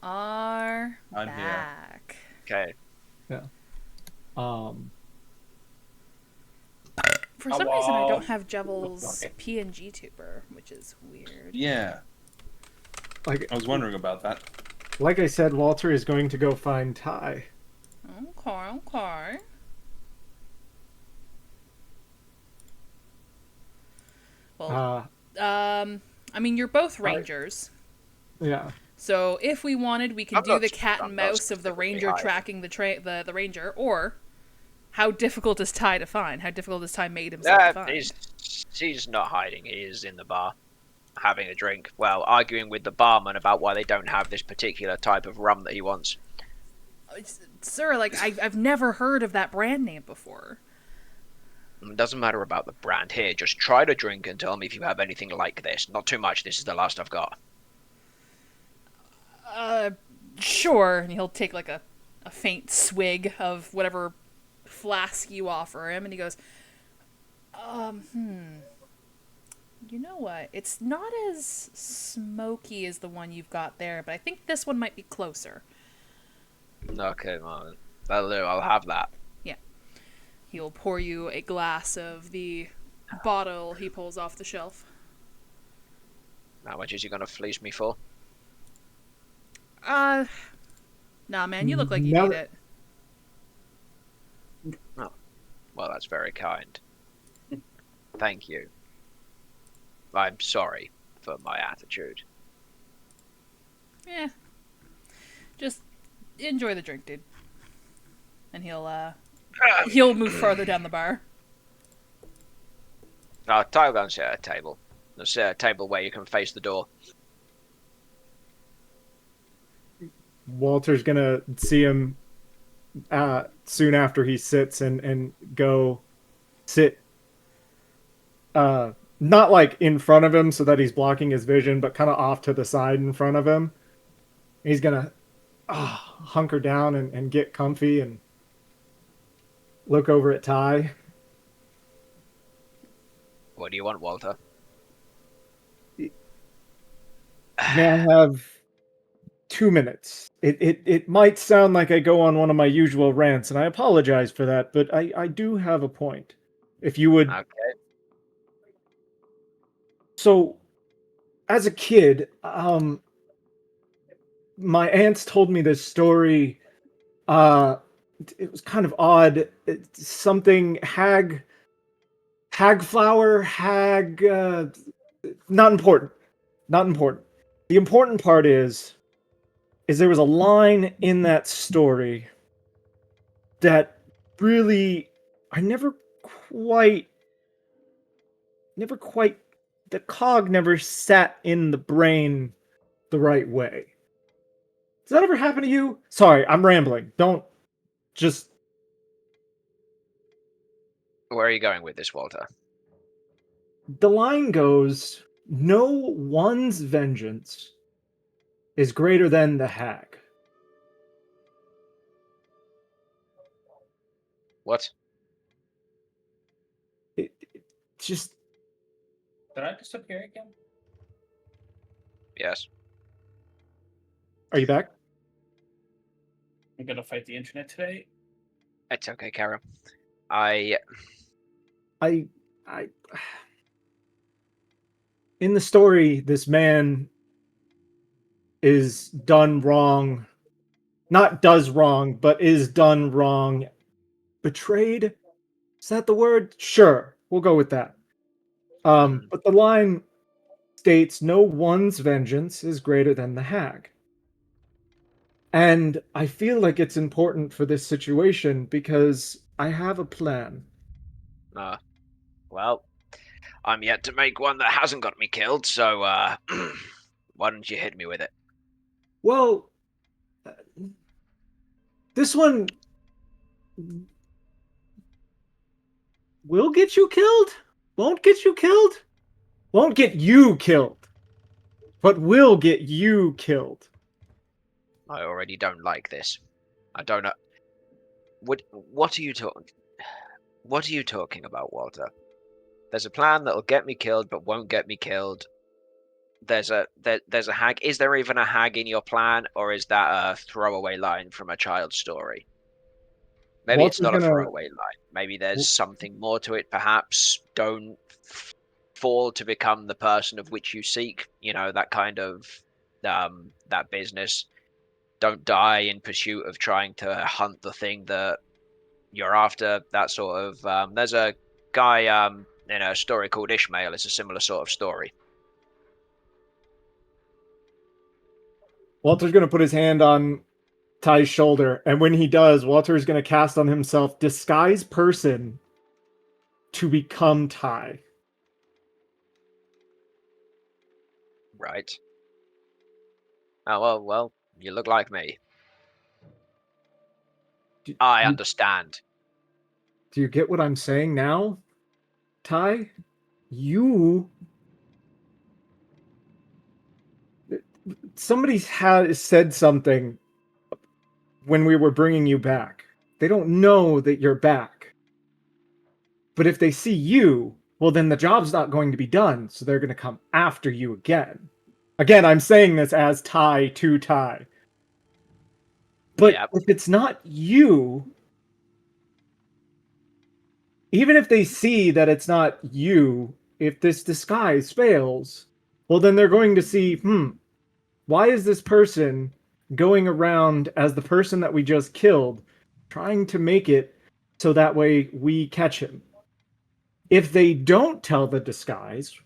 are I'm here. back. Okay. Um, For some reason, I Hello. don't have Jevel's Okay. PNG tuber, which is weird. Yeah, like I was wondering about that. like I said, Walter is going to go find Ty. Okay. Well, I mean, you're both rangers. Yeah. So if we wanted, we can I'm do not- the cat and I'm not mouse of the specifically ranger high. tracking the ranger, or how difficult is Ty to find? How difficult is Ty made himself to find? He's not hiding. He is in the bar, having a drink. Well, arguing with the barman about why they don't have this particular type of rum that he wants. Sir, like I've never heard of that brand name before. It doesn't matter about the brand here. Just try to drink and tell me if you have anything like this. Not too much. This is the last I've got. Sure. And he'll take like a faint swig of whatever flask you offer him, and he goes, You know what? It's not as smoky as the one you've got there, but I think this one might be closer. Okay, man. That'll do. I'll have that. He'll pour you a glass of the bottle he pulls off the shelf. How much is he gonna fleece me for? Nah, man, you look like you Now need that- it. Well, that's very kind. Thank you. I'm sorry for my attitude. Eh. Just enjoy the drink, dude. And he'll move farther down the bar. Tyler, go and sit at a table. There's sit at a table where you can face the door. Walter's gonna see him soon after he sits and go sit not like in front of him so that he's blocking his vision, but kind of off to the side in front of him. He's gonna hunker down and get comfy and look over at Ty. What do you want, Walter? May I have 2 minutes? It might sound like I go on one of my usual rants, and I apologize for that, but I do have a point. If you would. Okay. So, as a kid, my aunts told me this story. It was kind of odd. It's something hag flower, not important. Not important. The important part is there was a line in that story that really I never quite the cog never sat in the brain the right way. Does that ever happen to you? Sorry, I'm rambling. Don't just. Where are you going with this, Walter? The line goes, no one's vengeance is greater than the hag. What? It just. Did I disappear again? Yes. Are you back? I'm gonna fight the internet today. It's okay, Kara. In the story, this man is done wrong. Not does wrong, but is done wrong. Betrayed? Is that the word? Sure, we'll go with that. But the line states, no one's vengeance is greater than the hag. And I feel like it's important for this situation because I have a plan. Well, I'm yet to make one that hasn't got me killed, so, why don't you hit me with it? Well, this one will get you killed, won't get you killed, won't get you killed, but will get you killed. I already don't like this. I don't know. What are you talking? What are you talking about, Walter? There's a plan that'll get me killed, but won't get me killed. there's a hag. Is there even a hag in your plan, or is that a throwaway line from a child's story? Maybe it's Walter's not a gonna. throwaway line. Maybe there's something more to it. Perhaps don't fall to become the person of which you seek. You know, that kind of that business. Don't die in pursuit of trying to hunt the thing that you're after. That sort of. There's a guy in a story called Ishmael. It's a similar sort of story. Walter's gonna put his hand on Ty's shoulder, and when he does, Walter's gonna cast on himself disguise person to become Ty. Right. Oh well. You look like me. I understand. Do you get what I'm saying now, Ty? You. Somebody has said something when we were bringing you back. They don't know that you're back. But if they see you, well, then the job's not going to be done, so they're going to come after you again. Again, I'm saying this as Ty to Ty. But Yep. if it's not you, even if they see that it's not you, if this disguise fails, well, then they're going to see, why is this person going around as the person that we just killed, trying to make it so that way we catch him? If they don't tell the disguise,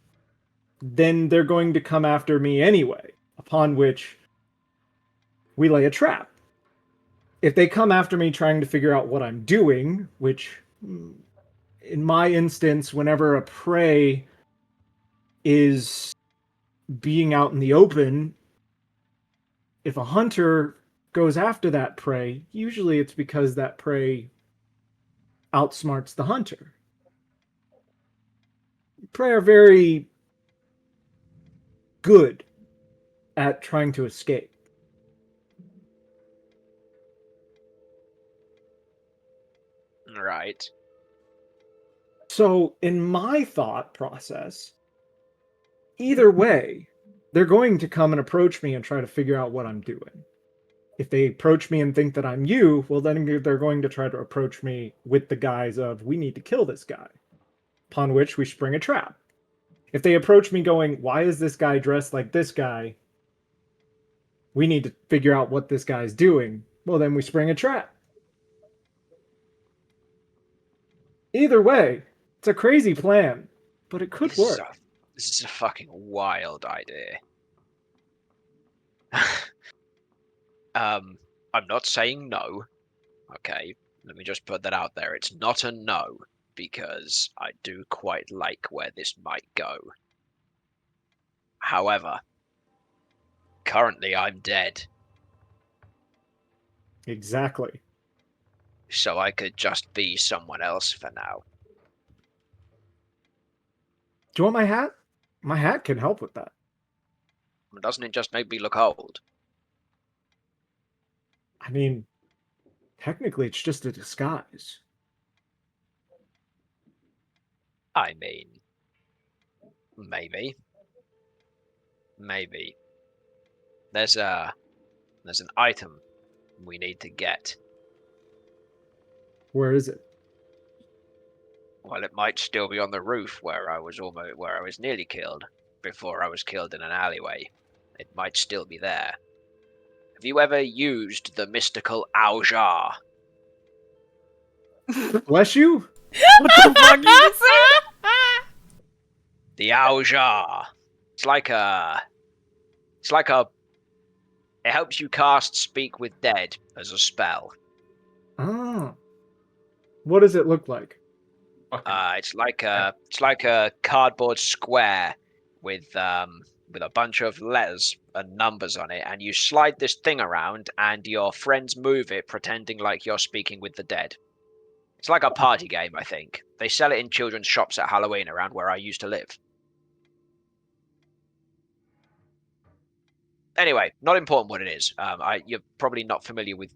then they're going to come after me anyway, upon which we lay a trap. If they come after me trying to figure out what I'm doing, which in my instance, whenever a prey is being out in the open, if a hunter goes after that prey, usually it's because that prey outsmarts the hunter. Prey are very good at trying to escape. Right. So, in my thought process, either way, they're going to come and approach me and try to figure out what I'm doing. If they approach me and think that I'm you, well, then they're going to try to approach me with the guise of, we need to kill this guy, upon which we spring a trap. If they approach me going, why is this guy dressed like this guy? We need to figure out what this guy's doing. Well, then we spring a trap. Either way, it's a crazy plan, but it could work. This is a fucking wild idea. I'm not saying no. Okay, let me just put that out there. It's not a no, because I do quite like where this might go. However, currently I'm dead, Exactly. so I could just be someone else for now. Do you want my hat? My hat can help with that. Doesn't it just make me look old? I mean, technically, it's just a disguise. I mean, maybe. Maybe. There's an item we need to get. Where is it? Well, it might still be on the roof where I was nearly killed before I was killed in an alleyway. It might still be there. Have you ever used the mystical Aujar? Bless you? What the fuck did you say? The Aujar. It helps you cast Speak with Dead as a spell. Ah. What does it look like? It's like a cardboard square with a bunch of letters and numbers on it, and you slide this thing around, and your friends move it, pretending like you're speaking with the dead. It's like a party game, I think. They sell it in children's shops at Halloween around where I used to live. Anyway, not important what it is. You're probably not familiar with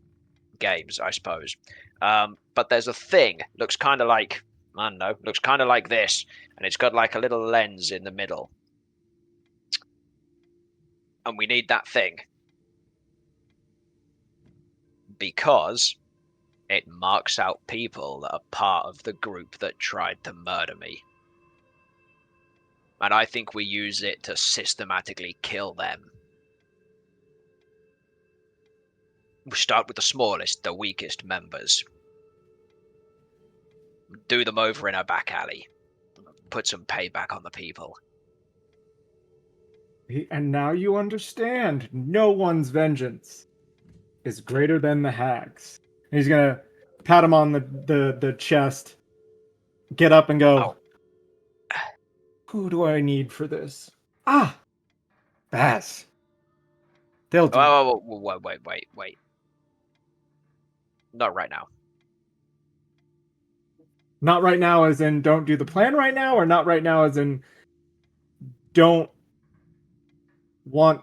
games, I suppose. But there's a thing. Looks kind of like, I don't know, looks kind of like this. And it's got like a little lens in the middle. And we need that thing. Because it marks out people that are part of the group that tried to murder me. And I think we use it to systematically kill them. We start with the smallest, the weakest members. Do them over in a back alley. Put some payback on the people. And now you understand. No one's vengeance is greater than the hag's. And he's gonna pat him on the chest, get up and go, who do I need for this? Ah! Bass. They'll do. Oh, wait. Not right now. Not right now as in don't do the plan right now, or not right now as in don't want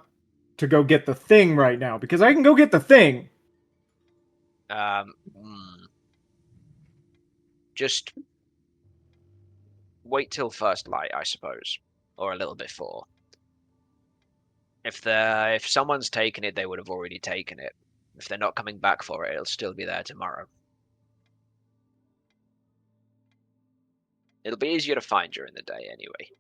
to go get the thing right now, because I can go get the thing. Just wait till first light, I suppose, or a little before. If someone's taken it, they would have already taken it. If they're not coming back for it, it'll still be there tomorrow. It'll be easier to find during the day anyway.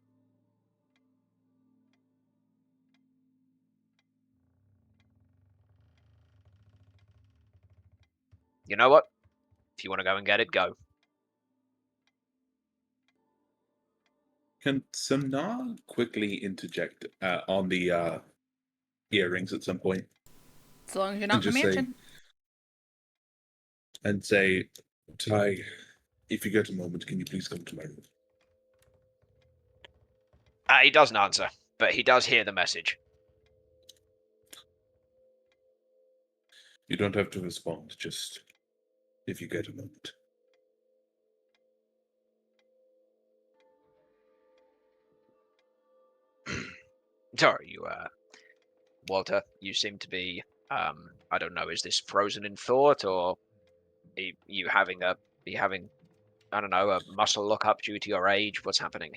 You know what? If you want to go and get it, go. Can Samna quickly interject on the earrings at some point? As long as you're not in the mansion. And say, Ty, if you get a moment, can you please come to my room? He doesn't answer, but he does hear the message. You don't have to respond, just if you get a moment. Sorry, Walter, you seem to be, I don't know, is this frozen in thought, or are you having, I don't know, a muscle look-up due to your age? What's happening?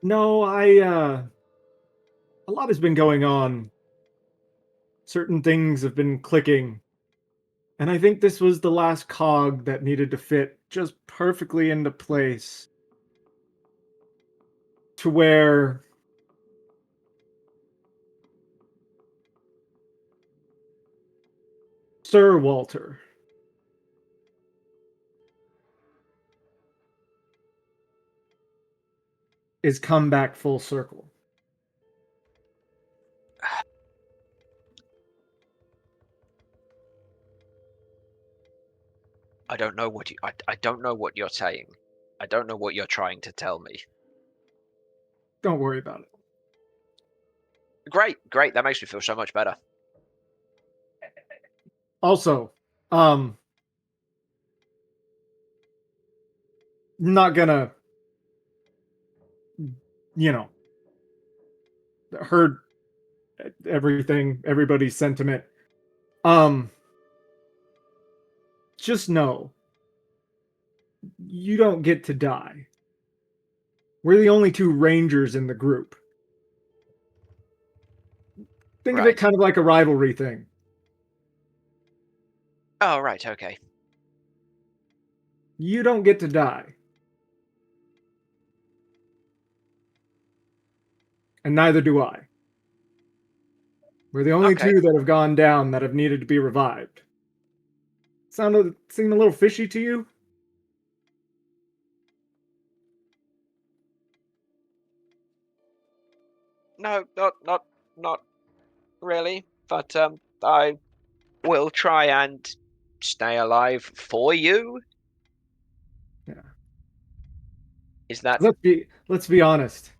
No, a lot has been going on. Certain things have been clicking. And I think this was the last cog that needed to fit just perfectly into place. To where Sir Walter is come back full circle. I don't know what I don't know what you're saying. I don't know what you're trying to tell me. Don't worry about it. Great. That makes me feel so much better. Also, not gonna, hurt everybody's sentiment. Just know, you don't get to die. We're the only two rangers in the group. Think of it kind of like a rivalry thing. Oh, right, okay. You don't get to die. And neither do I. We're the only two that have gone down that have needed to be revived. Seem a little fishy to you? No, not really. But I will try and stay alive for you. Yeah. Is that? Let's be honest.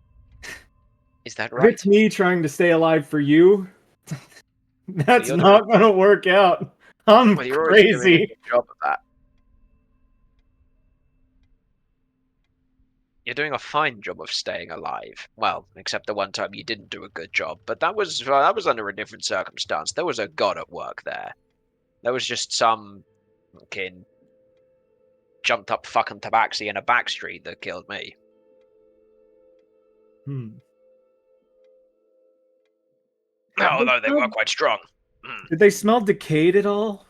Is that right? If it's me trying to stay alive for you, that's not going to work out. I'm you're crazy. Doing a good job of that. You're doing a fine job of staying alive. Well, except the one time you didn't do a good job, but that was under a different circumstance. There was a god at work there. There was just some fucking jumped up fucking tabaxi in a back street that killed me. Although they were quite strong. Did they smell decayed at all?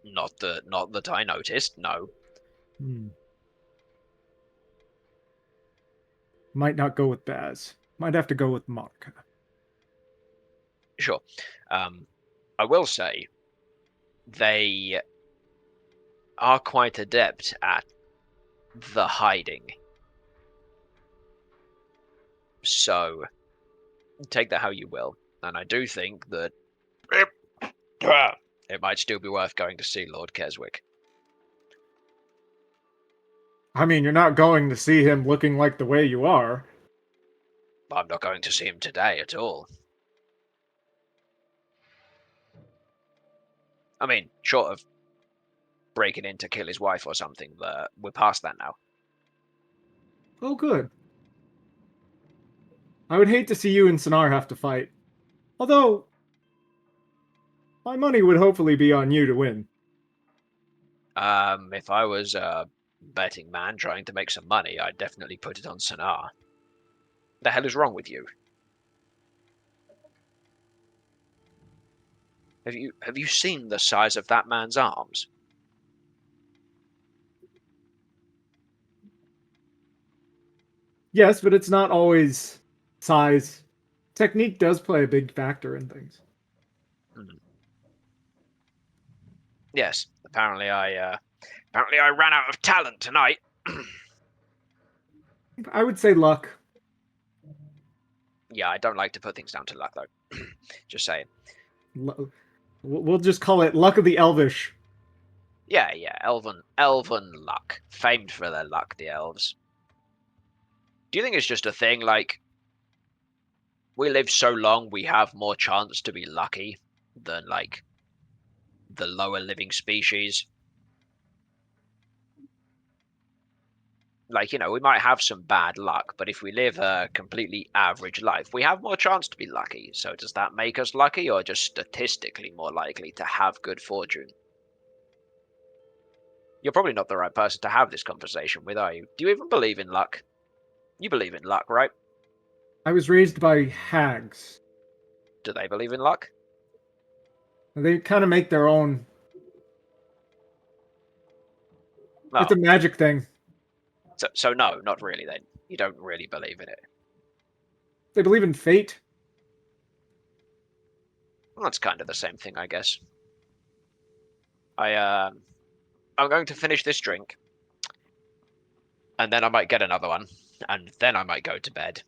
Not that I noticed, no. Might not go with Baz. Might have to go with Mark. Sure. I will say they are quite adept at the hiding. So take that how you will. And I do think that it might still be worth going to see Lord Keswick. I mean, you're not going to see him looking like the way you are. I'm not going to see him today at all. I mean, short of breaking in to kill his wife or something, we're past that now. Oh, good. I would hate to see you and Sonar have to fight. Although, my money would hopefully be on you to win. If I was a betting man trying to make some money, I'd definitely put it on Sonar. The hell is wrong with you? Have you seen the size of that man's arms? Yes, but it's not always size. Technique does play a big factor in things. Yes. Apparently I ran out of talent tonight. I would say luck. Yeah, I don't like to put things down to luck, though. Just saying. We'll just call it luck of the elvish. Yeah, elven luck. Famed for their luck, the elves. Do you think it's just a thing, like, we live so long, we have more chance to be lucky than, like, the lower living species? Like, we might have some bad luck, but if we live a completely average life, we have more chance to be lucky. So does that make us lucky, or just statistically more likely to have good fortune? You're probably not the right person to have this conversation with, are you? Do you even believe in luck? You believe in luck, right? I was raised by hags. Do they believe in luck? They kind of make their own. Oh. It's a magic thing. So no, not really then. You don't really believe in it. They believe in fate. Well, that's kind of the same thing, I guess. I'm going to finish this drink, and then I might get another one, and then I might go to bed.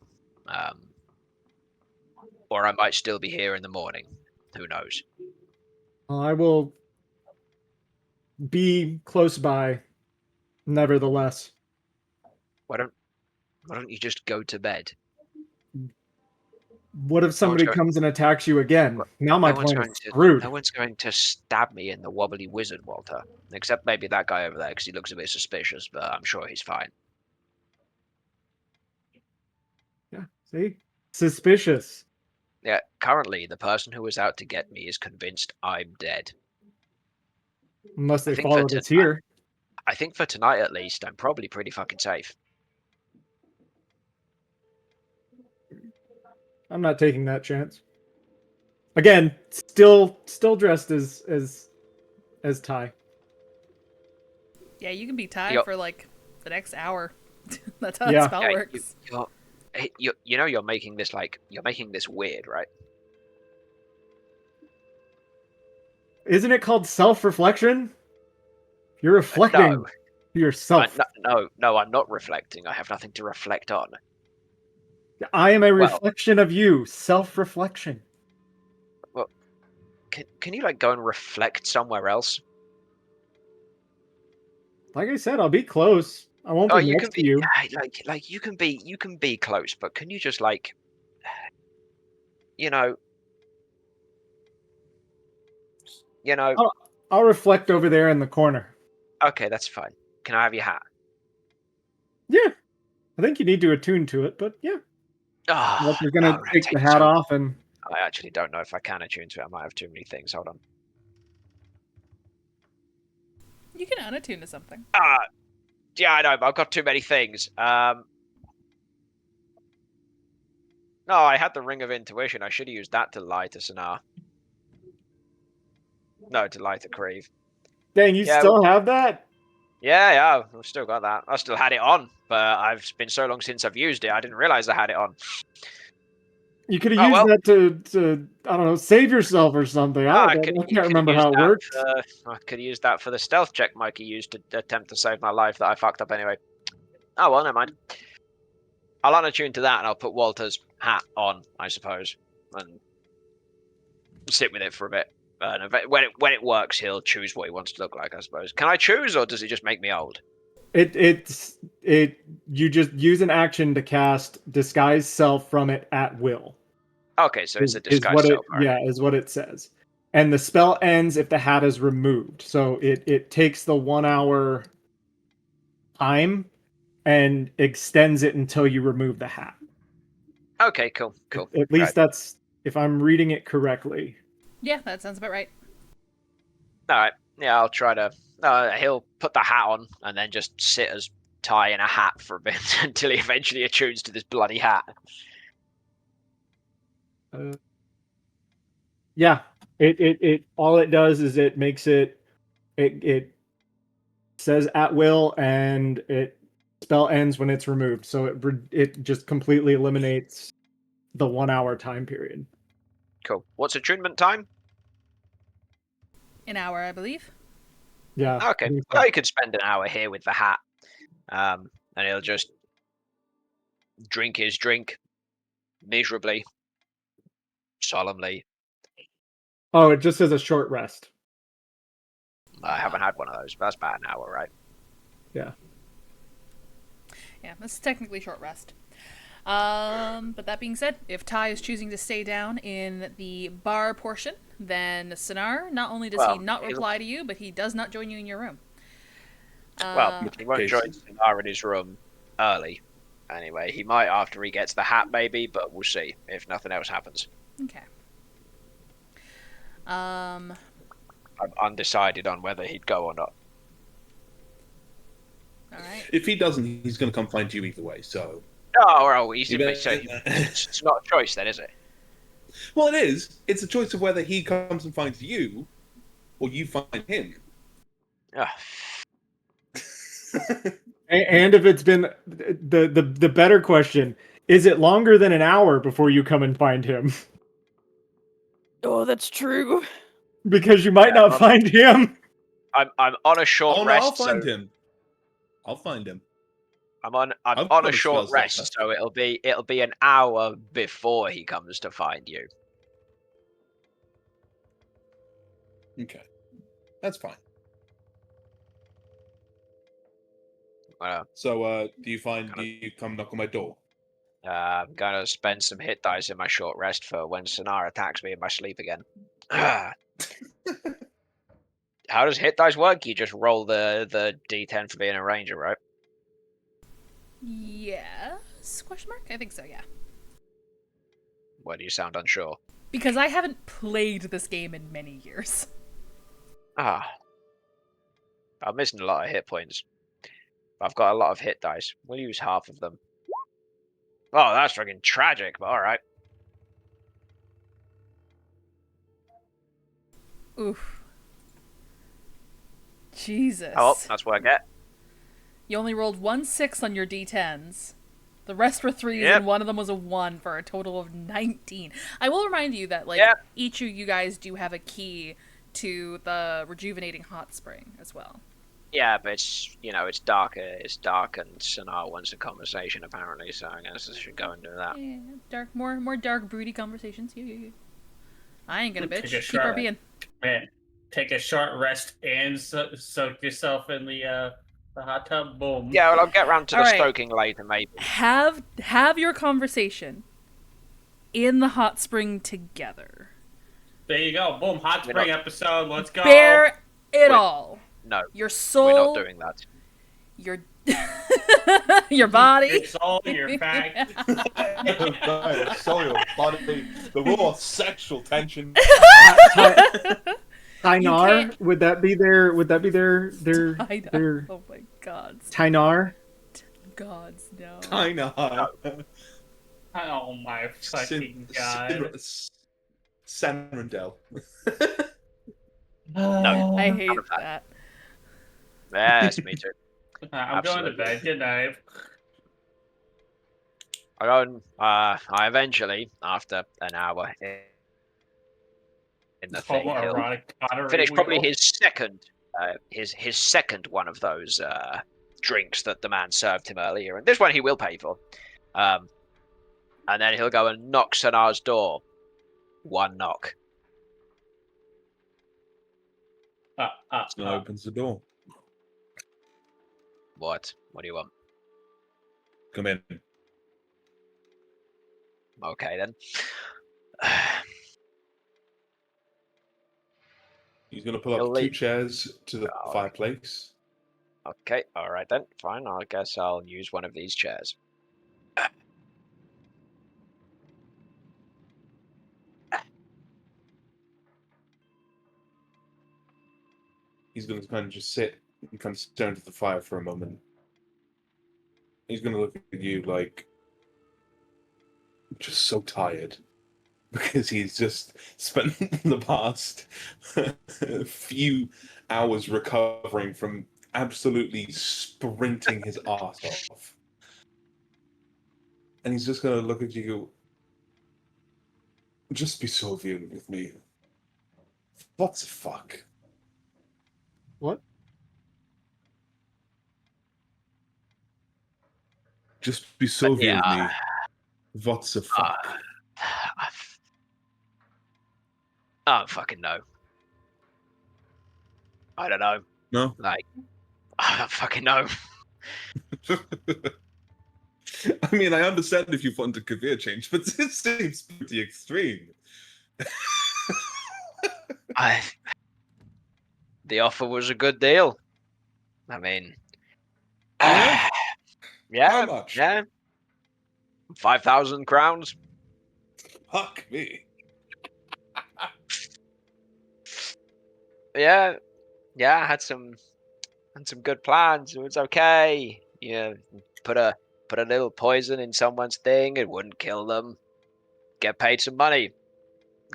Or I might still be here in the morning. Who knows? I will be close by, nevertheless. Why don't you just go to bed? What if somebody comes and attacks you again? Now my plan is screwed. No one's going to stab me in the wobbly wizard, Walter. Except maybe that guy over there, because he looks a bit suspicious, but I'm sure he's fine. Yeah, see? Suspicious. Yeah, currently, the person who was out to get me is convinced I'm dead. Unless they followed us here. I think for tonight, at least, I'm probably pretty fucking safe. I'm not taking that chance. Again, still dressed as Ty. Yeah, you can be Ty for like the next hour. That's how Yeah. that spell works. You're making this weird, right? Isn't it called self-reflection? You're reflecting yourself. No, I'm not reflecting. I have nothing to reflect on. I am a reflection of you. Self-reflection. Well, can you go and reflect somewhere else? Like I said, I'll be close. I won't be next to you. You can be close, but can you just I'll reflect over there in the corner. Okay, that's fine. Can I have your hat? Yeah. I think you need to attune to it, but yeah. Oh, you're gonna take the hat off and I actually don't know if I can attune to it. I might have too many things. Hold on. You can unattune to something. Yeah, I know, but I've got too many things. No, No, I had the ring of intuition. I should have used that to lie to Sanar. No, to lie to Creve. Dang, you still have that? Yeah, I've still got that. I still had it on, but I've been so long since I've used it, I didn't realize I had it on. You could have used that to I don't know, save yourself or something. I can't remember how it works. I could use that for the stealth check Mikey used to attempt to save my life that I fucked up anyway. Oh well, never mind. I'll unattune to that and I'll put Walter's hat on, I suppose, and sit with it for a bit. When it works, he'll choose what he wants to look like, I suppose. Can I choose, or does it just make me old? You just use an action to cast disguise self from it at will. Okay, so it's a disguise self. Is what it says. And the spell ends if the hat is removed. So it takes the 1 hour time and extends it until you remove the hat. Okay, cool. At least that's if I'm reading it correctly. Yeah, that sounds about right. All right. Yeah, I'll try to. He'll put the hat on and then just sit as Ty in a hat for a bit until he eventually attunes to this bloody hat. Yeah, it all it does is it makes it says at will, and it spell ends when it's removed. So it just completely eliminates the 1 hour time period. Cool. What's attunement time? An hour, I believe. Yeah. Okay. Well, you could spend an hour here with the hat, and he'll just drink his drink miserably, solemnly. Oh, it just says a short rest. I haven't had one of those, but that's about an hour, right? Yeah. Yeah, this is technically short rest. But that being said, if Ty is choosing to stay down in the bar portion, then Sanar, not only does he not reply to you, but he does not join you in your room. He won't join Sanar in his room early. Anyway, he might after he gets the hat, maybe, but we'll see if nothing else happens. Okay. I'm undecided on whether he'd go or not. Alright. If he doesn't, he's going to come find you either way, so... Oh, well, it's not a choice then, is it? Well, it is. It's a choice of whether he comes and finds you, or you find him. And if it's been... The better question, is it longer than an hour before you come and find him? Oh, that's true. Because you might not find him. I'm on a short rest. I'll find him. I'll find him. I'm on a short rest, so it'll be an hour before he comes to find you. Okay, that's fine. So, do you come knock on my door? I'm gonna spend some hit dice in my short rest for when Sanar attacks me in my sleep again. How does hit dice work? You just roll the d10 for being a ranger, right? Yes? Question mark? I think so, yeah. Why do you sound unsure? Because I haven't played this game in many years. I'm missing a lot of hit points. I've got a lot of hit dice. We'll use half of them. Oh, that's freaking tragic, but alright. Oof. Jesus. Oh, that's what I get. You only rolled 1 6 on your d10s. The rest were 3s, and one of them was a 1 for a total of 19. I will remind you that, each of you guys do have a key to the rejuvenating hot spring as well. Yeah, but it's dark and Sanar wants a conversation apparently, so I guess I should go and do that. Yeah, more dark, broody conversations. Yeah. I ain't gonna bitch. Keep her being. Man, take a short rest and soak yourself in the hot tub. Boom. Yeah, well, I'll get around to the stoking later, maybe. Have your conversation in the hot spring together. There you go. Boom. Hot spring episode. Let's go. Bear it all. No. Your soul. We're not doing that. Your body. Your soul, your fact. Your soul, your body. The raw sexual tension. Tynar, would that be their Oh my god. Tynar? Gods, no. Tynar. Oh my fucking god. Sanrendel. No, I none hate of that. that. Yes, me too. I'm going to Absolutely. bed. Good night. I eventually, after an hour in the thing, he'll Homoerotic pottery finish probably wheel. his second one of those drinks that the man served him earlier, and this one he will pay for. And then he'll go and knock Sanar's door. One knock. Snow opens the door. What? What do you want? Come in. Okay then. He's going to pull He'll up 2 leave. chairs to the All right. fireplace. Okay, all right then. Fine. I guess I'll use one of these chairs. He's going to kind of just sit and kind of stare into the fire for a moment. He's going to look at you like just so tired because he's just spent the past few hours recovering from absolutely sprinting his ass off. And he's just going to look at you. Just be so violent with me. What the fuck? What? Just be so Yeah. with me. What the fuck? I don't fucking know. I don't know. No? Like, I don't fucking know. I mean, I understand if you want a career change, but this seems pretty extreme. The offer was a good deal. I mean, Yeah? yeah, How much? yeah. 5,000 crowns. Fuck me. Yeah, I had some good plans. It was okay. Put a little poison in someone's thing. It wouldn't kill them. Get paid some money.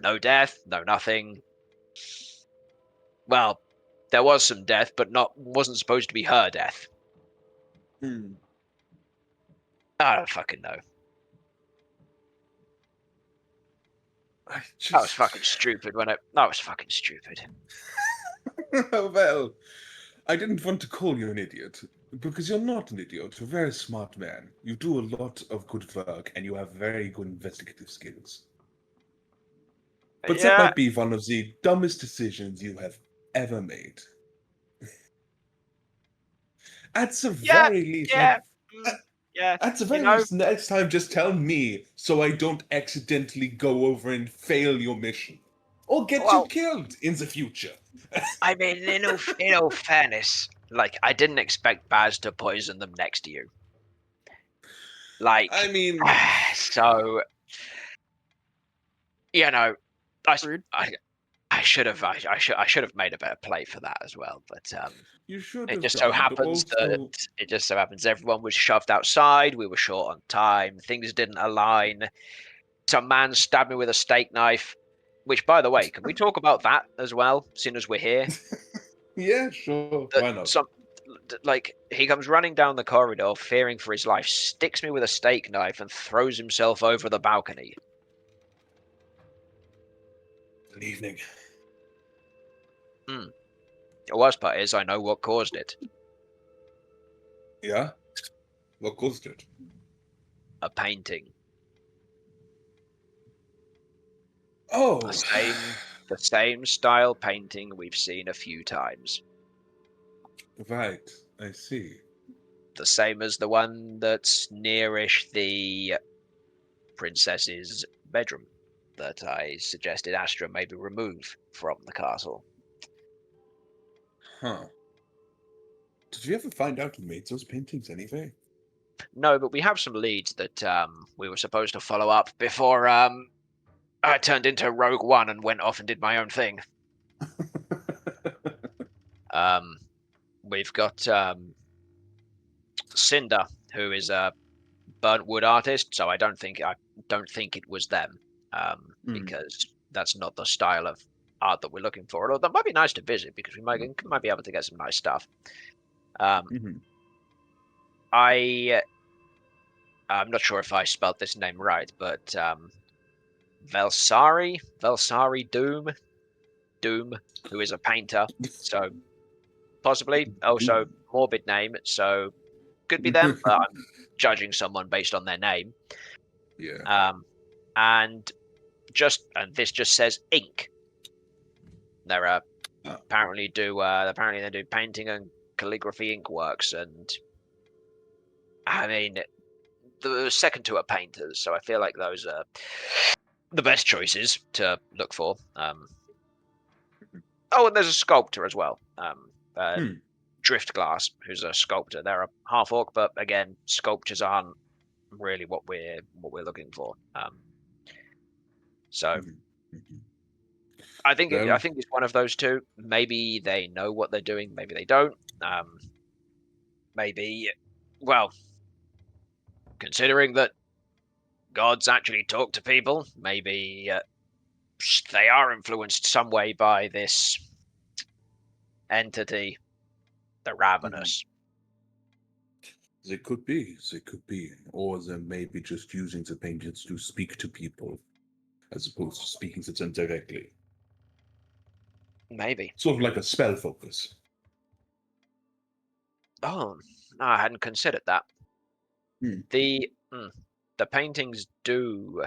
No death. No nothing. Well, there was some death, but wasn't supposed to be her death. I don't fucking know. That was fucking stupid when that was fucking stupid. Well, I didn't want to call you an idiot, because you're not an idiot. You're a very smart man. You do a lot of good work, and you have very good investigative skills. But that Yeah, might be one of the dumbest decisions you have ever made. At the yeah, very least, yeah, yeah. at the very least, next time, just tell me so I don't accidentally go over and fail your mission. Or get you Well, killed in the future. I mean, in all fairness, like I didn't expect Baz to poison them next to you. Like, I mean, so I, Rude. I should have made a better play for that as well. But you should it have just so done, but happens that also... everyone was shoved outside. We were short on time. Things didn't align. Some man stabbed me with a steak knife. Which, by the way, can we talk about that as well? Seeing as we're here, Yeah, sure. Why not? He comes running down the corridor, fearing for his life, sticks me with a steak knife, and throws himself over the balcony. Good evening. The worst part is I know what caused it. Yeah? What caused it? A painting. Oh! The same style painting we've seen a few times. Right, I see. The same as the one that's nearish the princess's bedroom that I suggested Astra maybe remove from the castle. Huh. Did you ever find out who made those paintings anyway? No, but we have some leads that we were supposed to follow up before I turned into Rogue One and went off and did my own thing. We've got Cinder, who is a burnt wood artist, so I don't think it was them, Mm. because that's not the style of art that we're looking for. Although that might be nice to visit because we might be able to get some nice stuff. Mhm. I'm not sure if I spelled this name right, but Velsari Doom, who is a painter, so possibly also morbid name, so could be them. But I'm judging someone based on their name. Yeah. And this just says ink. They're apparently they do painting and calligraphy ink works, and I mean the second two are painters, so I feel like those are the best choices to look for. Oh, and there's a sculptor as well. Hmm. Driftglass, who's a sculptor. They're a half orc, but again, sculptures aren't really what we're looking for. So Mhm. Mhm. I think Well, it's one of those two. Maybe they know what they're doing. Maybe they don't. Maybe, well, considering that gods actually talk to people, maybe they are influenced some way by this entity, the Ravenous. They could be. They could be. Or they may be just using the paintings to speak to people as opposed to speaking to them directly. Maybe. Sort of like a spell focus. Oh, no, I hadn't considered that. Hmm. The paintings do.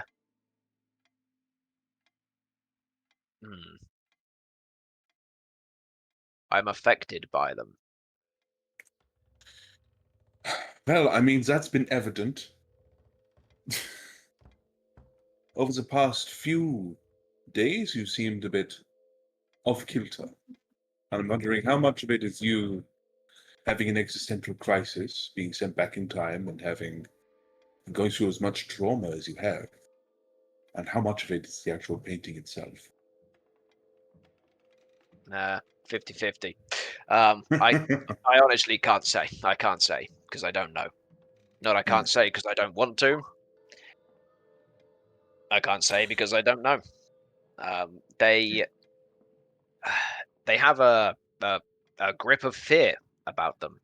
Hmm, I'm affected by them. Well, I mean, that's been evident over the past few days. You seemed a bit off kilter. I'm wondering how much of it is you having an existential crisis, being sent back in time, and going through as much trauma as you have, and how much of it is the actual painting itself. 50-50. I honestly can't say. I can't say because I don't know. Not I can't say because I don't want to. I can't say because I don't know. They have a grip of fear about them.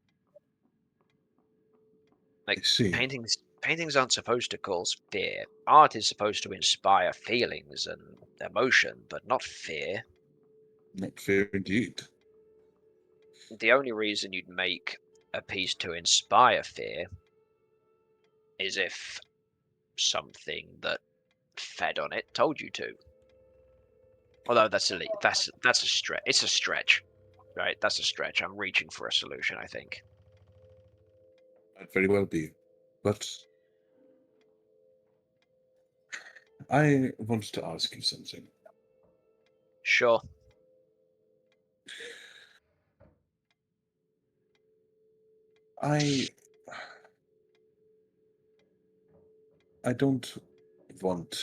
I Like see. paintings aren't supposed to cause fear. Art is supposed to inspire feelings and emotion, but not fear. Not fair indeed. The only reason you'd make a piece to inspire fear is if something that fed on it told you to. Although that's a stretch. It's a stretch, right? That's a stretch. I'm reaching for a solution, I think. Might very well be. But I wanted to ask you something. Sure. I don't want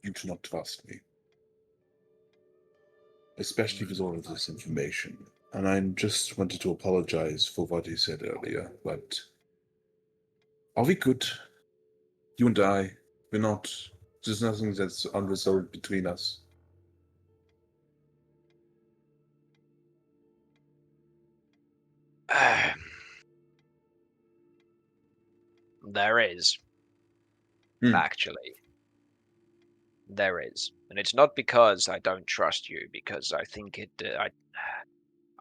you to not trust me, especially with all of this information. And I just wanted to apologize for what he said earlier, but are we good? You and I, we're not. There's nothing that's unresolved between us. There is, Hmm. actually. There is. And it's not because I don't trust you, because I think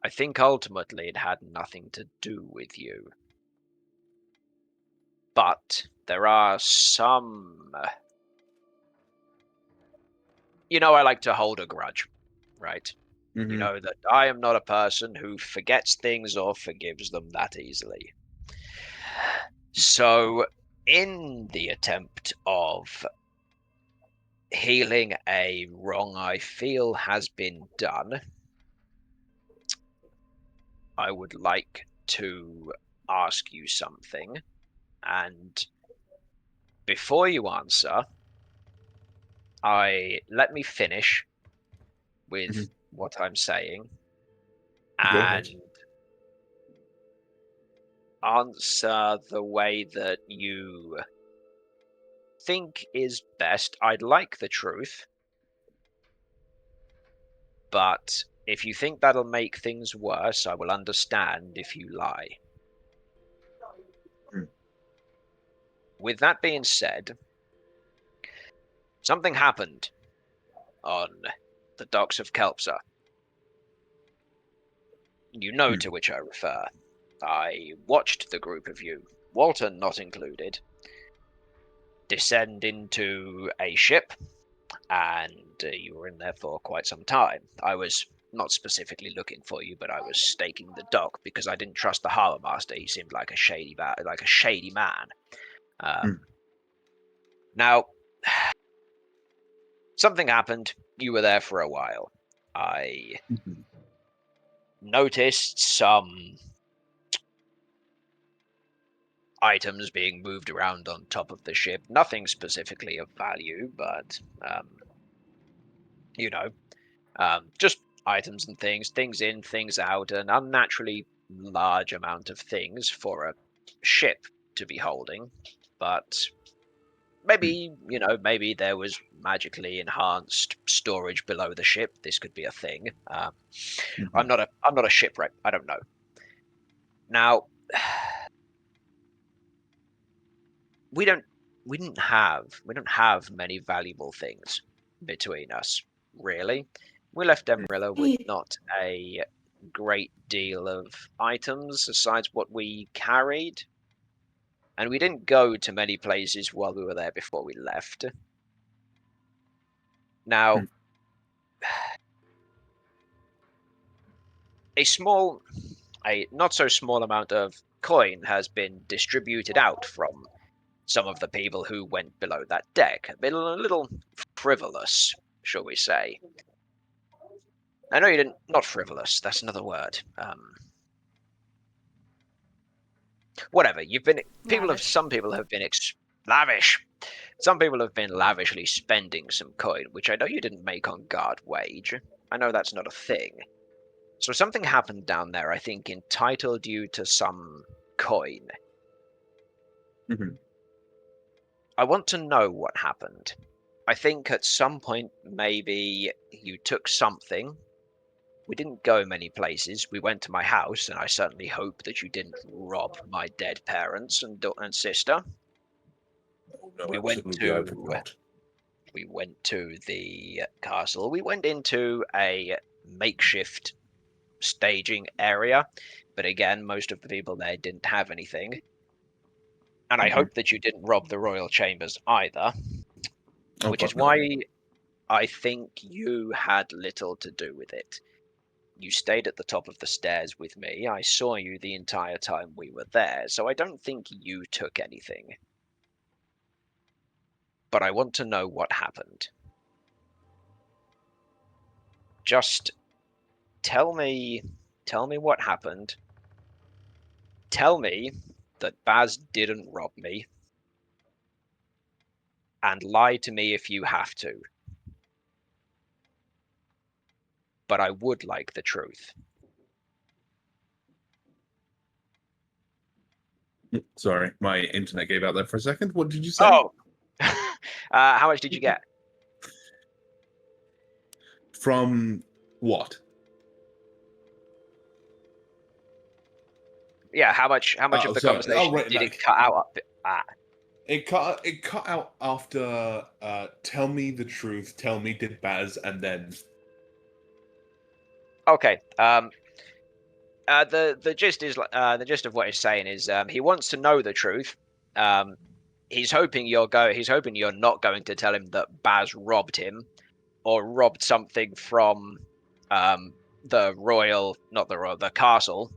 I think ultimately it had nothing to do with you. But there are some. I like to hold a grudge, right? You Mhm. know that I am not a person who forgets things or forgives them that easily. So, in the attempt of healing a wrong I feel has been done, I would like to ask you something. And before you answer, let me finish with Mhm. what I'm saying. Go ahead. And answer the way that you think is best. I'd like the truth, but if you think that'll make things worse, I will understand if you lie. Hmm. With that being said, something happened on the docks of Kelpsa. You know to which I refer. I watched the group of you, Walton not included, descend into a ship, and you were in there for quite some time. I was not specifically looking for you, but I was staking the dock because I didn't trust the harbour master. He seemed like a shady man. Now, something happened. You were there for a while. I noticed some items being moved around on top of the ship. Nothing specifically of value, but you know, just items and things in, things out, an unnaturally large amount of things for a ship to be holding. But maybe, maybe there was magically enhanced storage below the ship. This could be a thing. I'm not a shipwreck. I don't know. Now, we don't have many valuable things between us, really. We left Emerilla with not a great deal of items aside what we carried, and we didn't go to many places while we were there before we left. Now, a not so small amount of coin has been distributed out from some of the people who went below that deck. A little frivolous, shall we say. I know you didn't. Not frivolous. That's another word. Whatever. You've been. Lavish. Some people have been lavish. Some people have been lavishly spending some coin, which I know you didn't make on guard wage. I know that's not a thing. So something happened down there. I think entitled you to some coin. I want to know what happened. I think at some point maybe you took something. We didn't go many places. We went to my house, and I certainly hope that you didn't rob my dead parents and sister. No, We went absolutely, I would to not. we went to the castle. We went into a makeshift staging area, but again, most of the people there didn't have anything. And I hope that you didn't rob the royal chambers either, Oh, which is God, no. why I think you had little to do with it. You stayed at the top of the stairs with me. I saw you the entire time we were there, so I don't think you took anything. But I want to know what happened. Just tell me what happened. Tell me that Baz didn't rob me. And lie to me if you have to. But I would like the truth. Sorry, my internet gave out there for a second. What did you say? Oh! How much did you get? From what? Yeah, how much of the sorry. conversation Right, did no. it cut out at? It cut out after tell me the truth, tell me did Baz, and then Okay. The gist is the gist of what he's saying is he wants to know the truth. He's hoping you're not going to tell him that Baz robbed him or robbed something from the castle.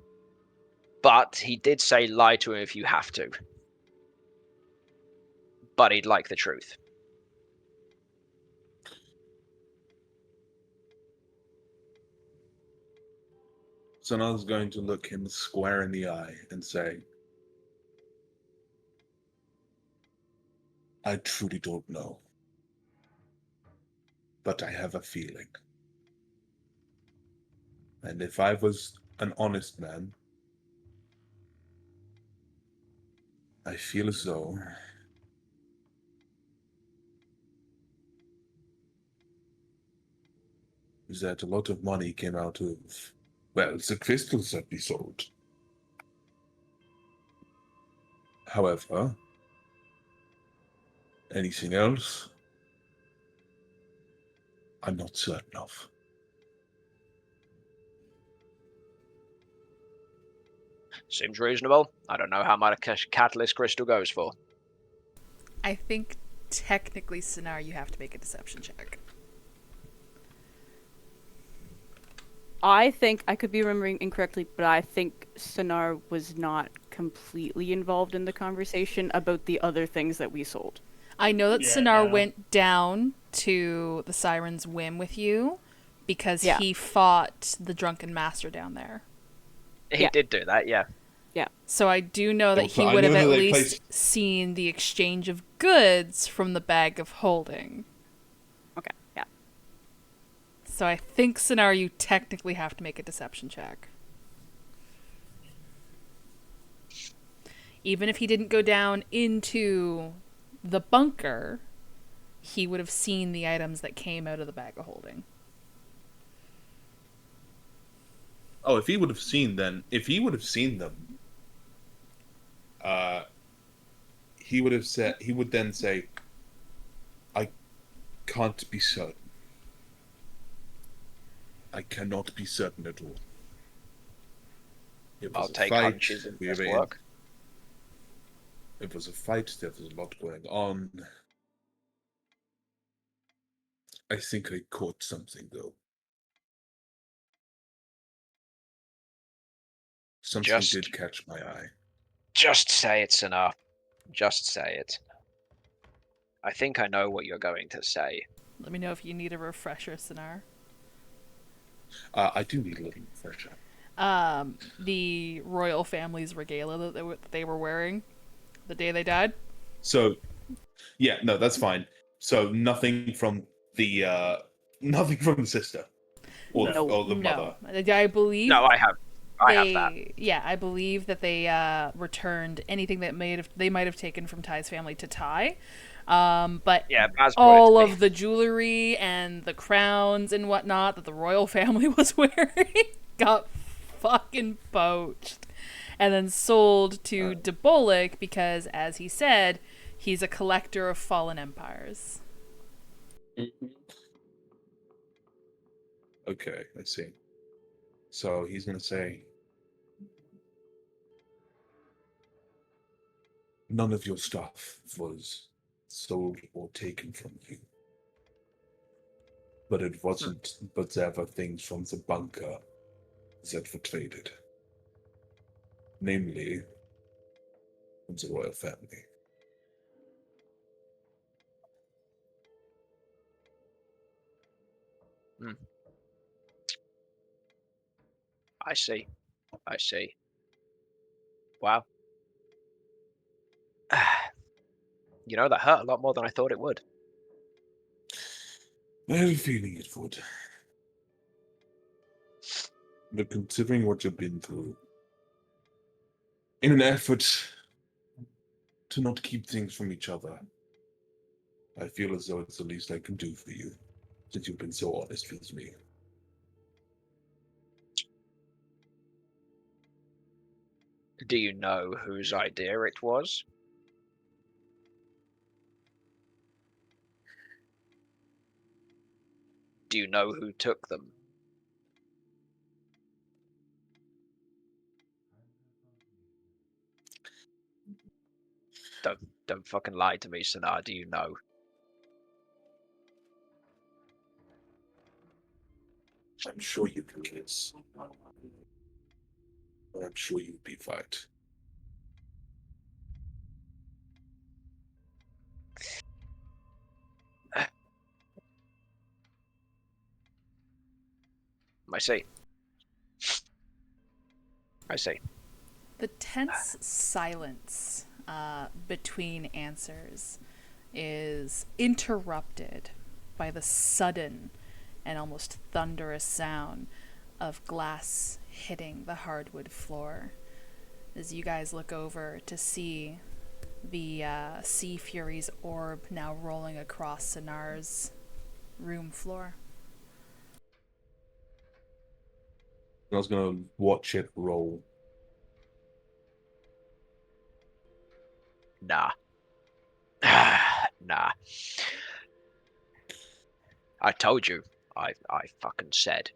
But he did say lie to him if you have to. But he'd like the truth. Sanal's going to look him square in the eye and say, I truly don't know. But I have a feeling. And if I was an honest man, I feel as though that a lot of money came out of, well, the crystals that we sold. However, anything else, I'm not certain of. Seems reasonable. I don't know how much a catalyst crystal goes for. I think technically, Sinar, you have to make a deception check. I think I could be remembering incorrectly, but I think Sonar was not completely involved in the conversation about the other things that we sold. I know that Yeah, Sinar no. went down to the Siren's whim with you because Yeah. he fought the drunken master down there. He Yeah. did do that, yeah. So I do know that he I would know have that at they least seen the exchange of goods from the bag of holding. Okay, yeah. So I think, Sinar, you technically have to make a deception check. Even if he didn't go down into the bunker, he would have seen the items that came out of the bag of holding. Oh, if he would have seen them, he would have said. He would then say, "I can't be certain. I cannot be certain at all." It was I'll a take fight, hunches and we best were in- work. It was a fight. There was a lot going on. I think I caught something though. Something Just- did catch my eye. Just say it's enough. Just say it. I think I know what you're going to say. Let me know if you need a refresher, Sinar. I do need a little refresher. The royal family's regalia that they were wearing the day they died. So, yeah, no, that's fine. So nothing from the sister or, No. or the mother. I believe. No, I have that. Yeah, I believe that they returned anything that they might have taken from Ty's family to Ty. But Yeah, Baz brought it all to me. of the jewelry and the crowns and whatnot that the royal family was wearing got fucking poached and then sold to Debolik because, as he said, he's a collector of fallen empires. Okay, I see. So he's gonna say, none of your stuff was sold or taken from you. But it wasn't, but there were things from the bunker that were traded. Namely, from the royal family. I see. I see. Wow. You know, that hurt a lot more than I thought it would. I have a feeling it would. But considering what you've been through, in an effort to not keep things from each other, I feel as though it's the least I can do for you, since you've been so honest with me. Do you know whose idea it was? Do you know who took them? Don't fucking lie to me, Sinar. Do you know? I'm sure you can guess. But I'm sure you'd be right. I see. I see. The tense silence between answers is interrupted by the sudden and almost thunderous sound of glass hitting the hardwood floor. As you guys look over to see the Sea Fury's orb now rolling across Sinar's room floor. I was gonna watch it roll. Nah. Nah. I told you. I fucking said.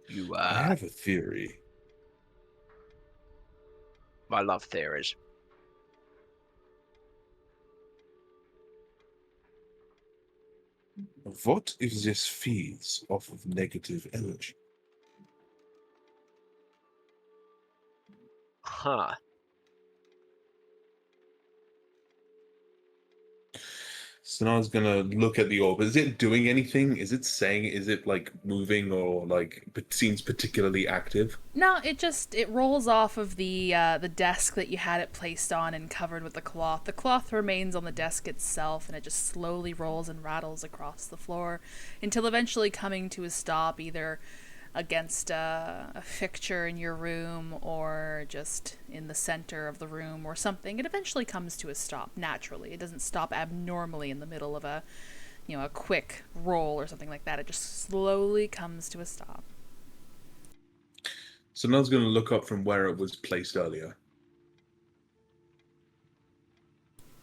You, I have a theory. I love theories. What if this feeds off of negative energy? Huh. So now I was gonna look at the orb. Is it doing anything? Is it saying? Is it like moving or like seems particularly active? No, it rolls off of the desk that you had it placed on and covered with the cloth. The cloth remains on the desk itself, and it just slowly rolls and rattles across the floor until eventually coming to a stop, either against a fixture in your room or just in the center of the room or something. It eventually comes to a stop naturally. It doesn't stop abnormally in the middle of a quick roll or something like that. It just slowly comes to a stop. So now I was gonna look up from where it was placed earlier.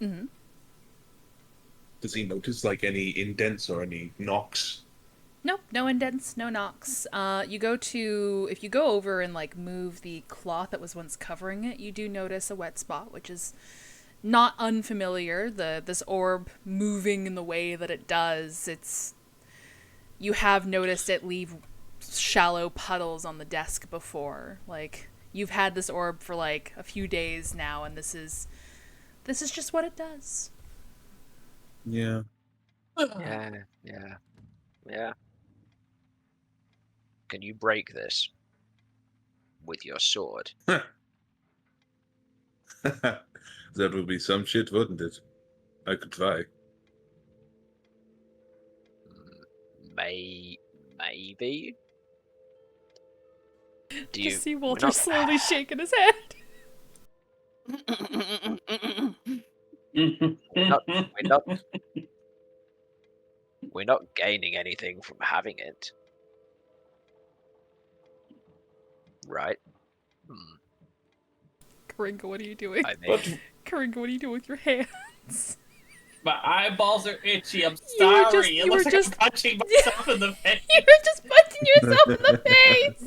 Mm-hmm. Does he notice like any indents or any knocks? Nope, no indents, no knocks. If you go over and like move the cloth that was once covering it, you do notice a wet spot, which is not unfamiliar. This orb moving in the way that it does, you have noticed it leave shallow puddles on the desk before. Like, you've had this orb for like a few days now, and this is just what it does. Yeah. Yeah. Can you break this with your sword? That would be some shit, wouldn't it? I could try. Maybe. Just see we're Walter not- slowly shaking his head. We're not gaining anything from having it, right? Karinga, what are you doing? I mean, Karinga, what are you doing with your hands? My eyeballs are itchy. I'm You were sorry. just- It you looks were like just- I'm punching myself in the face. You were just punching yourself in the face!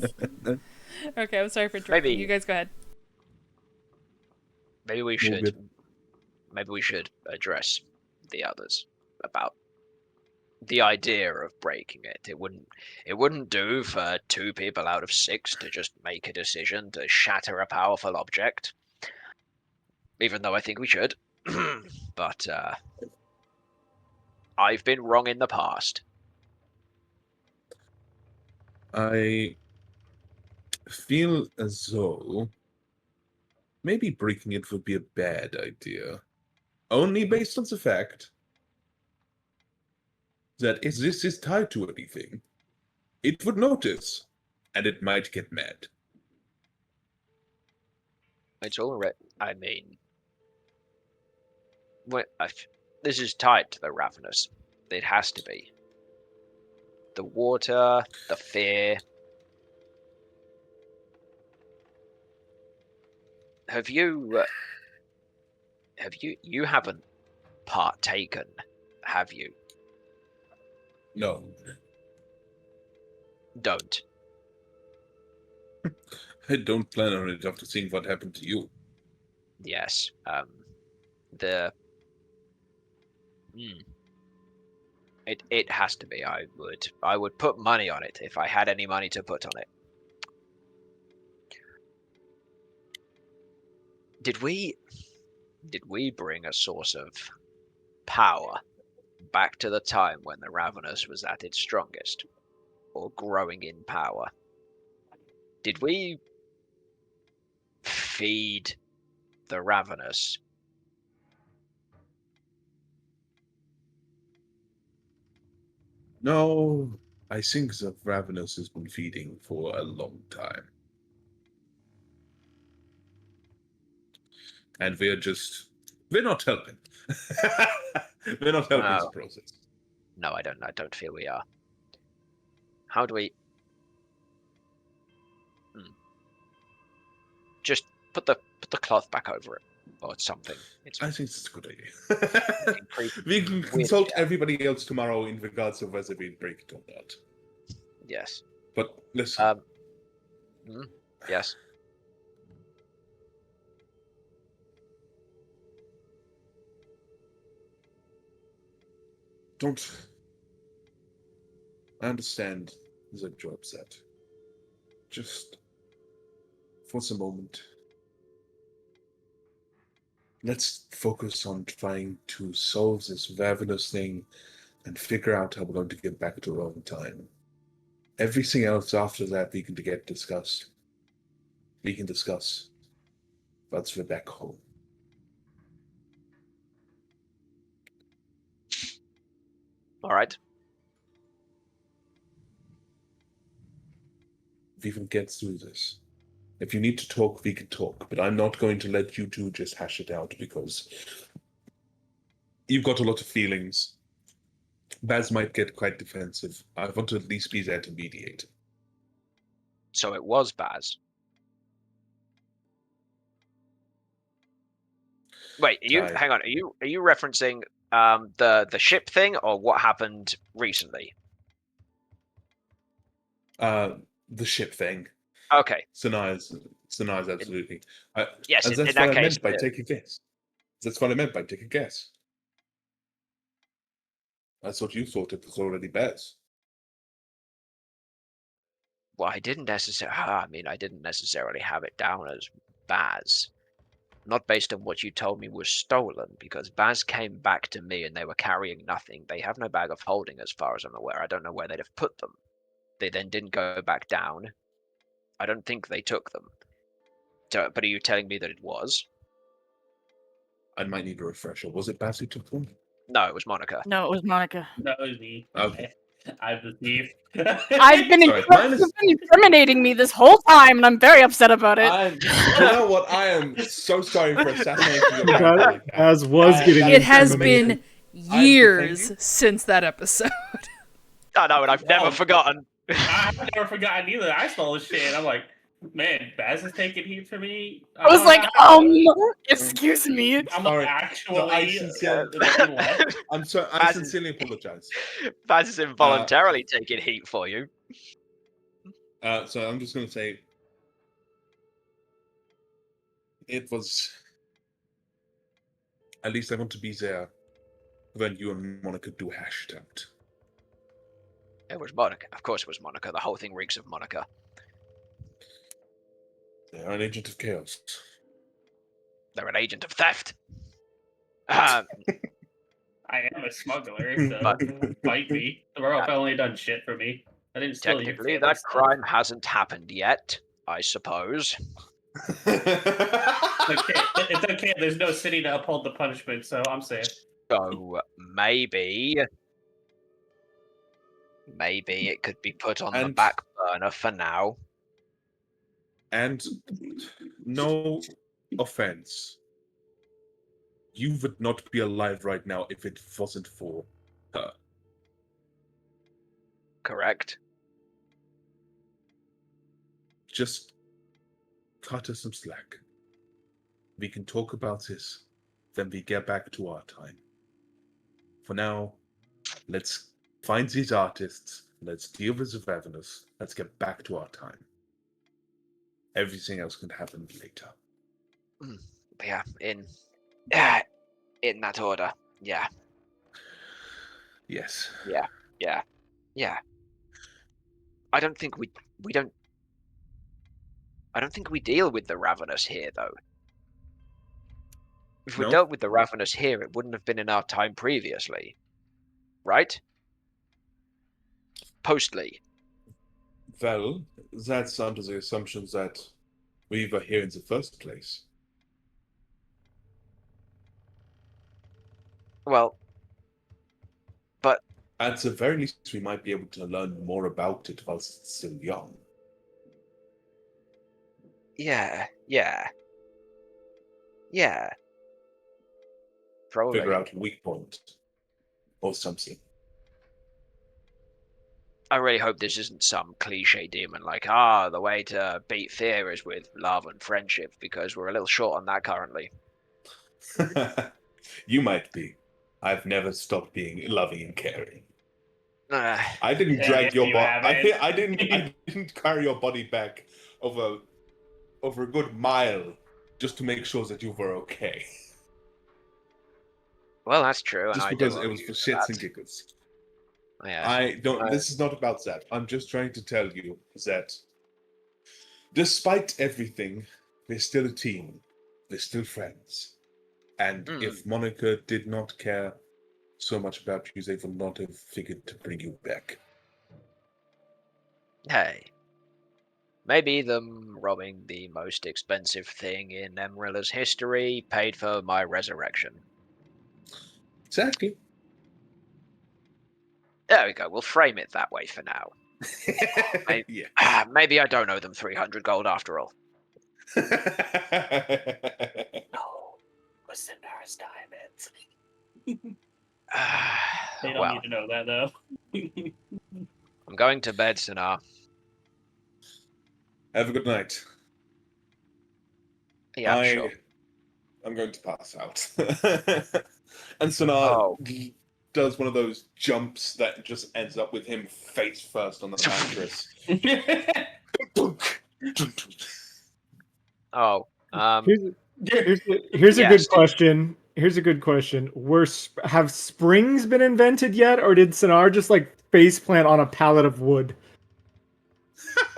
Okay, I'm sorry for interrupting. Maybe- You guys go ahead. maybe we All should. good. Maybe we should address the others about the idea of breaking it. It wouldn't do for 2 people out of 6 to just make a decision to shatter a powerful object. Even though I think we should. But I've been wrong in the past. I feel as though maybe breaking it would be a bad idea. Only based on the fact that if this is tied to anything, it would notice, and it might get mad. It's all right. I mean, this is tied to the Ravenous. It has to be. The water, the fear. You haven't partaken, have you? No. Don't. I don't plan on it after seeing what happened to you. Yes. It has to be. I would put money on it if I had any money to put on it. Did we bring a source of power back to the time when the Ravenous was at its strongest, or growing in power? Did we feed the Ravenous? No, I think the Ravenous has been feeding for a long time. And we're not helping. We're not helping No. the process. No, I don't feel we are. How do we... Just put the cloth back over it, or something. I think it's a good idea. We can consult everybody else tomorrow in regards to whether we break it or not. Yes. But listen. Yes. I understand that you're upset. Just for the moment, let's focus on trying to solve this ravenous thing and figure out how we're going to get back to our own time. Everything else after that we can discuss once we're back home. All right. We can get through this. If you need to talk, we can talk, but I'm not going to let you two just hash it out because you've got a lot of feelings. Baz might get quite defensive. I want to at least be there to mediate. So it was Baz. Wait, hang on. Are you referencing the ship thing or what happened recently? The ship thing. Okay. Sanai's absolutely. Yes, that's in what that I case, meant by take a guess. That's what I meant by take a guess. I thought you thought it was already Baz. Well, I didn't necessarily have it down as Baz. Not based on what you told me was stolen, because Baz came back to me and they were carrying nothing. They have no bag of holding as far as I'm aware. I don't know where they'd have put them. They then didn't go back down. I don't think they took them. So, but are you telling me that it was? I might need a refresher. Was it Baz who took them? No, it was Monica. No, it was Monica. No, it was me. Okay. I'm the thief. You've been incriminating me this whole time, and I'm very upset about it. You know what? I am so sorry for assassinating your character like that. As was getting It has incriminated. been years since that episode. I know, and I've never forgotten. I've never forgotten either. I stole his shit. I'm like, man, Baz is taking heat for me. I was like, excuse me. I'm Sorry. actually. I'm sorry. I sincerely apologize. Baz is involuntarily taking heat for you. So I'm just going to say, it was. At least I want to be there when you and Monica do hash it out. It was Monica. Of course it was Monica. The whole thing reeks of Monica. They're an agent of chaos. They're an agent of theft. I am a smuggler, so fight me. The Royal only done shit for me. I didn't steal your Technically, that crime hasn't happened yet, I suppose. It's okay. There's no city to uphold the punishment, so I'm safe. So maybe it could be put on the back burner for now. And no offense, you would not be alive right now if it wasn't for her. Correct. Just cut her some slack. We can talk about this, then we get back to our time. For now, let's find these artists, let's deal with the ravenous, let's get back to our time. Everything else can happen later. Yeah, in that order. Yeah. Yes. Yeah. I don't think we deal with the ravenous here, though. If we dealt with the ravenous here, it wouldn't have been in our time previously, right? Postly. Well, that's under the assumptions that we were here in the first place. Well, but at the very least, we might be able to learn more about it whilst it's still young. Yeah. Yeah. Probably. Figure out a weak point or something. I really hope this isn't some cliche demon like, the way to beat fear is with love and friendship, because we're a little short on that currently. You might be. I've never stopped being loving and caring. Uh, I didn't Yeah, drag your you body. haven't. I didn't carry your body back over a good mile just to make sure that you were okay. well, that's true, and Just I because do it owe was you for for shits that. and giggles. Yes. I don't. This is not about that. I'm just trying to tell you that, despite everything, we're still a team. We're still friends. And if Monica did not care so much about you, they would not have figured to bring you back. Hey. Maybe them robbing the most expensive thing in Emerilla's history paid for my resurrection. Exactly. There we go. We'll frame it that way for now. Yeah. Maybe I don't owe them 300 gold after all. No, was Sinar's diamonds. They don't Well, need to know that though. I'm going to bed, Sinar. Have a good night. Yeah, sure. I'm going to pass out. And Sonar does one of those jumps that just ends up with him face first on the mattress. Oh, Here's a yes. good question. Here's a good question. Have springs been invented yet, or did Sinar just like face plant on a pallet of wood?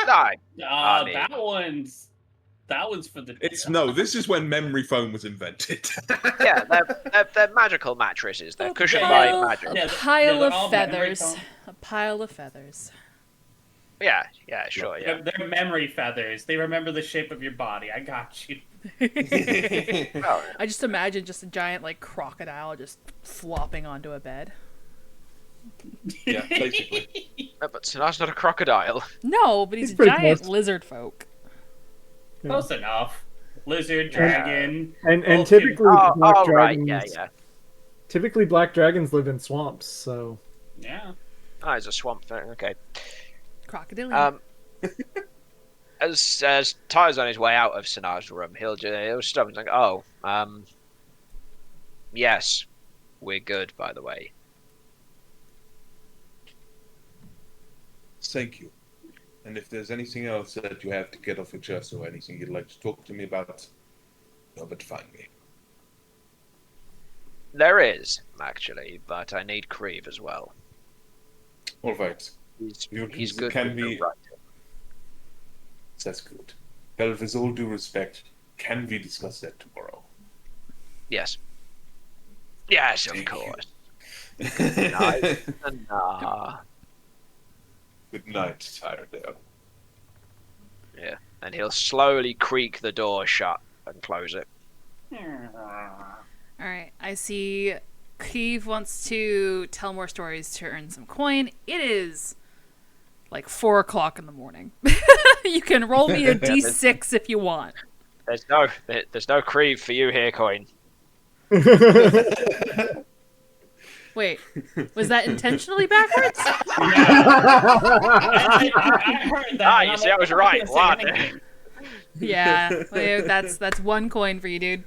I mean, that one's for the. This is when memory foam was invented. yeah, they're magical mattresses. They're cushioned by pile, magic. a Yeah, pile they're of all memory feathers. foam. A pile of feathers. Yeah, sure, yeah. They're memory feathers. They remember the shape of your body. I got you. Oh, I just imagine just a giant like crocodile just flopping onto a bed. Yeah, basically. but Sinar's not a crocodile. No, but he's He's a pretty giant close. lizard folk. Close enough. Lizard, dragon. And both typically Oh, black right, dragons. yeah. Typically, black dragons live in swamps. So Yeah. Oh, it's a swamp thing. Okay. Crocodilian. As Ty's on his way out of Sinar's room, he'll stop and think, yes, we're good, by the way. Thank you. And if there's anything else that you have to get off your chest or anything you'd like to talk to me about, you know but to find me. There is, actually, but I need Creve as well. All right. He's good Can with we... the right. That's good. Well, with all due respect, can we discuss that tomorrow? Yes. Yes, of course. Good night. Good night, Tyredale. Yeah, and he'll slowly creak the door shut and close it. Alright, I see Cleve wants to tell more stories to earn some coin. It is like 4 o'clock in the morning. You can roll me a d6 if you want. There's no Creve for you here, Coin. Wait, was that intentionally backwards? I heard that. You see, I was right. Wow. Yeah, well, that's 1 coin for you, dude.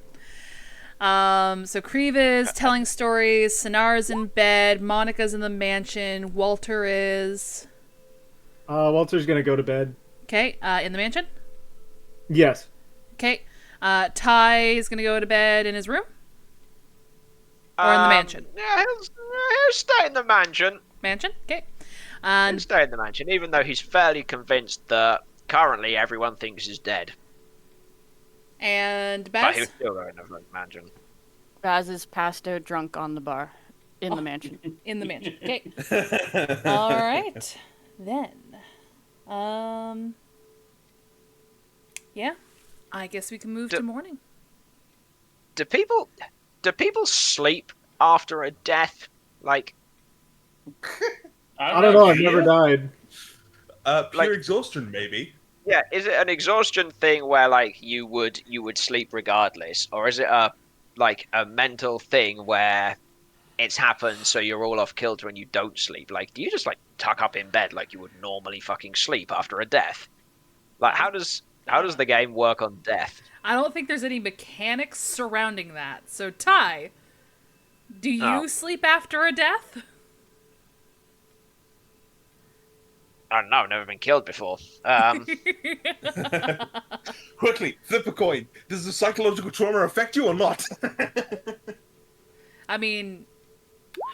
So Creve is telling stories, Sinar's in bed, Monica's in the mansion, Walter is... Walter's gonna go to bed. Okay, in the mansion? Yes. Okay, Ty is gonna go to bed in his room? Or in the mansion? Yeah, he'll stay in the mansion. Mansion? Okay. He'll And stay in the mansion, even though he's fairly convinced that currently everyone thinks he's dead. But But he'll Baz? still go in the mansion. Baz is passed out drunk on the bar in the mansion. In the mansion. Okay. Alright. Then. Yeah. I guess we can move to morning. Do people sleep after a death? Like, I don't know. I've never died. Pure Like- exhaustion, maybe. Yeah, is it an exhaustion thing where like you would sleep regardless, or is it a mental thing where it's happened so you're all off kilter and you don't sleep? Like, do you just like tuck up in bed like you would normally fucking sleep after a death? Like, how does the game work on death? I don't think there's any mechanics surrounding that. So, Ty, do you Oh. sleep after a death? I don't know. I've never been killed before. Quickly, flip a coin. Does the psychological trauma affect you or not? I mean,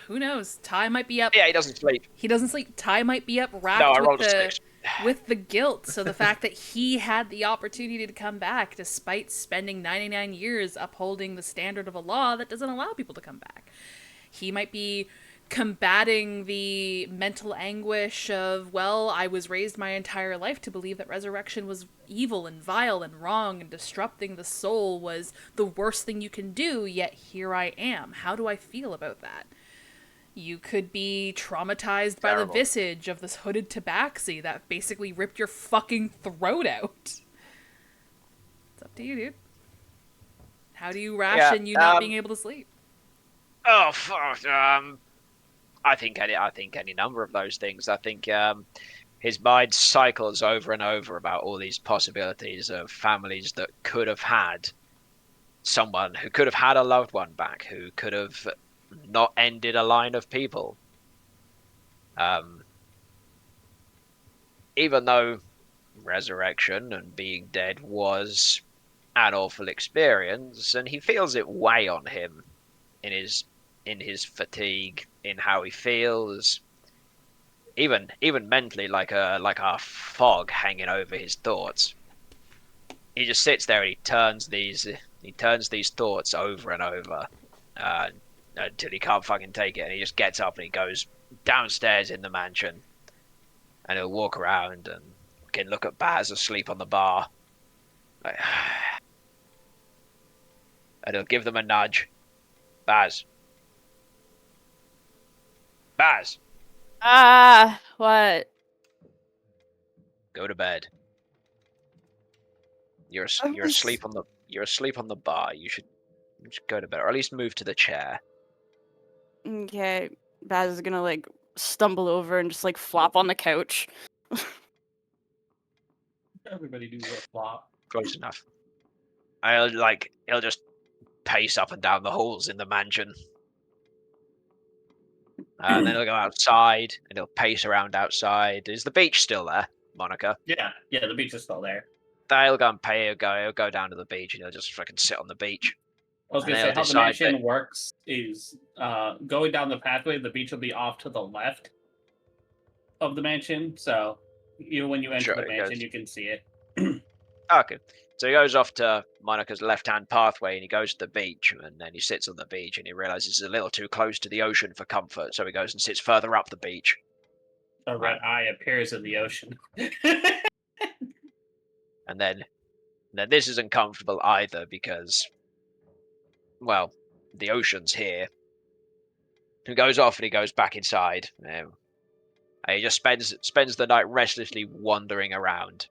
who knows? Ty might be up. Yeah, he doesn't sleep. He doesn't sleep. Ty might be up No, wrapped I with rolled a the 6. with the guilt. So the fact that he had the opportunity to come back despite spending 99 years upholding the standard of a law that doesn't allow people to come back. He might be combating the mental anguish of, well, I was raised my entire life to believe that resurrection was evil and vile and wrong, and disrupting the soul was the worst thing you can do, yet here I am. How do I feel about that? You could be traumatized by the Terrible. visage of this hooded tabaxi that basically ripped your fucking throat out. It's up to you, dude. How do you ration you not being able to sleep? Oh fuck. I think any number of those things. I think his mind cycles over and over about all these possibilities of families that could have had someone who could have had a loved one back, who could have not ended a line of people. Even though resurrection and being dead was an awful experience, and he feels it weigh on him in his fatigue, in how he feels, even mentally, like a fog hanging over his thoughts. He just sits there and he turns these thoughts over and over until he can't fucking take it, and he just gets up and he goes downstairs in the mansion, and he'll walk around and can look at Baz asleep on the bar, like, and he'll give them a nudge. Baz. What? Go to bed. You're I was- asleep on the bar. You should go to bed, or at least move to the chair. Okay, Baz is gonna like stumble over and just like flop on the couch. Everybody do a flop. Close enough. He'll just pace up and down the halls in the mansion. And then he'll go outside and he'll pace around outside. Is the beach still there, Monica? Yeah, the beach is still there. He'll go and pay. He'll go down to the beach and he'll just fucking sit on the beach. I was And gonna say they'll how the decide mansion that- works is going down the pathway. The beach will be off to the left of the mansion, so when you enter Sure, the it mansion, goes- you can see it. Okay. So he goes off to Monica's left-hand pathway and he goes to the beach, and then he sits on the beach and he realizes he's a little too close to the ocean for comfort, so he goes and sits further up the beach. A red eye appears in the ocean. And then this isn't comfortable either because, well, the ocean's here. He goes off and he goes back inside. And he just spends the night restlessly wandering around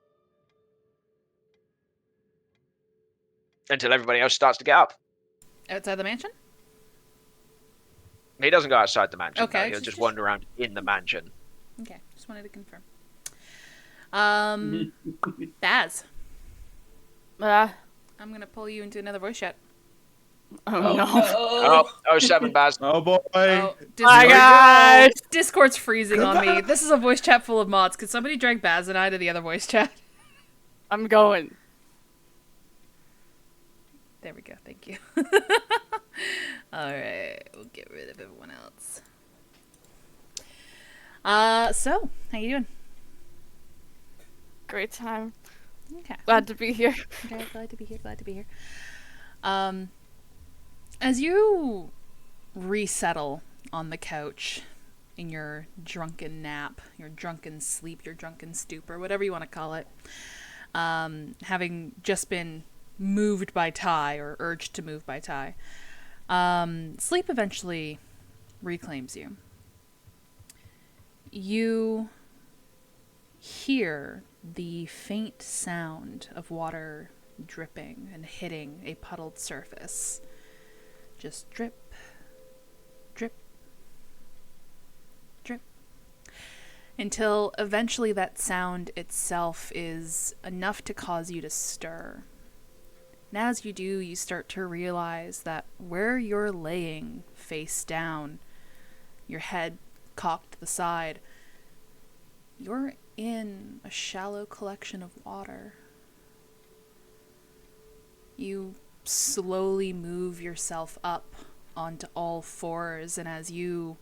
until everybody else starts to get up. Outside the mansion? He doesn't go outside the mansion. Okay, No, he'll just wander around in the mansion. Okay, just wanted to confirm. Baz, Uh, I'm gonna pull you into another voice chat. oh no. Oh, 07, Baz. Oh boy. Oh, Hi guys! Discord's freezing on me. This is a voice chat full of mods. Could somebody drag Baz and I to the other voice chat? I'm going. There we go. Thank you. Alright, we'll get rid of everyone else. So, how you doing? Great time. Okay. Glad to be here. Okay, glad to be here. As you resettle on the couch in your drunken nap, your drunken sleep, your drunken stupor, whatever you want to call it, having just been moved by Ty or urged to move by Ty, sleep eventually reclaims you. You hear the faint sound of water dripping and hitting a puddled surface. Just drip, drip, drip. Until eventually that sound itself is enough to cause you to stir. And as you do, you start to realize that where you're laying face down, your head cocked to the side, you're in a shallow collection of water. You slowly move yourself up onto all fours, and as you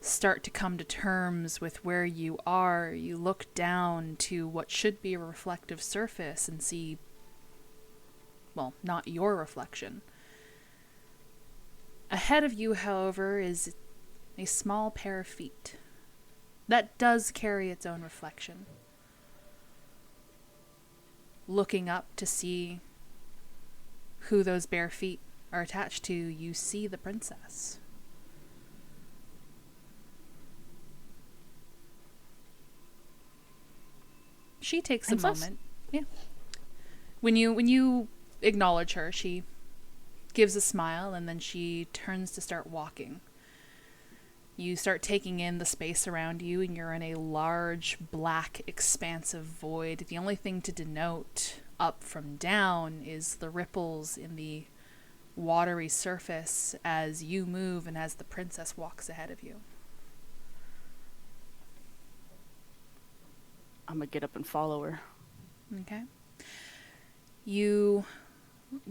start to come to terms with where you are, you look down to what should be a reflective surface and see, well, not your reflection. Ahead of you, however, is a small pair of feet that does carry its own reflection. Looking up to see who those bare feet are attached to, you see the princess. She takes Princess? a moment. Yeah. When you acknowledge her, she gives a smile and then she turns to start walking. You start taking in the space around you, and you're in a large, black, expansive void. The only thing to denote up from down is the ripples in the watery surface as you move and as the princess walks ahead of you. I'm gonna get up and follow her. Okay. You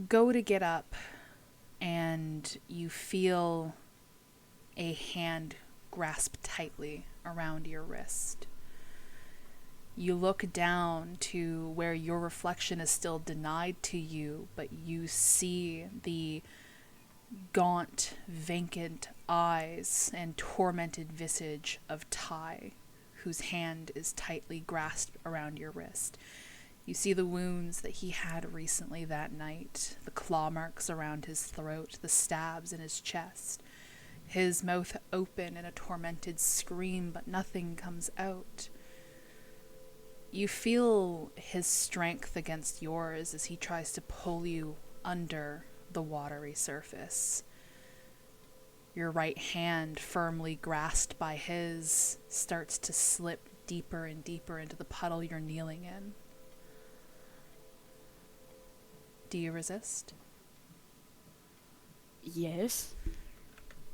go to get up, and you feel a hand grasp tightly around your wrist. You look down to where your reflection is still denied to you, but you see the gaunt, vacant eyes and tormented visage of Ty, whose hand is tightly grasped around your wrist. You see the wounds that he had recently that night, the claw marks around his throat, the stabs in his chest. His mouth open in a tormented scream, but nothing comes out. You feel his strength against yours as he tries to pull you under the watery surface. Your right hand, firmly grasped by his, starts to slip deeper and deeper into the puddle you're kneeling in. Do you resist? Yes.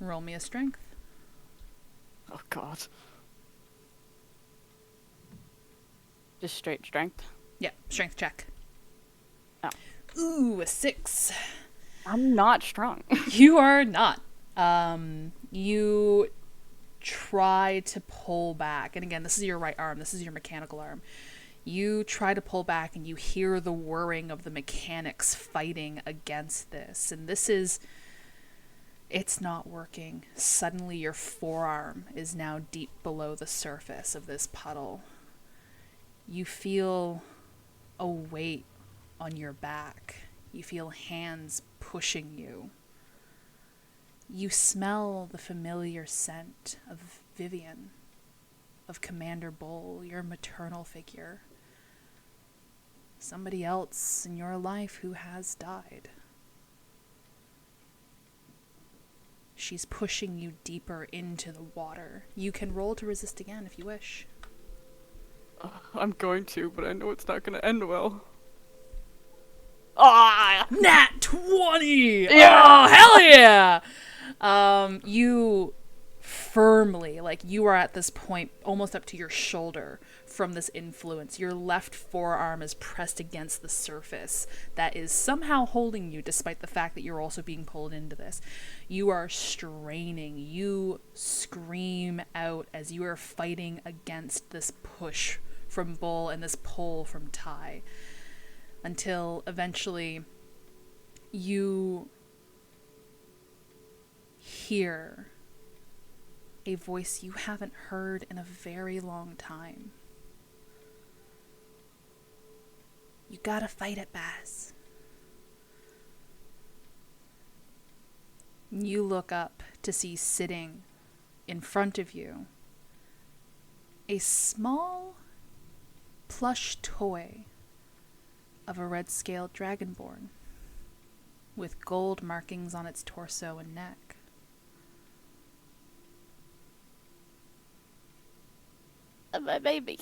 Roll me a strength. Oh god. Just straight strength. Yeah, strength check. Oh. Ooh, a 6. I'm not strong. You are not. You try to pull back. And again, this is your right arm. This is your mechanical arm. You try to pull back and you hear the whirring of the mechanics fighting against this. And this is... It's not working. Suddenly your forearm is now deep below the surface of this puddle. You feel a weight on your back. You feel hands pushing you. You smell the familiar scent of Vivian, of Commander Bull, your maternal figure. Somebody else in your life who has died. She's pushing you deeper into the water. You can roll to resist again if you wish. I'm going to, but I know it's not going to end well. Ah! Nat 20! Yeah! Oh, hell yeah! You firmly, like you are at this point almost up to your shoulder from this influence. Your left forearm is pressed against the surface that is somehow holding you despite the fact that you're also being pulled into this. You are straining. You scream out as you are fighting against this push from Bull and this pull from Ty. Until eventually you hear a voice you haven't heard in a very long time. You gotta fight it, Baz. You look up to see sitting in front of you a small plush toy of a red-scaled dragonborn with gold markings on its torso and neck. My baby.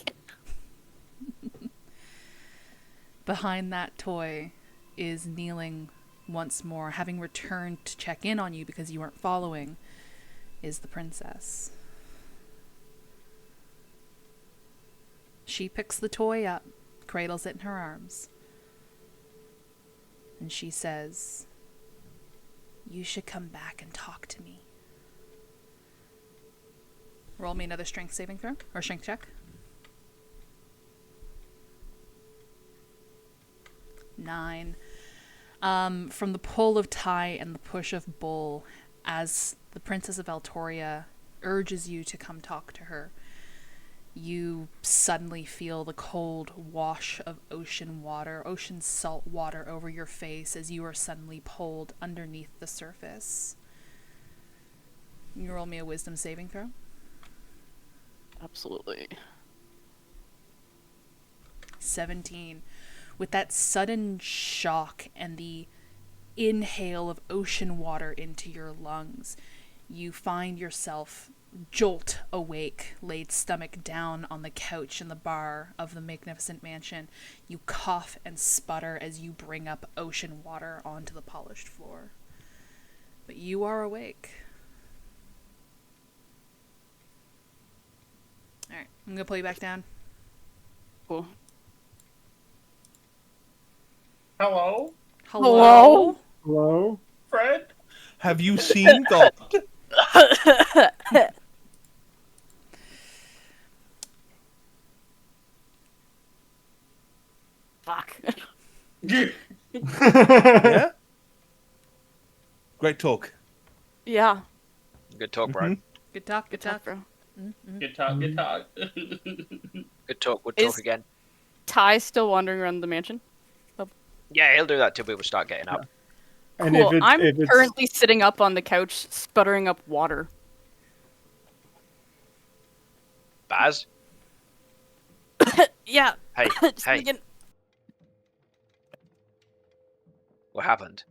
Behind that toy is kneeling once more, having returned to check in on you because you weren't following, is the princess. She picks the toy up, cradles it in her arms, and she says, "You should come back and talk to me." Roll me another strength saving throw, or strength check. 9. From the pull of Ty and the push of Bull, as the Princess of Eltoria urges you to come talk to her, you suddenly feel the cold wash of ocean salt water over your face as you are suddenly pulled underneath the surface. Can you roll me a wisdom saving throw? Absolutely. 17. With that sudden shock and the inhale of ocean water into your lungs, you find yourself jolt awake, laid stomach down on the couch in the bar of the magnificent mansion. You cough and sputter as you bring up ocean water onto the polished floor. But you are awake. Alright, I'm gonna pull you back down. Cool. Hello, Hello? Hello? Fred? Have you seen God? Fuck. Yeah? Great talk. Yeah. Good talk, bro. Mhm. Good talk, good Good talk, talk. bro. Good talk, good talk. Good talk. We'll talk Is- again. Ty still wandering around the mansion? Yeah, he'll do that till people start getting up. And Cool. I'm if it's currently sitting up on the couch, sputtering up water. Baz? Yeah. Hey, Just hey, thinking, what happened?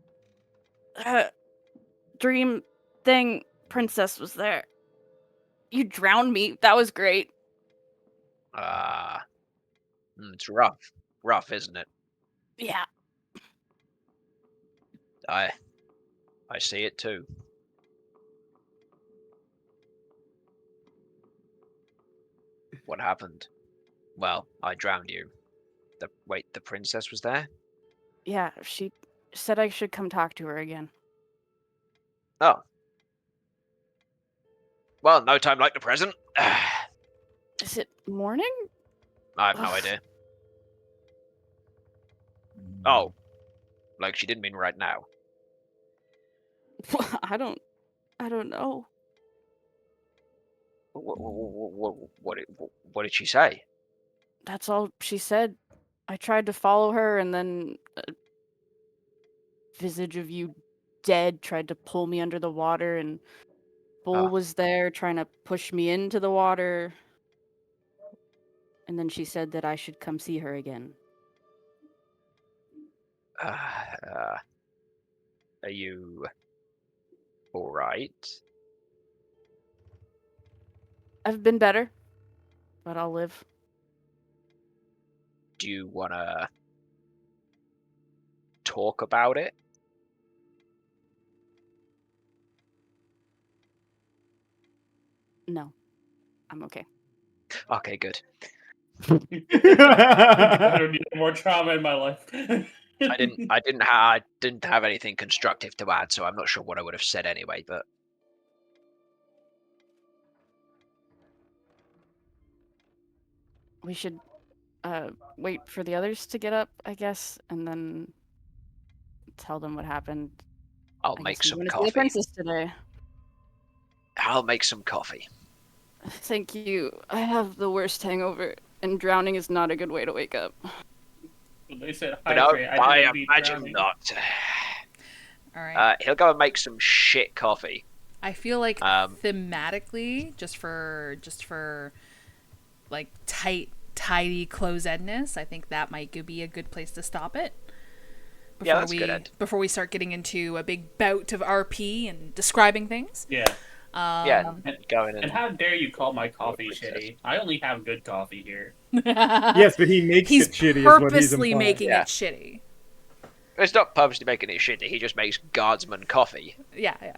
dream thing, princess was there. You drowned me. That was great. It's rough. Rough, isn't it? Yeah. I see it too. What happened? Well, I drowned you. The princess was there? Yeah, she said I should come talk to her again. Oh. Well, no time like the present. I Is it morning? have no Ugh. idea. Oh. Like she didn't mean right now. I don't know. What did she say? That's all she said. I tried to follow her, and then a visage of you dead tried to pull me under the water, and Bull Ah. was there trying to push me into the water. And then she said that I should come see her again. Are you all right? I've been better, but I'll live. Do you wanna talk about it? No, I'm okay. Okay, good. I don't need more trauma in my life. I didn't have anything constructive to add, so I'm not sure what I would have said anyway. But We should wait for the others to get up, I guess, and then tell them what happened. I'll I make guess we some want to see the coffee. princess today. I'll make some coffee. Thank you. I have the worst hangover, and drowning is not a good way to wake up. When they said But no, hydrate, I didn't mean imagine drowning. not. Alright. He'll go and make some shit coffee. I feel like Um, thematically, just for like tight tidy closedness, I think that might be a good place to stop it. Yeah, that's a good end. Before we start getting into a big bout of RP and describing things. Yeah. Yeah, going in. And how dare you call my coffee shitty? I only have good coffee here. Yes, but he makes He's it shitty. Is what he's purposely implying. making Yeah. it shitty. It's not purposely making it shitty. He just makes guardsman coffee. Yeah, yeah.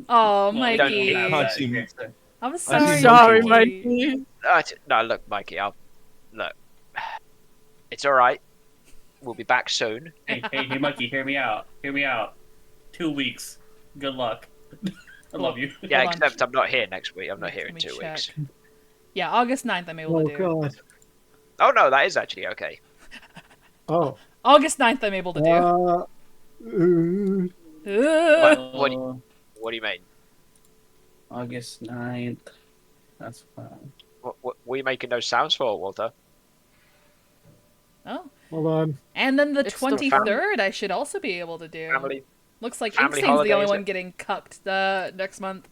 Oh, Well, we don't Mikey. have Can't that see here, so- I'm I sorry, see Sorry, Mikey. Mikey. No, look, Mikey. Look. It's all right. We'll be back soon. Hey, Mikey, hear me out. Hear me out. 2 weeks. Good luck. I love you. Yeah, Hold on. except I'm not here next week. I'm not here Let in me 2 check. weeks. Yeah, August 9th I'm able Oh to do. god. Oh no, that is actually okay. Oh. August 9th I'm able to do. What do you mean? August 9th. That's fine. What are you making those sounds for, Walter? Oh. Hold on. And then the It's still 23rd I should also be able to do. Family. Looks like family Inkstain's the only holidays. one getting cucked next month.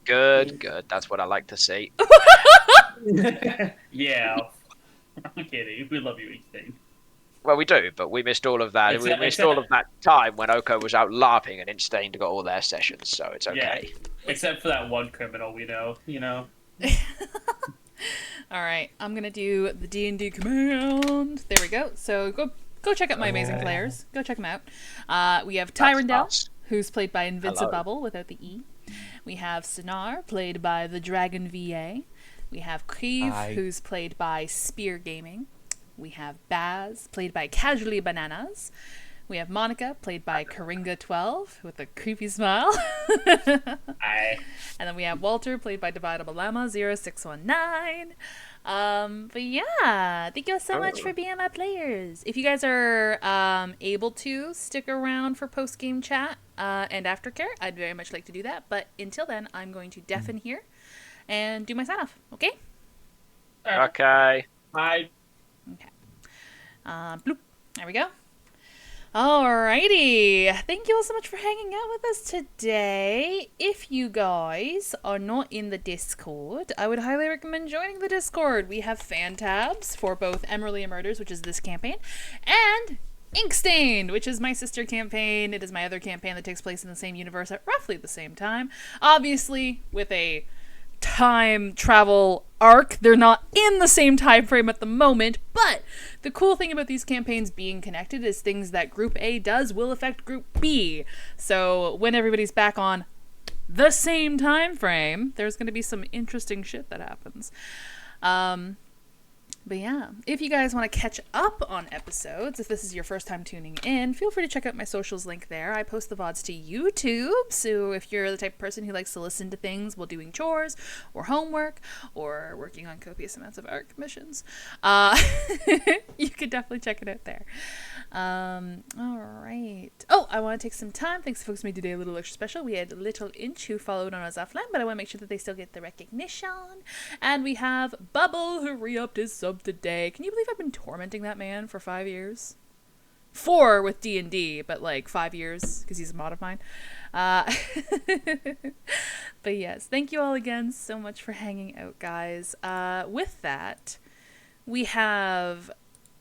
Good. That's what I like to see. Yeah. I'm kidding. We love you, Easton. Well, we do, but we missed all of that. We missed all of that time when Oko was out LARPing and Instain got all their sessions, so it's okay. Except for that one criminal we know, you know. All right, I'm gonna do the D&D command. There we go. So go check out my amazing players. Go check them out. We have That's Tyrandel, us. who's played by Invincibubble Hello. without the E. We have Sinar, played by the Dragon VA. We have Kriv, Hi. who's played by Spear Gaming. We have Baz, played by Casually Bananas. We have Monica, played by Karinga12, with a creepy smile. I And then we have Walter, played by Dividable Llama 0619. But yeah, thank you all so much for being my players. If you guys are able to stick around for post-game chat and aftercare, I'd very much like to do that. But until then, I'm going to deafen here and do my sign-off, okay? Okay. I Bloop. There we go. Alrighty. Thank you all so much for hanging out with us today. If you guys are not in the Discord, I would highly recommend joining the Discord. We have fan tabs for both Emerilla Murders, which is this campaign, and Inkstained, which is my sister campaign. It is my other campaign that takes place in the same universe at roughly the same time. Obviously, with a time travel arc. They're not in the same time frame at the moment, but the cool thing about these campaigns being connected is things that Group A does will affect Group B. So when everybody's back on the same time frame, there's going to be some interesting shit that happens. But yeah, if you guys want to catch up on episodes, if this is your first time tuning in, feel free to check out my socials link there. I post the VODs to YouTube, so if you're the type of person who likes to listen to things while doing chores, or homework, or working on copious amounts of art commissions, you could definitely check it out there. Alright. Oh, I want to take some time. Thanks to folks who made today a little extra special. We had Little Inch who followed on us offline, but I want to make sure that they still get the recognition. And we have Bubble who re-upped his sub today. Can you believe I've been tormenting that man for 5 years? 4 with D&D, but like 5 years because he's a mod of mine. But yes, thank you all again so much for hanging out, guys. With that, we have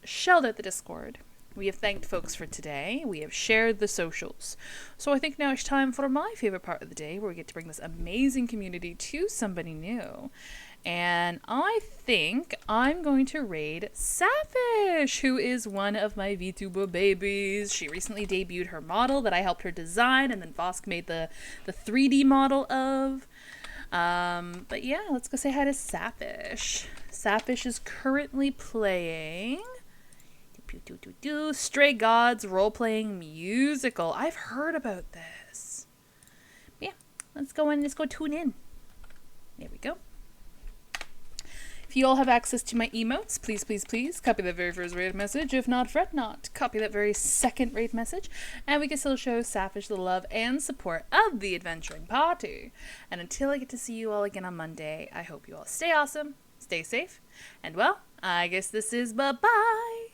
shelled out the Discord. We have thanked folks for today. We have shared the socials. So I think now it's time for my favorite part of the day, where we get to bring this amazing community to somebody new. And I think I'm going to raid Safish, who is one of my VTuber babies. She recently debuted her model that I helped her design, and then Vosk made the 3D model of. But yeah, let's go say hi to Safish. Safish is currently playing Stray Gods role-playing musical. I've heard about this. But yeah, let's go tune in. There we go. If you all have access to my emotes, please, please, please copy that very first raid message. If not, fret not. Copy that very second raid message, and we can still show Safish the love and support of the adventuring party. And until I get to see you all again on Monday, I hope you all stay awesome, stay safe, and well, I guess this is bye-bye.